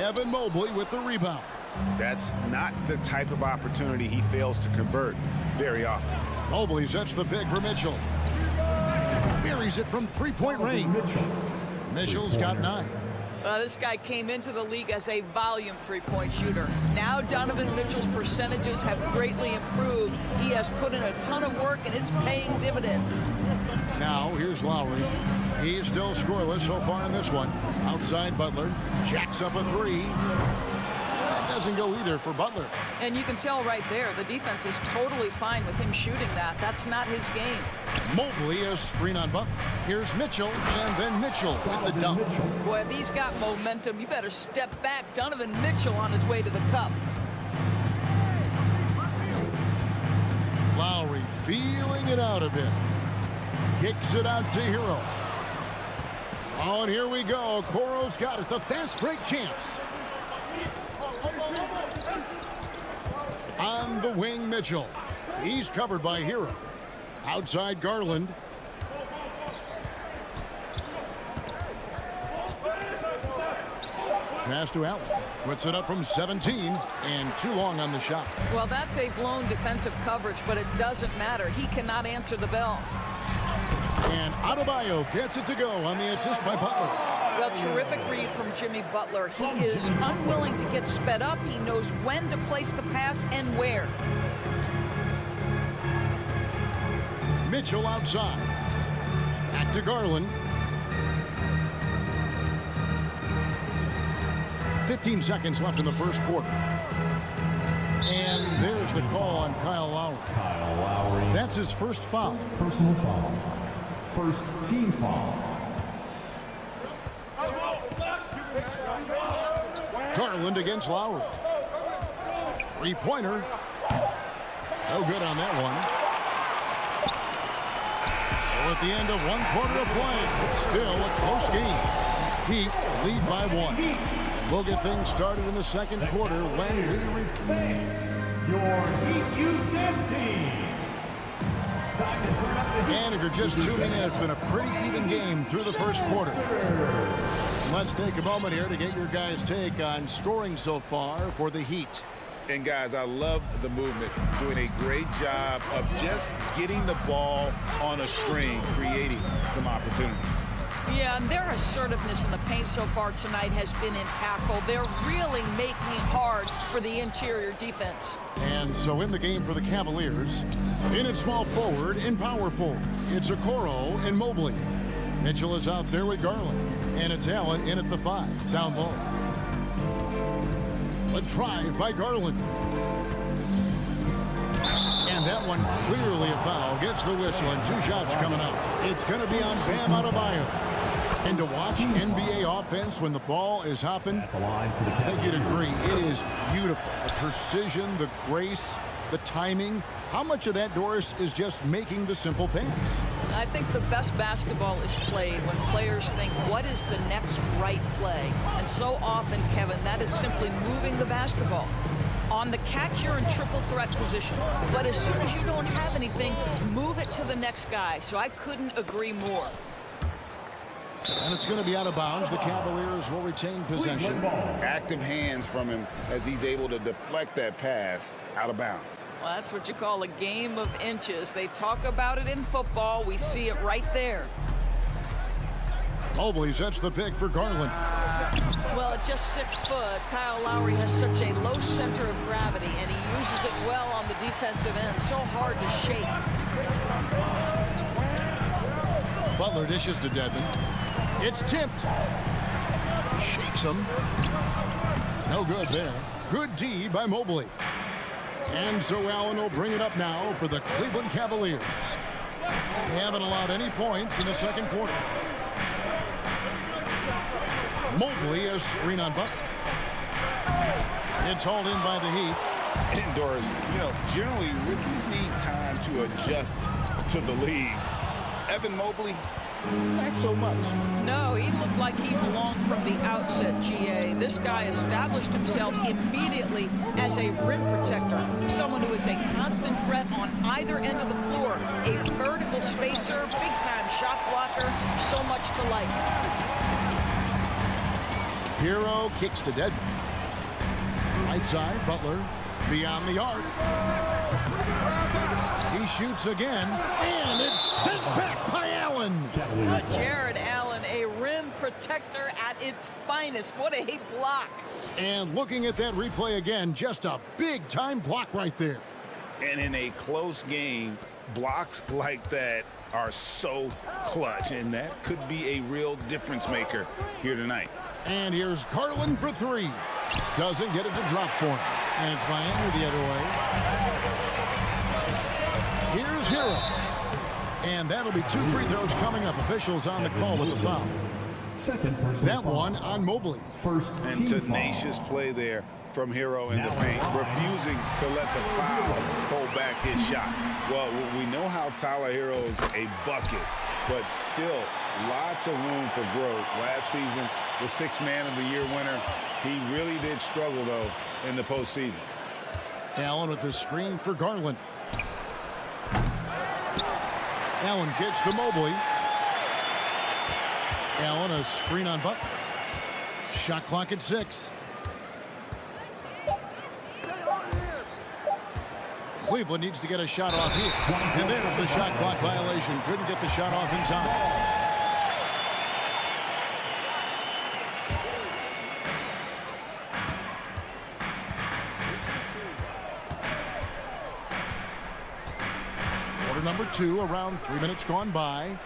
Evan Mobley with the rebound. That's not the type of opportunity he fails to convert very often. Mobley sets the pick for Mitchell. Buries it from 3-point range. Mitchell's got 9. This guy came into the league as a volume 3-point shooter. Now Donovan Mitchell's percentages have greatly improved. He has put in a ton of work, and it's paying dividends. Now, here's Lowry. He's still scoreless so far in this one. Outside, Butler jacks up a 3. That doesn't go either for Butler. And you can tell right there, the defense is totally fine with him shooting that. That's not his game. Mobley a screen on Butler. Here's Mitchell, and then Mitchell with the dunk. Boy, if he's got momentum, you better step back. Donovan Mitchell on his way to the cup. Lowry feeling it out a bit. Kicks it out to Hero. Oh, and here we go. Okoro's got it. The fast break chance. On the wing, Mitchell. He's covered by Hero. Outside, Garland. Pass to Allen. Puts it up from 17, and too long on the shot. Well, that's a blown defensive coverage, but it doesn't matter. He cannot answer the bell. And Adebayo gets it to go on the assist by Butler. Well, terrific read from Jimmy Butler. He is unwilling to get sped up. He knows when to place the pass and where. Mitchell outside. Back to Garland. 15 seconds left in the first quarter. And there's the call on Kyle Lowry. That's his first foul. Personal foul. First team foul. Garland against Lowry. Three-pointer. No good on that one. So at the end of one quarter of play, it's still a close game. Heat lead by 1. We'll get things started in the second quarter when we return. Your Heat Youth Dance Team. And if you're just tuning in, it's been a pretty even game through the first quarter. Let's take a moment here to get your guys' take on scoring so far for the Heat. And guys, I love the movement, doing a great job of just getting the ball on a string, creating some opportunities. Yeah, and their assertiveness in the paint so far tonight has been impactful. They're really making it hard for the interior defense. And so in the game for the Cavaliers, in at small forward and power forward, it's Okoro and Mobley. Mitchell is out there with Garland, and it's Allen in at the 5, down low. A drive by Garland. And that one clearly a foul. Gets the whistle, and 2 shots coming up. It's going to be on Bam Adebayo. And to watch NBA offense when the ball is hopping, I think you'd agree, it is beautiful. The precision, the grace, the timing. How much of that, Doris, is just making the simple pass? I think the best basketball is played when players think, what is the next right play? And so often, Kevin, that is simply moving the basketball. On the catch, you're in triple threat position. But as soon as you don't have anything, move it to the next guy. So I couldn't agree more. And it's going to be out of bounds. The Cavaliers will retain possession. Active hands from him as he's able to deflect that pass out of bounds. Well, that's what you call a game of inches. They talk about it in football. We see it right there. Mobley sets the pick for Garland. Well, at just 6 foot, Kyle Lowry has such a low center of gravity, and he uses it well on the defensive end. So hard to shake. Butler dishes to Dedmon. It's tipped. Shakes him. No good there. Good D by Mobley. And so Allen will bring it up now for the Cleveland Cavaliers. They haven't allowed any points in the second quarter. Mobley a screen on Butler. It's hauled in by the Heat. Indoors, generally rookies need time to adjust to the league. Evan Mobley, not so much. No, he looked like he belonged from the outset, GA. This guy established himself immediately as a rim protector, someone who is a constant threat on either end of the floor, a vertical spacer, big-time shot blocker, so much to like. Hero kicks to Dedmon. Right side, Butler beyond the arc. He shoots again, and it's sent back by Allen. Jared Allen, a rim protector at its finest. What a block. And looking at that replay again, just a big-time block right there. And in a close game, blocks like that are so clutch, and that could be a real difference maker here tonight. And here's Garland for 3. Doesn't get it to drop for him. And it's Miami the other way. Here's Hero. And that'll be 2 free throws coming up. Officials on the call with the foul. That one on Mobley. And tenacious play there from Hero in the paint, refusing to let the foul hold back his shot. Well, we know how Tyler Hero is a bucket, but still lots of room for growth. Last season, the 6th Man of the Year winner. He really did struggle, though, in the postseason. Allen with the screen for Garland. Allen kicks to Mobley. Allen a screen on Butler. Shot clock at 6. Cleveland needs to get a shot off here. And there's the shot clock violation. Couldn't get the shot off in time. Quarter number 2, around 3 minutes gone by.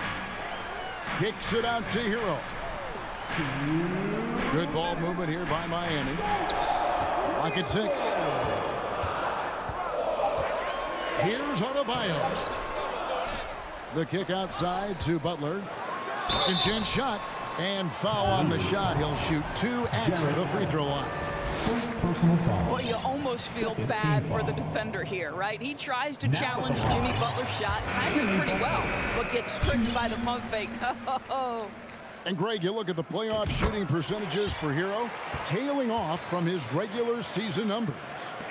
Kicks it out to Hero. Good ball movement here by Miami. Clock at 6. Here's Adebayo. The kick outside to Butler. Second chance shot. And foul on the shot. He'll shoot 2 at the free throw line. Well, you almost feel bad for the defender here, right? He tries to challenge Jimmy Butler's shot, times it pretty well, but gets tricked by the pump fake. And Greg, you look at the playoff shooting percentages for Hero, tailing off from his regular season numbers.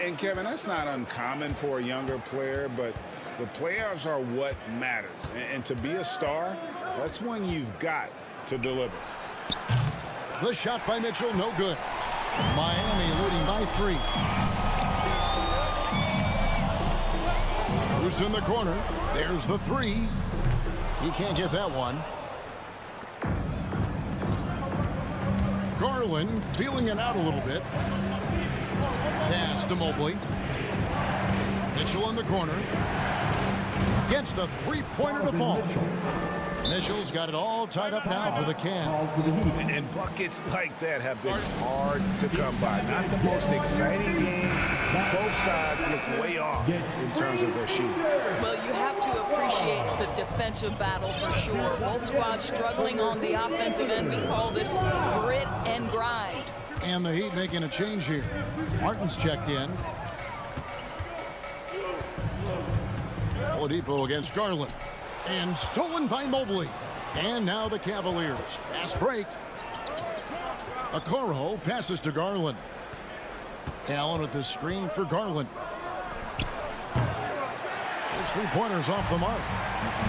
And Kevin, that's not uncommon for a younger player, but the playoffs are what matters. And to be a star, that's when you've got to deliver. The shot by Mitchell, no good. Miami leading by 3. Who's in the corner? There's the 3. He can't get that one. Garland feeling it out a little bit. Pass to Mobley. Mitchell in the corner. Gets the three-pointer to fall. Mitchell's got it all tied up now for the Cavs. And buckets like that have been hard to come by. Not the most exciting game. Both sides look way off in terms of their shooting. Well, you have to appreciate the defensive battle for sure. Both squads struggling on the offensive end. We call this grit and grind. And the Heat making a change here. Martin's checked in. Oladipo against Garland. And stolen by Mobley. And now the Cavaliers. Fast break. Okoro passes to Garland. Allen with the screen for Garland. Those three-pointers off the mark.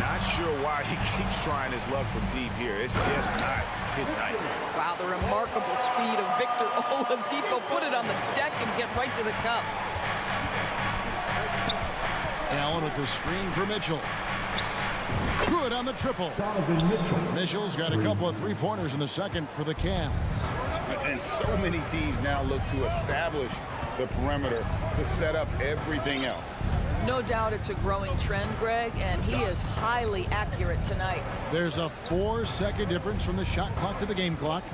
Not sure why he keeps trying his luck from deep here. It's just not his night. Wow, the remarkable speed of Victor Oladipo. Put it on the deck and get right to the cup. Allen with the screen for Mitchell. Good on the triple. Mitchell's got a couple of three-pointers in the second for the Cavs. And so many teams now look to establish the perimeter to set up everything else. No doubt it's a growing trend, Greg, and he is highly accurate tonight. There's a 4-second difference from the shot clock to the game clock.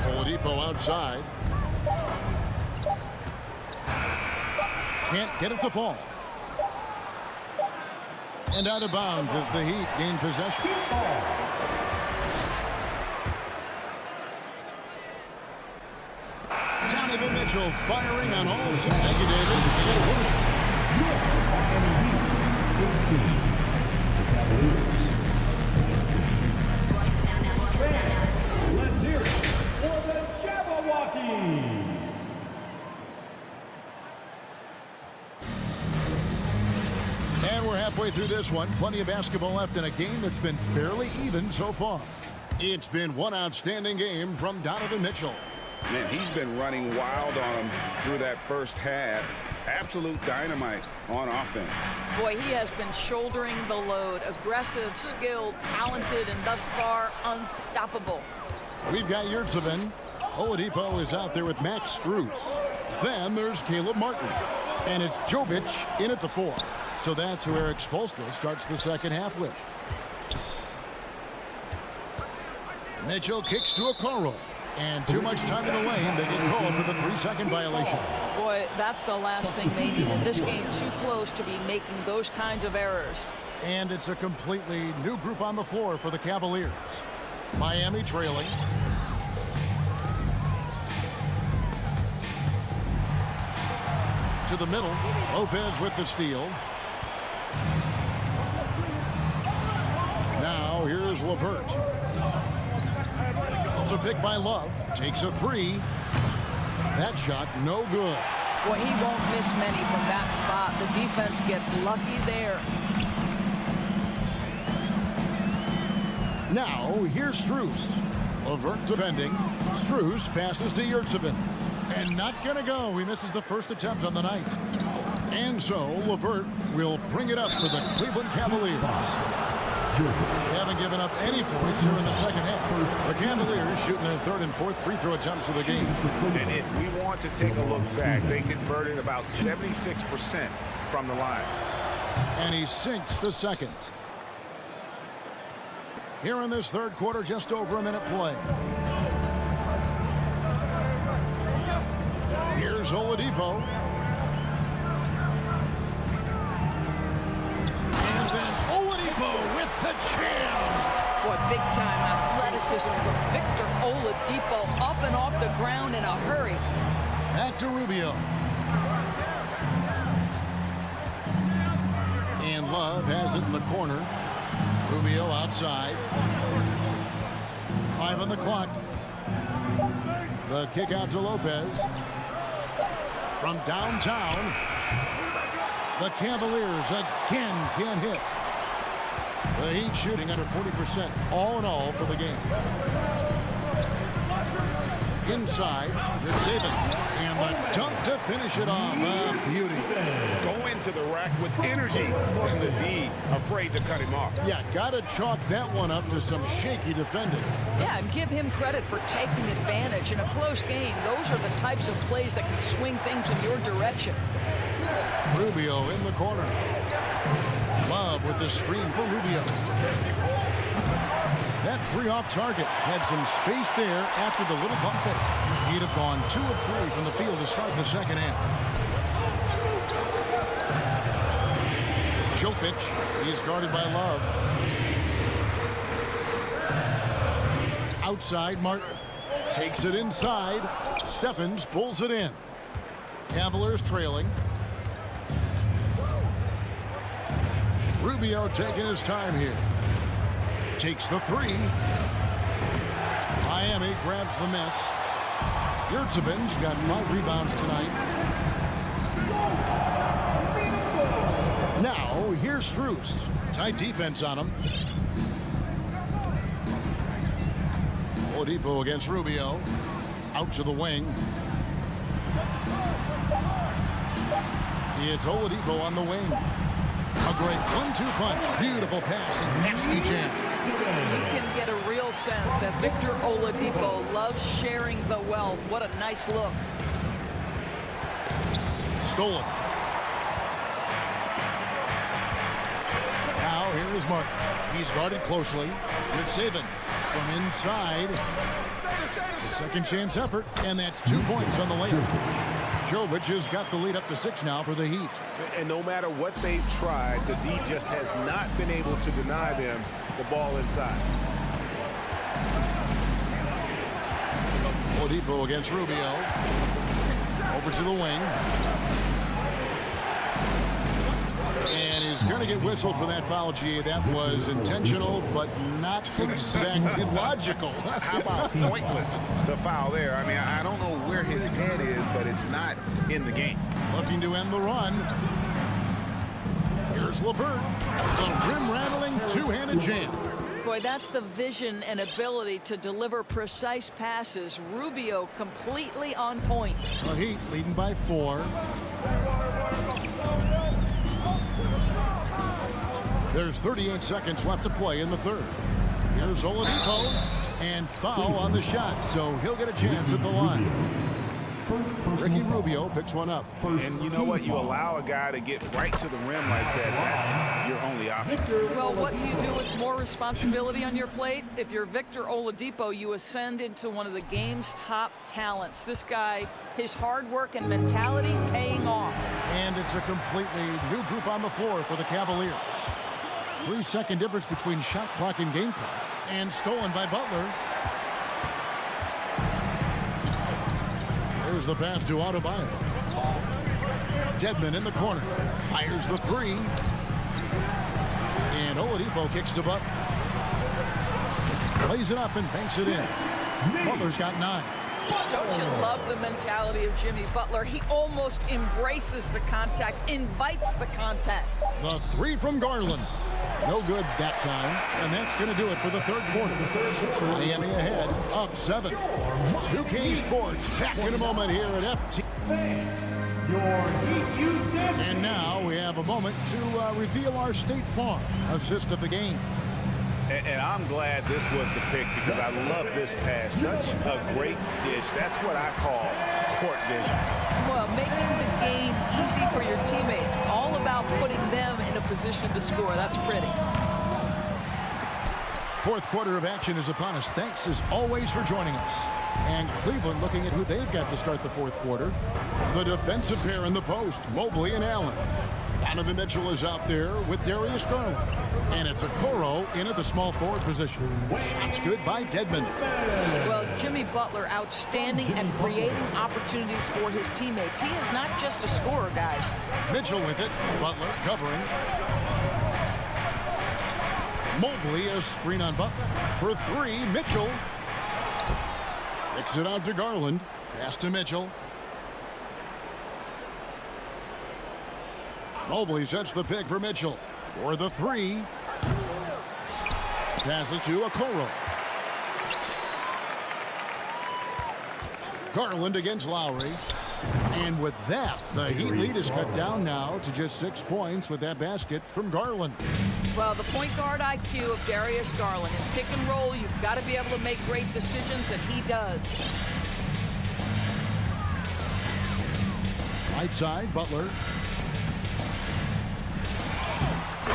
Oladipo outside. Can't get it to fall. And out of bounds as the Heat gain possession. Donovan Mitchell firing on all negative. Let's hear it for the Jabberwockies. And we're halfway through this one. Plenty of basketball left in a game that's been fairly even so far. It's been one outstanding game from Donovan Mitchell. Man, he's been running wild on him through that first half. Absolute dynamite on offense. Boy, he has been shouldering the load. Aggressive, skilled, talented, and thus far unstoppable. We've got Yurtseven. Oladipo is out there with Max Strus. Then there's Caleb Martin. And it's Jovic in at the 4. So that's who Eric Spoelstra starts the second half with. Mitchell kicks to Okoro. And too much time in the lane. They get called for the 3-second violation. Boy, that's the last thing they needed. This game too close to be making those kinds of errors. And it's a completely new group on the floor for the Cavaliers. Miami trailing. To the middle. Lopez with the steal. Now here's LeVert. It's a pick by Love. Takes a 3. That shot no good. Boy, he won't miss many from that spot. The defense gets lucky there. Now here's Strus. LeVert defending. Strus passes to Yurtseven. And not gonna go. He misses the first attempt on the night. And so LeVert will bring it up for the Cleveland Cavaliers. They haven't given up any points here in the second half. The Cavaliers shooting their third and fourth free throw attempts of the game. And if we want to take a look back, they converted about 76% from the line. And he sinks the second. Here in this third quarter, just over a minute play. Here's Oladipo. And then Oladipo with the jam. Boy, big-time athleticism from Victor Oladipo, up and off the ground in a hurry. Back to Rubio. And Love has it in the corner. Rubio outside. 5 on the clock. The kick out to Lopez. From downtown, the Cavaliers again can't hit. The Heat shooting under 40% all in all for the game. Inside, it's Saban. And the dunk to finish it off. Beauty. Go into the rack with energy. And the D afraid to cut him off. Yeah, got to chalk that one up to some shaky defending. Yeah, and give him credit for taking advantage in a close game. Those are the types of plays that can swing things in your direction. Rubio in the corner. Love with the screen for Rubio. That three off target had some space there after the little bump fake. He'd have gone 2 of 3 from the field to start the second half. Jokic, he's guarded by Love. Outside, Martin takes it inside. Stephens pulls it in. Cavaliers trailing. Rubio taking his time here. Takes the three. Miami grabs the miss. Yurtsevic's got 5 rebounds tonight. Now, here's Strus. Tight defense on him. Oladipo against Rubio. Out to the wing. It's Oladipo on the wing. A great 1-2 punch. Beautiful pass and nasty jam. You can get a real sense that Victor Oladipo loves sharing the wealth. What a nice look. Stolen. Now here is Martin. He's guarded closely. Good saving from inside. The second chance effort, and that's 2 points on the layup. Jovic has got the lead up to 6 now for the Heat. And no matter what they've tried, the D just has not been able to deny them the ball inside. Oladipo against Rubio. Over to the wing. And he's going to get whistled for that foul, G. That was intentional, but not exactly logical. How about pointless to foul there? I mean, I don't know where his head is, but it's not in the game. Looking to end the run. Here's LeVert. The rim-rattling two-handed jam. Boy, that's the vision and ability to deliver precise passes. Rubio completely on point. The Heat leading by 4. There's 38 seconds left to play in the third. Here's Oladipo, and foul on the shot, so he'll get a chance at the line. Ricky Rubio picks one up. And you know what? You allow a guy to get right to the rim like that. That's your only option. Well, what do you do with more responsibility on your plate? If you're Victor Oladipo, you ascend into one of the game's top talents. This guy, his hard work and mentality paying off. And it's a completely new group on the floor for the Cavaliers. 3-second difference between shot clock and game clock. And stolen by Butler. There's the pass to Adebayo. Dedmon in the corner. Fires the three. And Oladipo kicks to Butler. Plays it up and banks it in. Butler's got 9. Don't you love the mentality of Jimmy Butler? He almost embraces the contact, invites the contact. The three from Garland. No good that time. And that's going to do it for the third quarter. Miami ahead, up 7. 2K Sports back in a moment here at FT. And now we have a moment to reveal our State Farm assist of the game. And I'm glad this was the pick because I love this pass. Such a great dish. That's what I call court vision. Well, making the game easy for your teammates. All about putting them in a position to score. That's pretty. Fourth quarter of action is upon us. Thanks as always for joining us. And Cleveland looking at who they've got to start the fourth quarter. The defensive pair in the post, Mobley and Allen. Donovan Mitchell is out there with Darius Garland. And it's Okoro in at the small forward position. Shots good by Dedmon. Well, Jimmy Butler outstanding at creating opportunities for his teammates. He is not just a scorer, guys. Mitchell with it. Butler covering. Mobley, a screen on Butler. For three, Mitchell. Kicks it out to Garland. Pass to Mitchell. Mobley sets the pick for Mitchell. For the three. Pass it to Okoro. Garland against Lowry. And with that, the Heat lead is cut down now to just 6 points with that basket from Garland. Well, the point guard IQ of Darius Garland. In pick and roll, you've got to be able to make great decisions, and he does. Right side, Butler.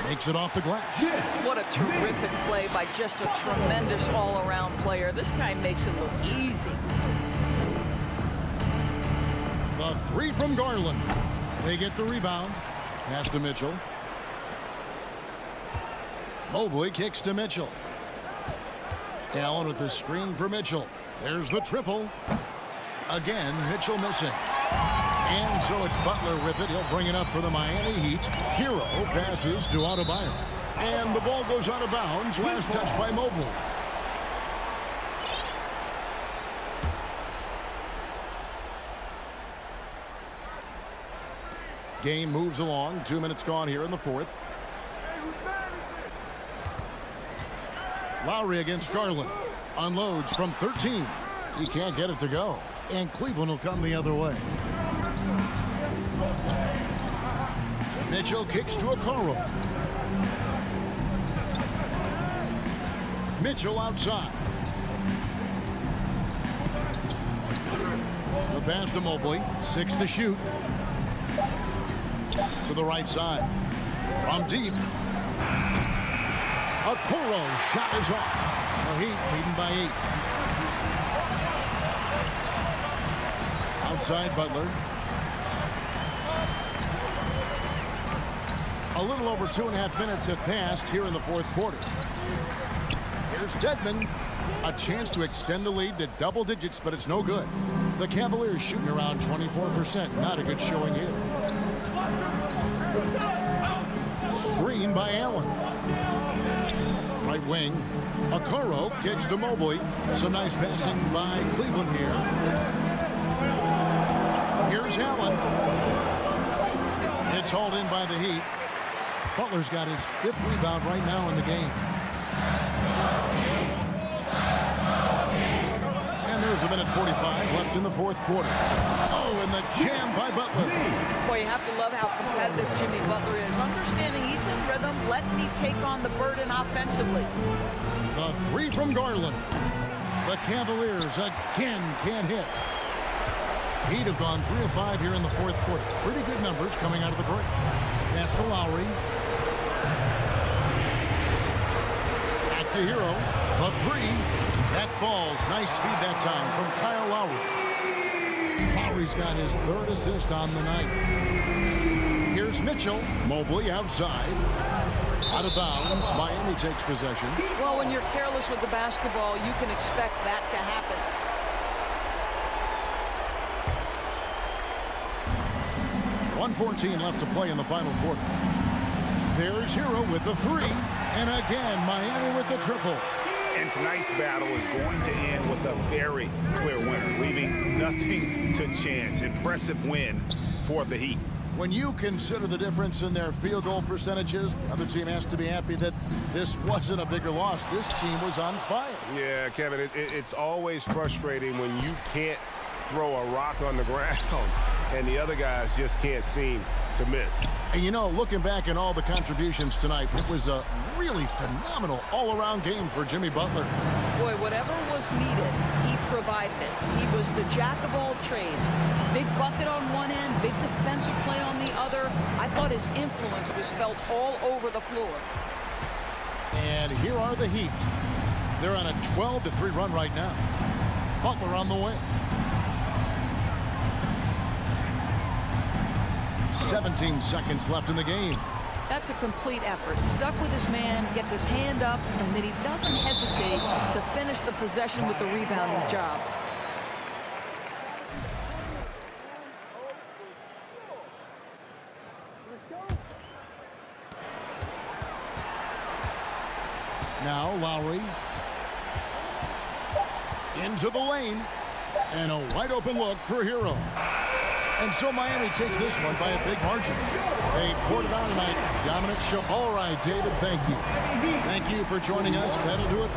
Makes it off the glass. What a terrific play by just a tremendous all-around player. This guy makes it look easy. The three from Garland. They get the rebound. Pass to Mitchell. Mobley kicks to Mitchell. Allen with the screen for Mitchell. There's the triple. Again, Mitchell missing. And so it's Butler with it. He'll bring it up for the Miami Heat. Hero passes to Adebayo. And the ball goes out of bounds. Last touch by Mobley. Game moves along. 2 minutes gone here in the fourth. Lowry against Garland. Unloads from 13. He can't get it to go. And Cleveland will come the other way. Mitchell kicks to Okoro. Mitchell outside. The pass to Mobley. 6 to shoot. To the right side. From deep. Okoro shot is off. The Heat leading by 8. Outside Butler. A little over 2.5 minutes have passed here in the fourth quarter. Here's Dedmon. A chance to extend the lead to double digits, but it's no good. The Cavaliers shooting around 24%. Not a good showing here. Screen by Allen. Right wing. Okoro kicks to Mobley. Some nice passing by Cleveland here. Here's Allen. It's hauled in by the Heat. Butler's got his 5th rebound right now in the game. And there's a minute 45 left in the fourth quarter. Oh, and the jam by Butler. Boy, you have to love how competitive Jimmy Butler is. Understanding he's in rhythm, let me take on the burden offensively. The three from Garland. The Cavaliers again can't hit. Heat have gone 3 of 5 here in the fourth quarter. Pretty good numbers coming out of the break. Pass to Lowry. Back to Hero. The three. That falls. Nice speed that time from Kyle Lowry. Lowry's got his 3rd assist on the night. Here's Mitchell. Mobley outside. Out of bounds. Miami takes possession. Well, when you're careless with the basketball, you can expect that to happen. 1:14 left to play in the final quarter. There's Hero with the three. And again, Miami with the triple. And tonight's battle is going to end with a very clear winner, leaving nothing to chance. Impressive win for the Heat. When you consider the difference in their field goal percentages, the other team has to be happy that this wasn't a bigger loss. This team was on fire. Yeah, Kevin, it's always frustrating when you can't throw a rock on the ground and the other guys just can't seem to miss. And, you know, looking back at all the contributions tonight, it was a really phenomenal all-around game for Jimmy Butler. Boy, whatever was needed, he provided it. He was the jack of all trades. Big bucket on one end, big defensive play on the other. I thought his influence was felt all over the floor. And here are the Heat. They're on a 12-3 run right now. Butler on the way. 17 seconds left in the game. That's a complete effort. Stuck with his man, gets his hand up, and then he doesn't hesitate to finish the possession with the rebounding job. Now Lowry. Into the lane. And a wide open look for Hero. And so Miami takes this one by a big margin. They poured it on tonight. Dominant show. All right, David, thank you. Thank you for joining us. That'll do it.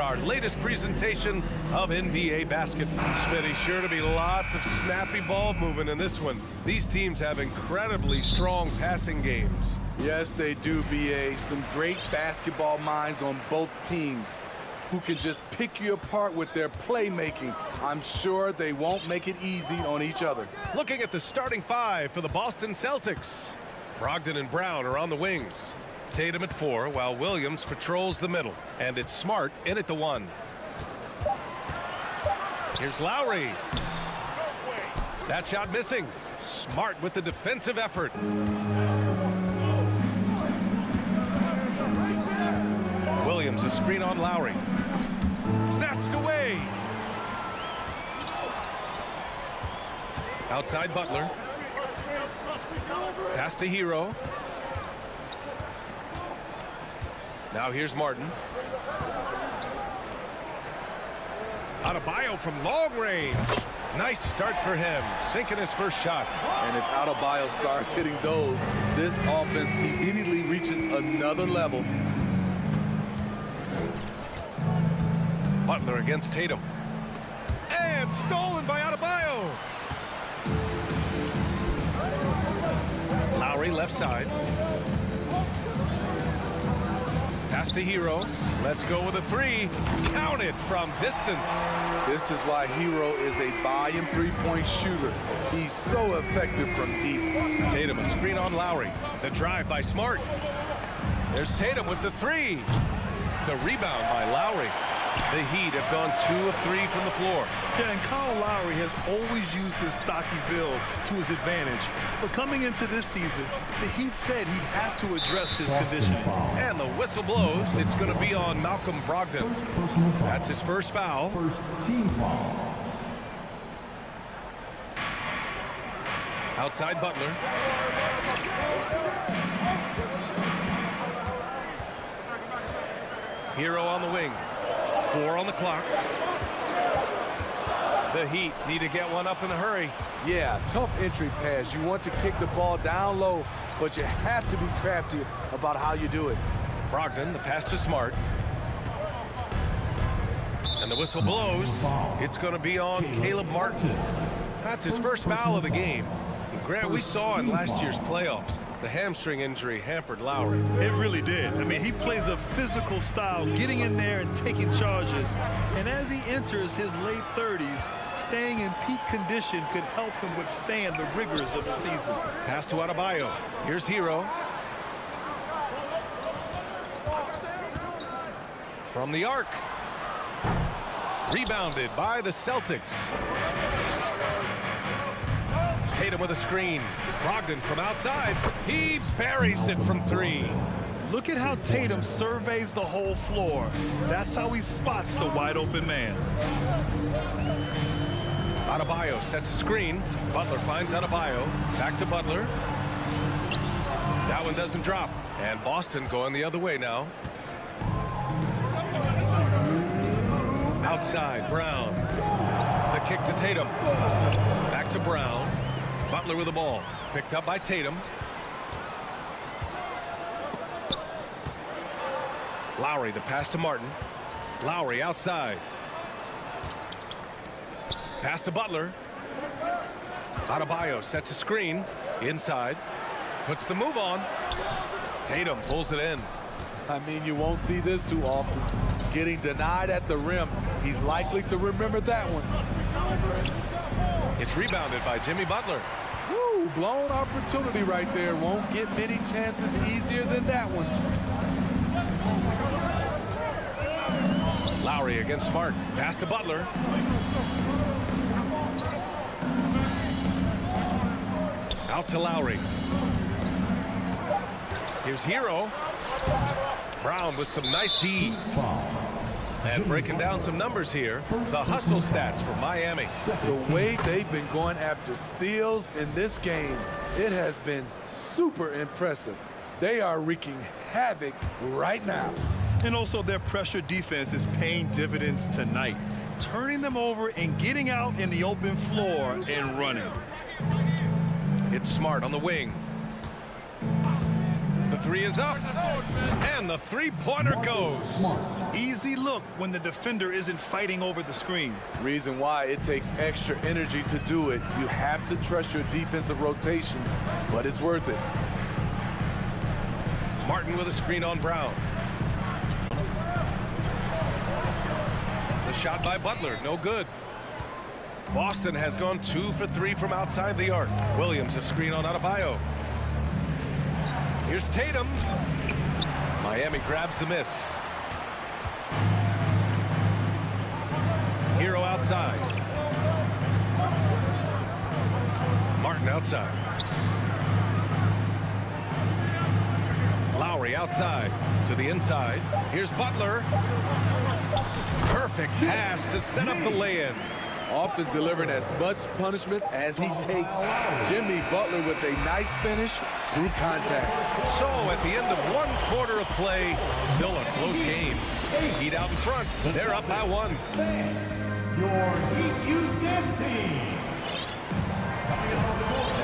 our latest presentation of NBA basketball. Smitty, sure to be lots of snappy ball movement in this one. These teams have incredibly strong passing games. Yes, they do, BA. Some great basketball minds on both teams who can just pick you apart with their playmaking. I'm sure they won't make it easy on each other. Looking at the starting five for the Boston Celtics. Brogdon and Brown are on the wings. Tatum at 4, while Williams patrols the middle. And it's Smart in at the 1. Here's Lowry. That shot missing. Smart with the defensive effort. Williams, a screen on Lowry. Snatched away. Outside Butler. Pass to Hero. Now here's Martin. Adebayo from long range. Nice start for him, sinking his first shot. And if Adebayo starts hitting those, this offense immediately reaches another level. Butler against Tatum. And stolen by Adebayo. Lowry left side. Pass to Hero. Let's go with a 3. Counted from distance. This is why Hero is a volume three-point shooter. He's so effective from deep. Tatum, a screen on Lowry. The drive by Smart. There's Tatum with the 3. The rebound by Lowry. The Heat have gone 2 of 3 from the floor. Yeah, and Kyle Lowry has always used his stocky build to his advantage. But coming into this season, the Heat said he'd have to address his conditioning. And the whistle blows. It's going to be on Malcolm Brogdon. That's his first foul. First team foul. Outside Butler. Hero on the wing. 4 on the clock. The Heat need to get one up in a hurry. Yeah, tough entry pass. You want to kick the ball down low, but you have to be crafty about how you do it. Brogdon, the pass to Smart. And the whistle blows. It's going to be on Caleb Martin. That's his first foul of the game. And Grant, we saw in last year's playoffs, the hamstring injury hampered Lowry. It really did. I mean, he plays a physical style, getting in there and taking charges. And as he enters his late 30s, staying in peak condition could help him withstand the rigors of the season. Pass to Adebayo. Here's Hero. From the arc. Rebounded by the Celtics. Tatum with a screen. Brogdon from outside. He buries it from 3. Look at how Tatum surveys the whole floor. That's how he spots the wide open man. Adebayo sets a screen. Butler finds Adebayo. Back to Butler. That one doesn't drop. And Boston going the other way now. Outside, Brown. The kick to Tatum. Back to Brown. Butler with the ball. Picked up by Tatum. Lowry, the pass to Martin. Lowry outside. Pass to Butler. Adebayo sets a screen. Inside. Puts the move on. Tatum pulls it in. I mean, you won't see this too often. Getting denied at the rim. He's likely to remember that one. It's rebounded by Jimmy Butler. Woo, blown opportunity right there. Won't get many chances easier than that one. Lowry against Smart. Pass to Butler. Out to Lowry. Here's Hero. Brown with some nice D. And breaking down some numbers here, the hustle stats for Miami. The way they've been going after steals in this game, it has been super impressive. They are wreaking havoc right now. And also their pressure defense is paying dividends tonight, turning them over and getting out in the open floor and running. It's Smart on the wing. The The three is up. And the three-pointer goes. Easy look when the defender isn't fighting over the screen. Reason why it takes extra energy to do it. You have to trust your defensive rotations, but it's worth it. Martin with a screen on Brown. The shot by Butler, no good. Boston has gone 2 for 3 from outside the arc. Williams a screen on Adebayo. Here's Tatum. Miami grabs the miss. Hero outside. Martin outside. Lowry outside to the inside. Here's Butler. Perfect pass to set up the lay-in. Often delivering as much punishment as he takes. Jimmy Butler with a nice finish through contact. So at the end of 1 quarter of play, still a close game. Heat out in front. They're up by 1. Your Heat Youth Dance Team.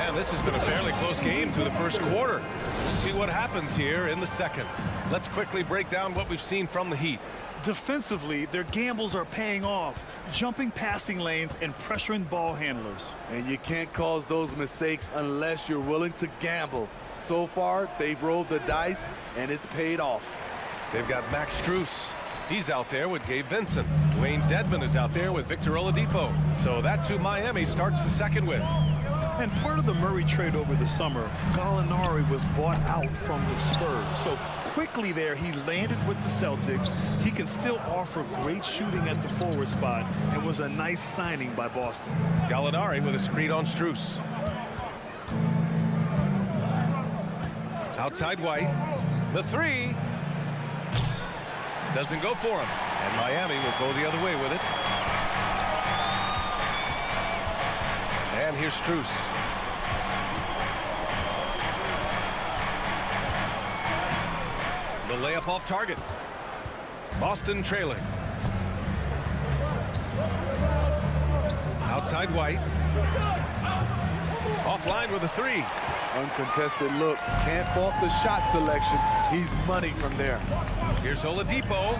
And this has been a fairly close game through the first quarter. We'll see what happens here in the second. Let's quickly break down what we've seen from the Heat. Defensively, their gambles are paying off, jumping passing lanes and pressuring ball handlers. And you can't cause those mistakes unless you're willing to gamble. So far, they've rolled the dice, and it's paid off. They've got Max Strus. He's out there with Gabe Vincent. Dwayne Dedmon is out there with Victor Oladipo. So that's who Miami starts the second with. And part of the Murray trade over the summer, Gallinari was bought out from the Spurs. So quickly there, he landed with the Celtics. He can still offer great shooting at the forward spot and was a nice signing by Boston. Gallinari with a screen on Strus. Outside White. The three. Doesn't go for him. And Miami will go the other way with it. And here's Strus. The layup off target. Boston trailing. Outside White. Offline with a three. Uncontested look. Can't fault the shot selection. He's money from there. Here's Oladipo.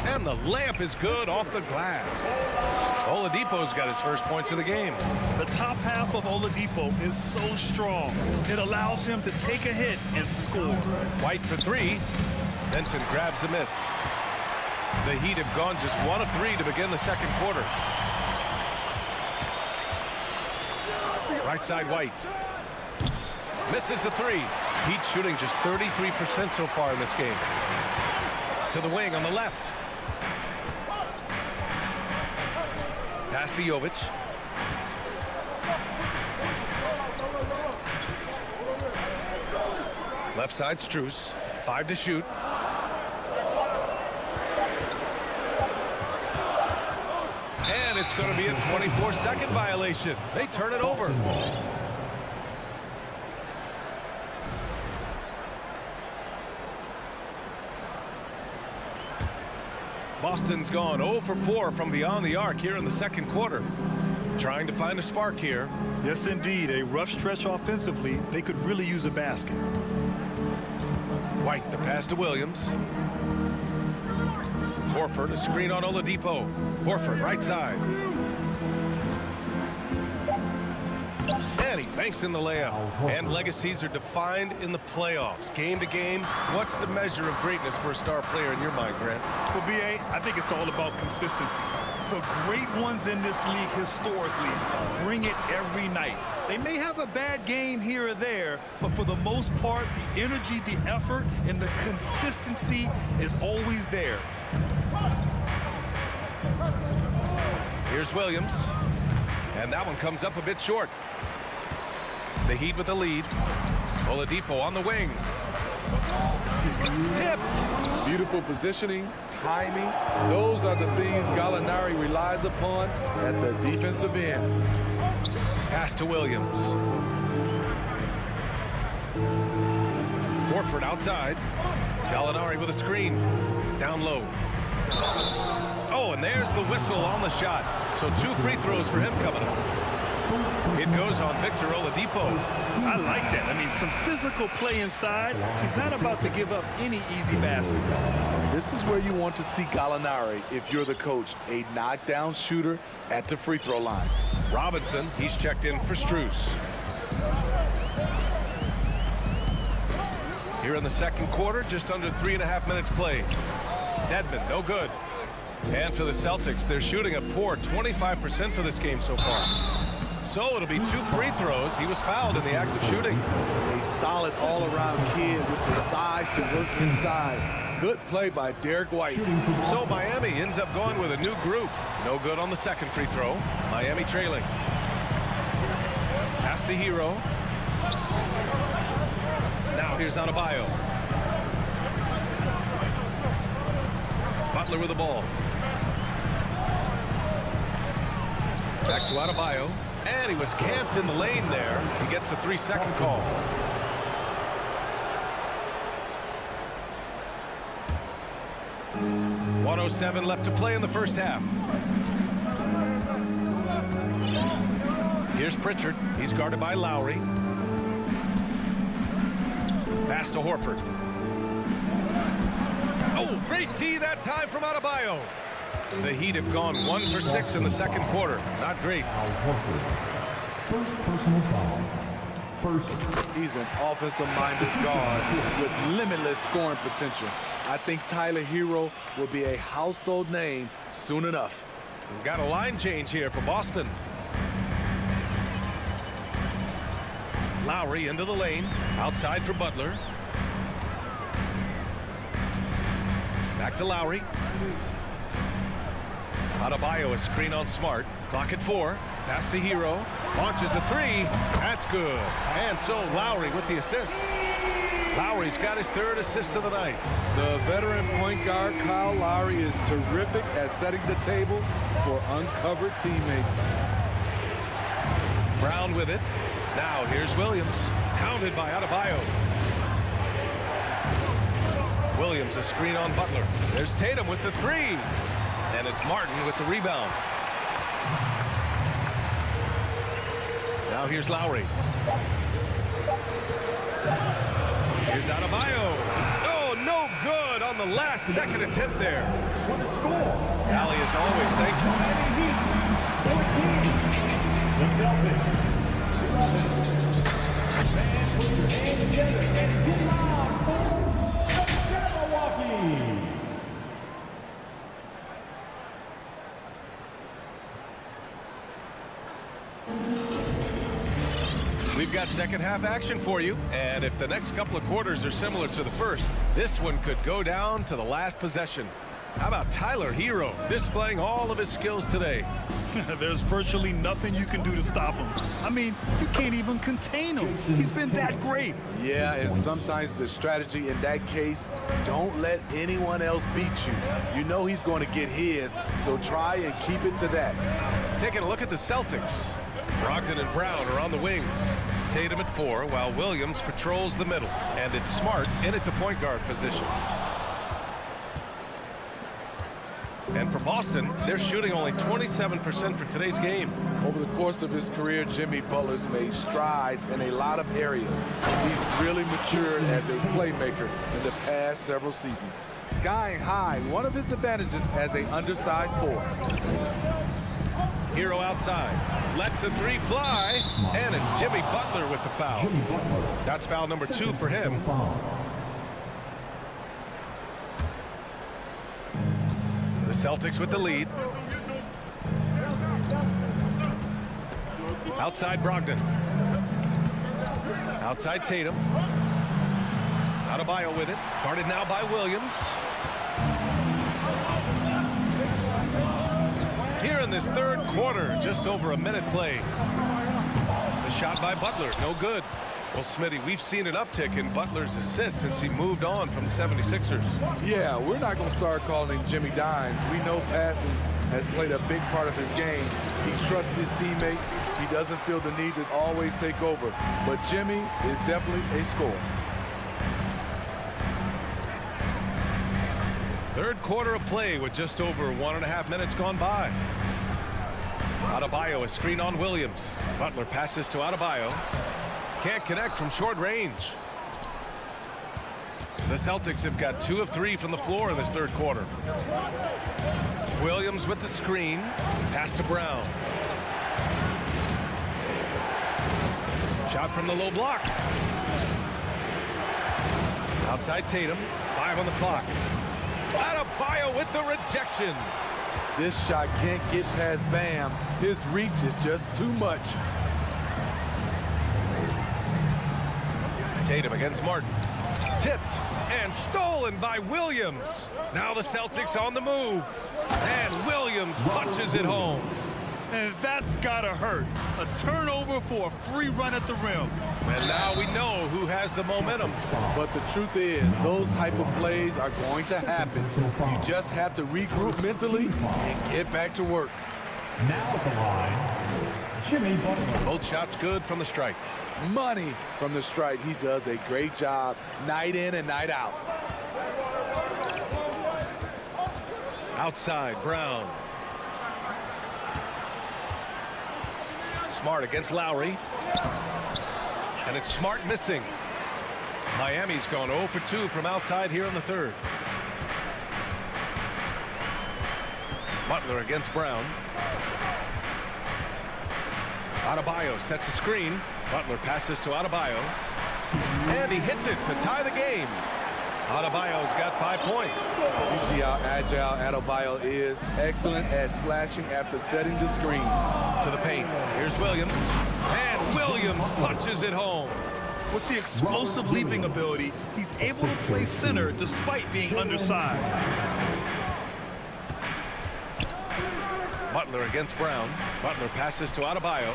And the layup is good off the glass. Oladipo's got his first points of the game. The top half of Oladipo is so strong. It allows him to take a hit and score. White for three. Benson grabs the miss. The Heat have gone just 1 of 3 to begin the second quarter. Right side White. Misses the three. Heat shooting just 33% so far in this game. To the wing on the left. Pass to Jovic. Left side Strus. 5 to shoot. And it's going to be a 24-second violation. They turn it over. Boston's gone 0 for 4 from beyond the arc here in the second quarter. Trying to find a spark here. Yes, indeed. A rough stretch offensively. They could really use a basket. White, the pass to Williams. Horford, a screen on Oladipo. Horford, right side. And he banks in the layup. And legacies are defined in the playoffs. Game to game, what's the measure of greatness for a star player in your mind, Grant? Well, B.A., I think it's all about consistency. The great ones in this league historically bring it every night. They may have a bad game here or there, but for the most part, the energy, the effort, and the consistency is always there. Here's Williams. And that one comes up a bit short. The Heat with the lead. Oladipo on the wing. Tipped. Beautiful positioning, timing. Those are the things Gallinari relies upon at the defensive end. Pass to Williams. Horford outside. Gallinari with a screen. Down low. Oh, and there's the whistle on the shot. So 2 free throws for him coming up. It goes on Victor Oladipo. I like that. I mean, some physical play inside. He's not about to give up any easy baskets. This is where you want to see Gallinari if you're the coach. A knockdown shooter at the free throw line. Robinson, he's checked in for Strus. Here in the second quarter, just under 3.5 minutes played. Dedmon, no good. And for the Celtics, they're shooting a poor 25% for this game so far. So it'll be 2 free throws. He was fouled in the act of shooting. A solid all-around kid with the size to work inside. Good play by Derek White. So Miami ends up going with a new group. No good on the second free throw. Miami trailing. Pass to Hero. Now here's Adebayo. Butler with the ball. Back to Adebayo. And he was camped in the lane there. He gets a 3-second call. .107 left to play in the first half. Here's Pritchard. He's guarded by Lowry. Pass to Horford. Oh, great D that time from Adebayo. The Heat have gone 1 for 6 in the second quarter. Not great. First personal foul. He's an offensive-minded guard with limitless scoring potential. I think Tyler Hero will be a household name soon enough. We've got a line change here for Boston. Lowry into the lane. Outside for Butler. Back to Lowry. Adebayo, a screen on Smart. Clock at 4. Pass to Hero. Launches a 3. That's good. And so Lowry with the assist. Lowry's got his 3rd assist of the night. The veteran point guard Kyle Lowry is terrific at setting the table for uncovered teammates. Brown with it. Now here's Williams. Counted by Adebayo. Williams a screen on Butler. There's Tatum with the 3. And it's Martin with the rebound. Now here's Lowry. Here's Adebayo. Oh, no good on the last second attempt there. Allie, as always, thank you. The Celtics. Fans, put your hands together and get loud for Milwaukee. We've got second half action for you, and if the next couple of quarters are similar to the first, this one could go down to the last possession. How about Tyler Hero displaying all of his skills today? There's virtually nothing you can do to stop him. I mean, you can't even contain him. He's been that great. Yeah, and sometimes the strategy in that case, don't let anyone else beat you. You know he's going to get his, so try and keep it to that. Taking a look at the Celtics. Brogdon and Brown are on the wings. Tatum at 4, while Williams patrols the middle. And it's Smart in at the point guard position. And for Boston, they're shooting only 27% for today's game. Over the course of his career, Jimmy Butler's made strides in a lot of areas. He's really matured as a playmaker in the past several seasons. Skying high, one of his advantages as an undersized forward. Hero outside. Lets the 3 fly. And it's Jimmy Butler with the foul. That's foul number 2 for him. The Celtics with the lead. Outside Brogdon. Outside Tatum. Adebayo with it. Guarded now by Williams. Here in this third quarter, just over a minute played. The shot by Butler, no good. Well, Smitty, we've seen an uptick in Butler's assists since he moved on from the 76ers. Yeah, we're not going to start calling him Jimmy Dimes. We know passing has played a big part of his game. He trusts his teammate. He doesn't feel the need to always take over. But Jimmy is definitely a scorer. Third quarter of play with just over 1.5 minutes gone by. Adebayo is screen on Williams. Butler passes to Adebayo. Can't connect from short range. The Celtics have got 2 of 3 from the floor in this third quarter. Williams with the screen. Pass to Brown. Shot from the low block. Outside Tatum. 5 on the clock. Adebayo with the rejection. This shot can't get past Bam. His reach is just too much. Tatum against Martin. Tipped and stolen by Williams. Now the Celtics on the move. And Williams punches it home. And that's gotta hurt. A turnover for a free run at the rim. And now we know who has the momentum. But the truth is, those type of plays are going to happen. You just have to regroup mentally and get back to work. Now at the line, Jimmy Butler. Both shots good from the strike. Money from the stripe. He does a great job night in and night out. Outside, Brown. Smart against Lowry. And it's Smart missing. Miami's gone 0 for 2 from outside here in the third. Butler against Brown. Adebayo sets a screen. Butler passes to Adebayo. And he hits it to tie the game. Adebayo's got 5 points. You see how agile Adebayo is. Excellent at slashing after setting the screen. To the paint. Here's Williams. And Williams punches it home. With the explosive leaping ability, he's able to play center despite being undersized. Butler against Brown. Butler passes to Adebayo.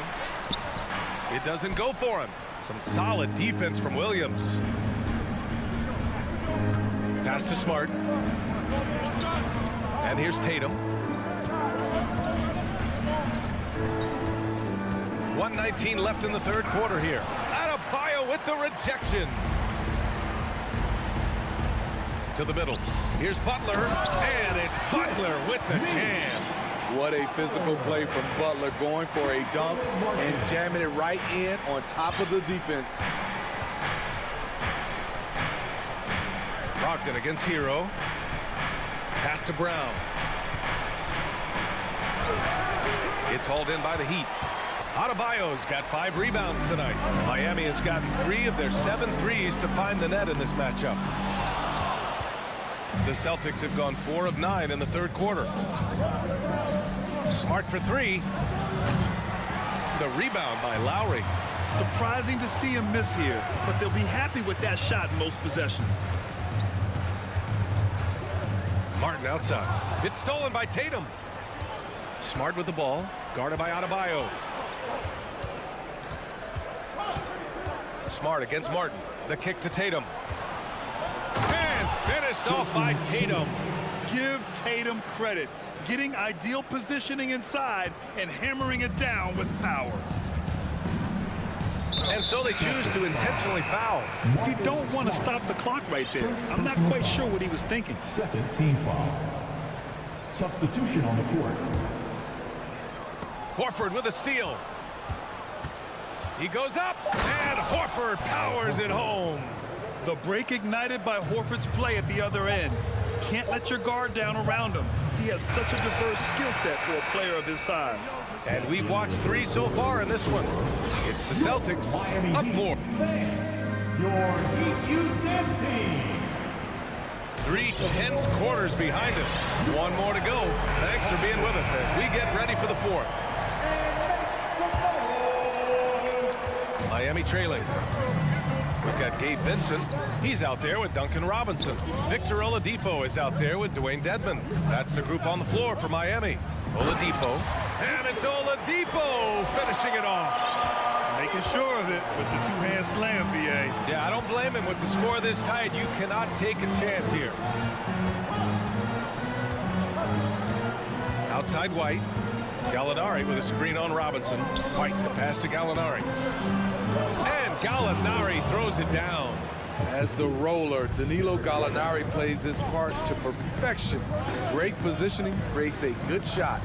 It doesn't go for him. Some solid defense from Williams. Pass to Smart. And here's Tatum. 1:19 left in the third quarter here. Adebayo with the rejection. To the middle. Here's Butler. And it's Butler with the jam. What a physical play from Butler, going for a dunk and jamming it right in on top of the defense. Brogdon against Hero. Pass to Brown. It's hauled in by the Heat. Adebayo's got 5 rebounds tonight. Miami has gotten 3 of their 7 threes to find the net in this matchup. The Celtics have gone 4 of 9 in the third quarter. Smart for 3. The rebound by Lowry. Surprising to see him miss here, but they'll be happy with that shot in most possessions. Martin outside. It's stolen by Tatum. Smart with the ball. Guarded by Adebayo. Smart against Martin. The kick to Tatum. And finished off by Tatum. Give Tatum credit. Getting ideal positioning inside and hammering it down with power. And so they choose to intentionally foul. You don't want to stop the clock right there. I'm not quite sure what he was thinking. Second team foul. Substitution on the court. Horford with a steal. He goes up, and Horford powers it home. The break ignited by Horford's play at the other end. Can't let your guard down around him. He has such a diverse skill set for a player of his size. And we've watched 3 so far in this one. It's the Celtics up 4. Your Heat Youth Dance Team. 3 tense quarters behind us. 1 more to go. Thanks for being with us as we get ready for the 4th. Miami trailing. We've got Gabe Vincent. He's out there with Duncan Robinson. Victor Oladipo is out there with Dwayne Dedmon. That's the group on the floor for Miami. Oladipo. And it's Oladipo finishing it off. Making sure of it with the 2-hand slam, BA. Yeah, I don't blame him. With the score this tight, you cannot take a chance here. Outside White. Gallinari with a screen on Robinson. White, the pass to Gallinari. And Gallinari throws it down. As the roller, Danilo Gallinari plays his part to perfection. Great positioning, creates a good shot.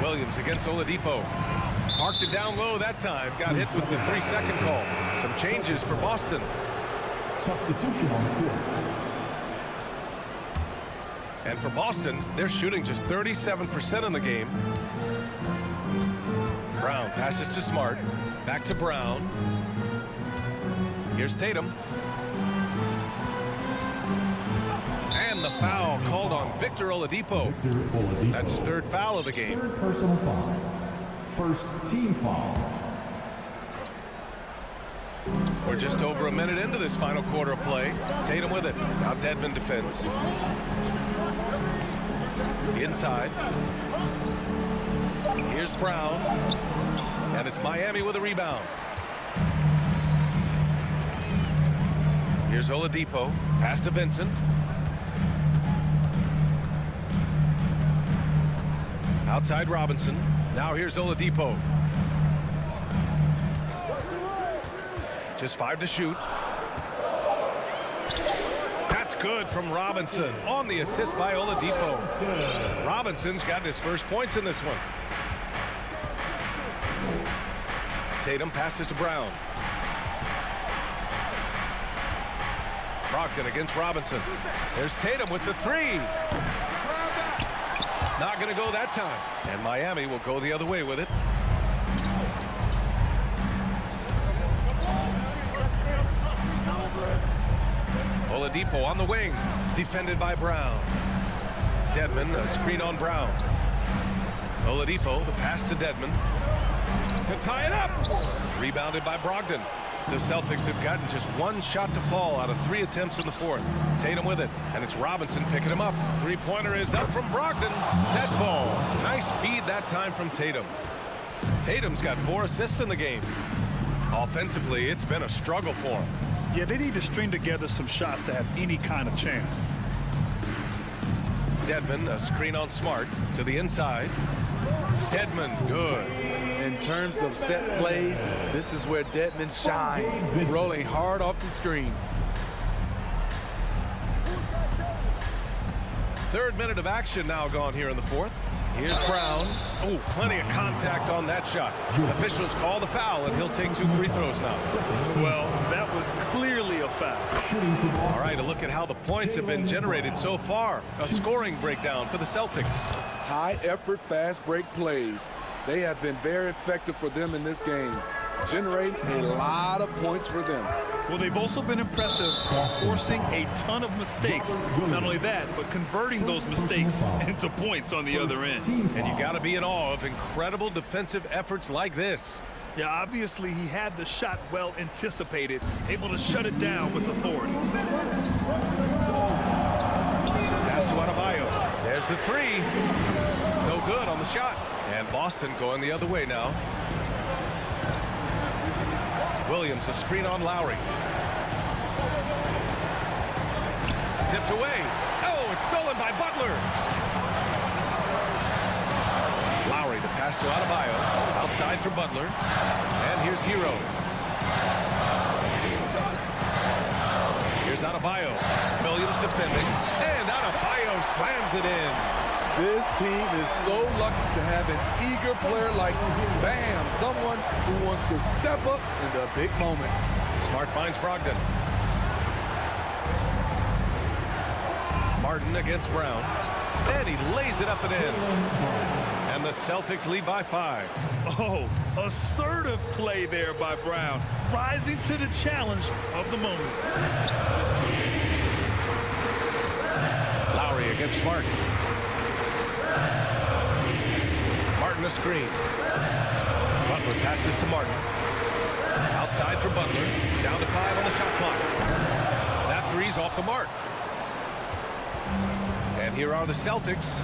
Williams against Oladipo. Marked it down low that time. Got hit with the 3-second call. Some changes for Boston. Substitution on the court. And for Boston, they're shooting just 37% in the game. Brown passes to Smart. Back to Brown. Here's Tatum. And the foul called on Victor Oladipo. That's his 3rd foul of the game. 3rd personal foul. 1st team foul. We're just over a minute into this final quarter of play. Tatum with it. Now Dedmon defends. Inside. Here's Brown. And it's Miami with a rebound. Here's Oladipo. Pass to Vincent. Outside Robinson. Now here's Oladipo. Just 5 to shoot. That's good from Robinson on the assist by Oladipo. Robinson's got his first points in this one. Tatum passes to Brown. Brogdon against Robinson. There's Tatum with the 3. Not going to go that time. And Miami will go the other way with it. Oladipo on the wing. Defended by Brown. Dedmon, a screen on Brown. Oladipo, the pass to Dedmon. To tie it up. Rebounded by Brogdon. The Celtics have gotten just 1 shot to fall out of 3 attempts in the 4th. Tatum with it, and it's Robinson picking him up. 3-pointer is up from Brogdon. That falls. Nice feed that time from Tatum. Tatum's got 4 assists in the game. Offensively, it's been a struggle for him. Yeah, they need to string together some shots to have any kind of chance. Dedmon, a screen on Smart to the inside. Dedmon, good. In terms of set plays, this is where Dedmon shines, rolling hard off the screen. 3rd minute of action now gone here in the 4th. Here's Brown. Oh, plenty of contact on that shot. Officials call the foul, and he'll take 2 free throws now. Well, that was clearly a foul. All right, a look at how the points have been generated so far. A scoring breakdown for the Celtics. High-effort, fast-break plays. They have been very effective for them in this game, generating a lot of points for them. Well, they've also been impressive forcing a ton of mistakes. Not only that, but converting those mistakes into points on the other end. And you got to be in awe of incredible defensive efforts like this. Yeah, obviously he had the shot well anticipated, able to shut it down with authority. Pass to Adebayo. There's the 3. No good on the shot. And Boston going the other way now. Williams, a screen on Lowry. Tipped away. Oh, it's stolen by Butler. Lowry, the pass to Adebayo. Outside for Butler. And here's Hero. Here's Adebayo. Williams defending. And Adebayo slams it in. This team is so lucky to have an eager player like Bam, someone who wants to step up in the big moments. Smart finds Brogdon. Martin against Brown. And he lays it up and in. And the Celtics lead by 5. Oh, assertive play there by Brown, rising to the challenge of the moment. Lowry against Smart. Martin a screen. Butler passes to Martin. Outside for Butler. Down to 5 on the shot clock. That 3's off the mark. And here are the Celtics.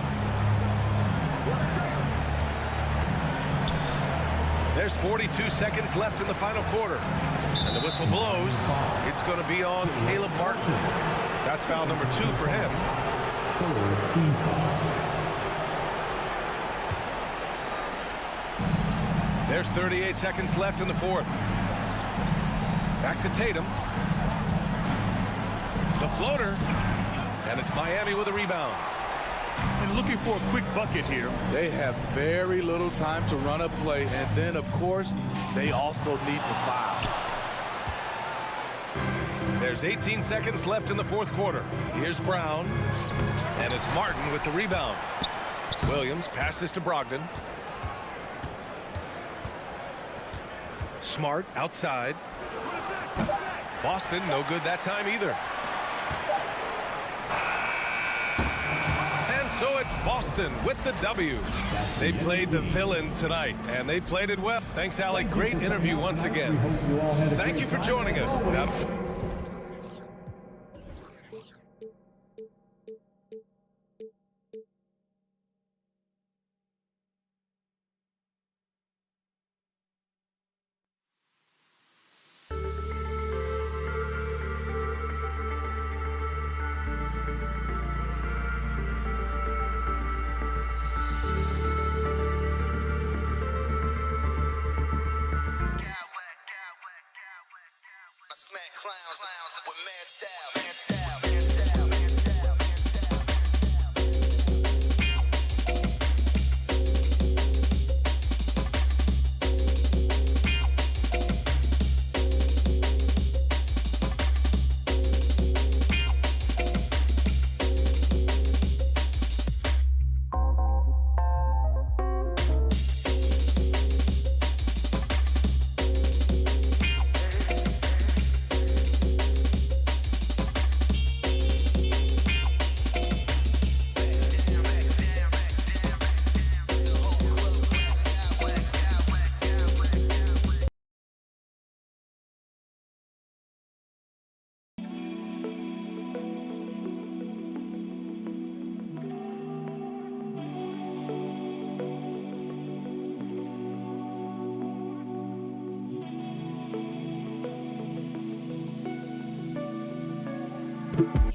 There's 42 seconds left in the final quarter. And the whistle blows. It's going to be on Caleb Martin. That's foul number 2 for him. There's 38 seconds left in the 4th. Back to Tatum. The floater. And it's Miami with a rebound. and looking for a quick bucket here. They have very little time to run a play, and then, of course, they also need to foul. There's 18 seconds left in the fourth quarter. Here's Brown, and it's Martin with the rebound. Williams passes to Brogdon. Smart outside. Boston no good that time either. And so it's Boston with the W. They played the villain tonight, and they played it well. Thanks, Allie. Great interview once again. Thank you for joining us. Now Smack clowns with mad style. You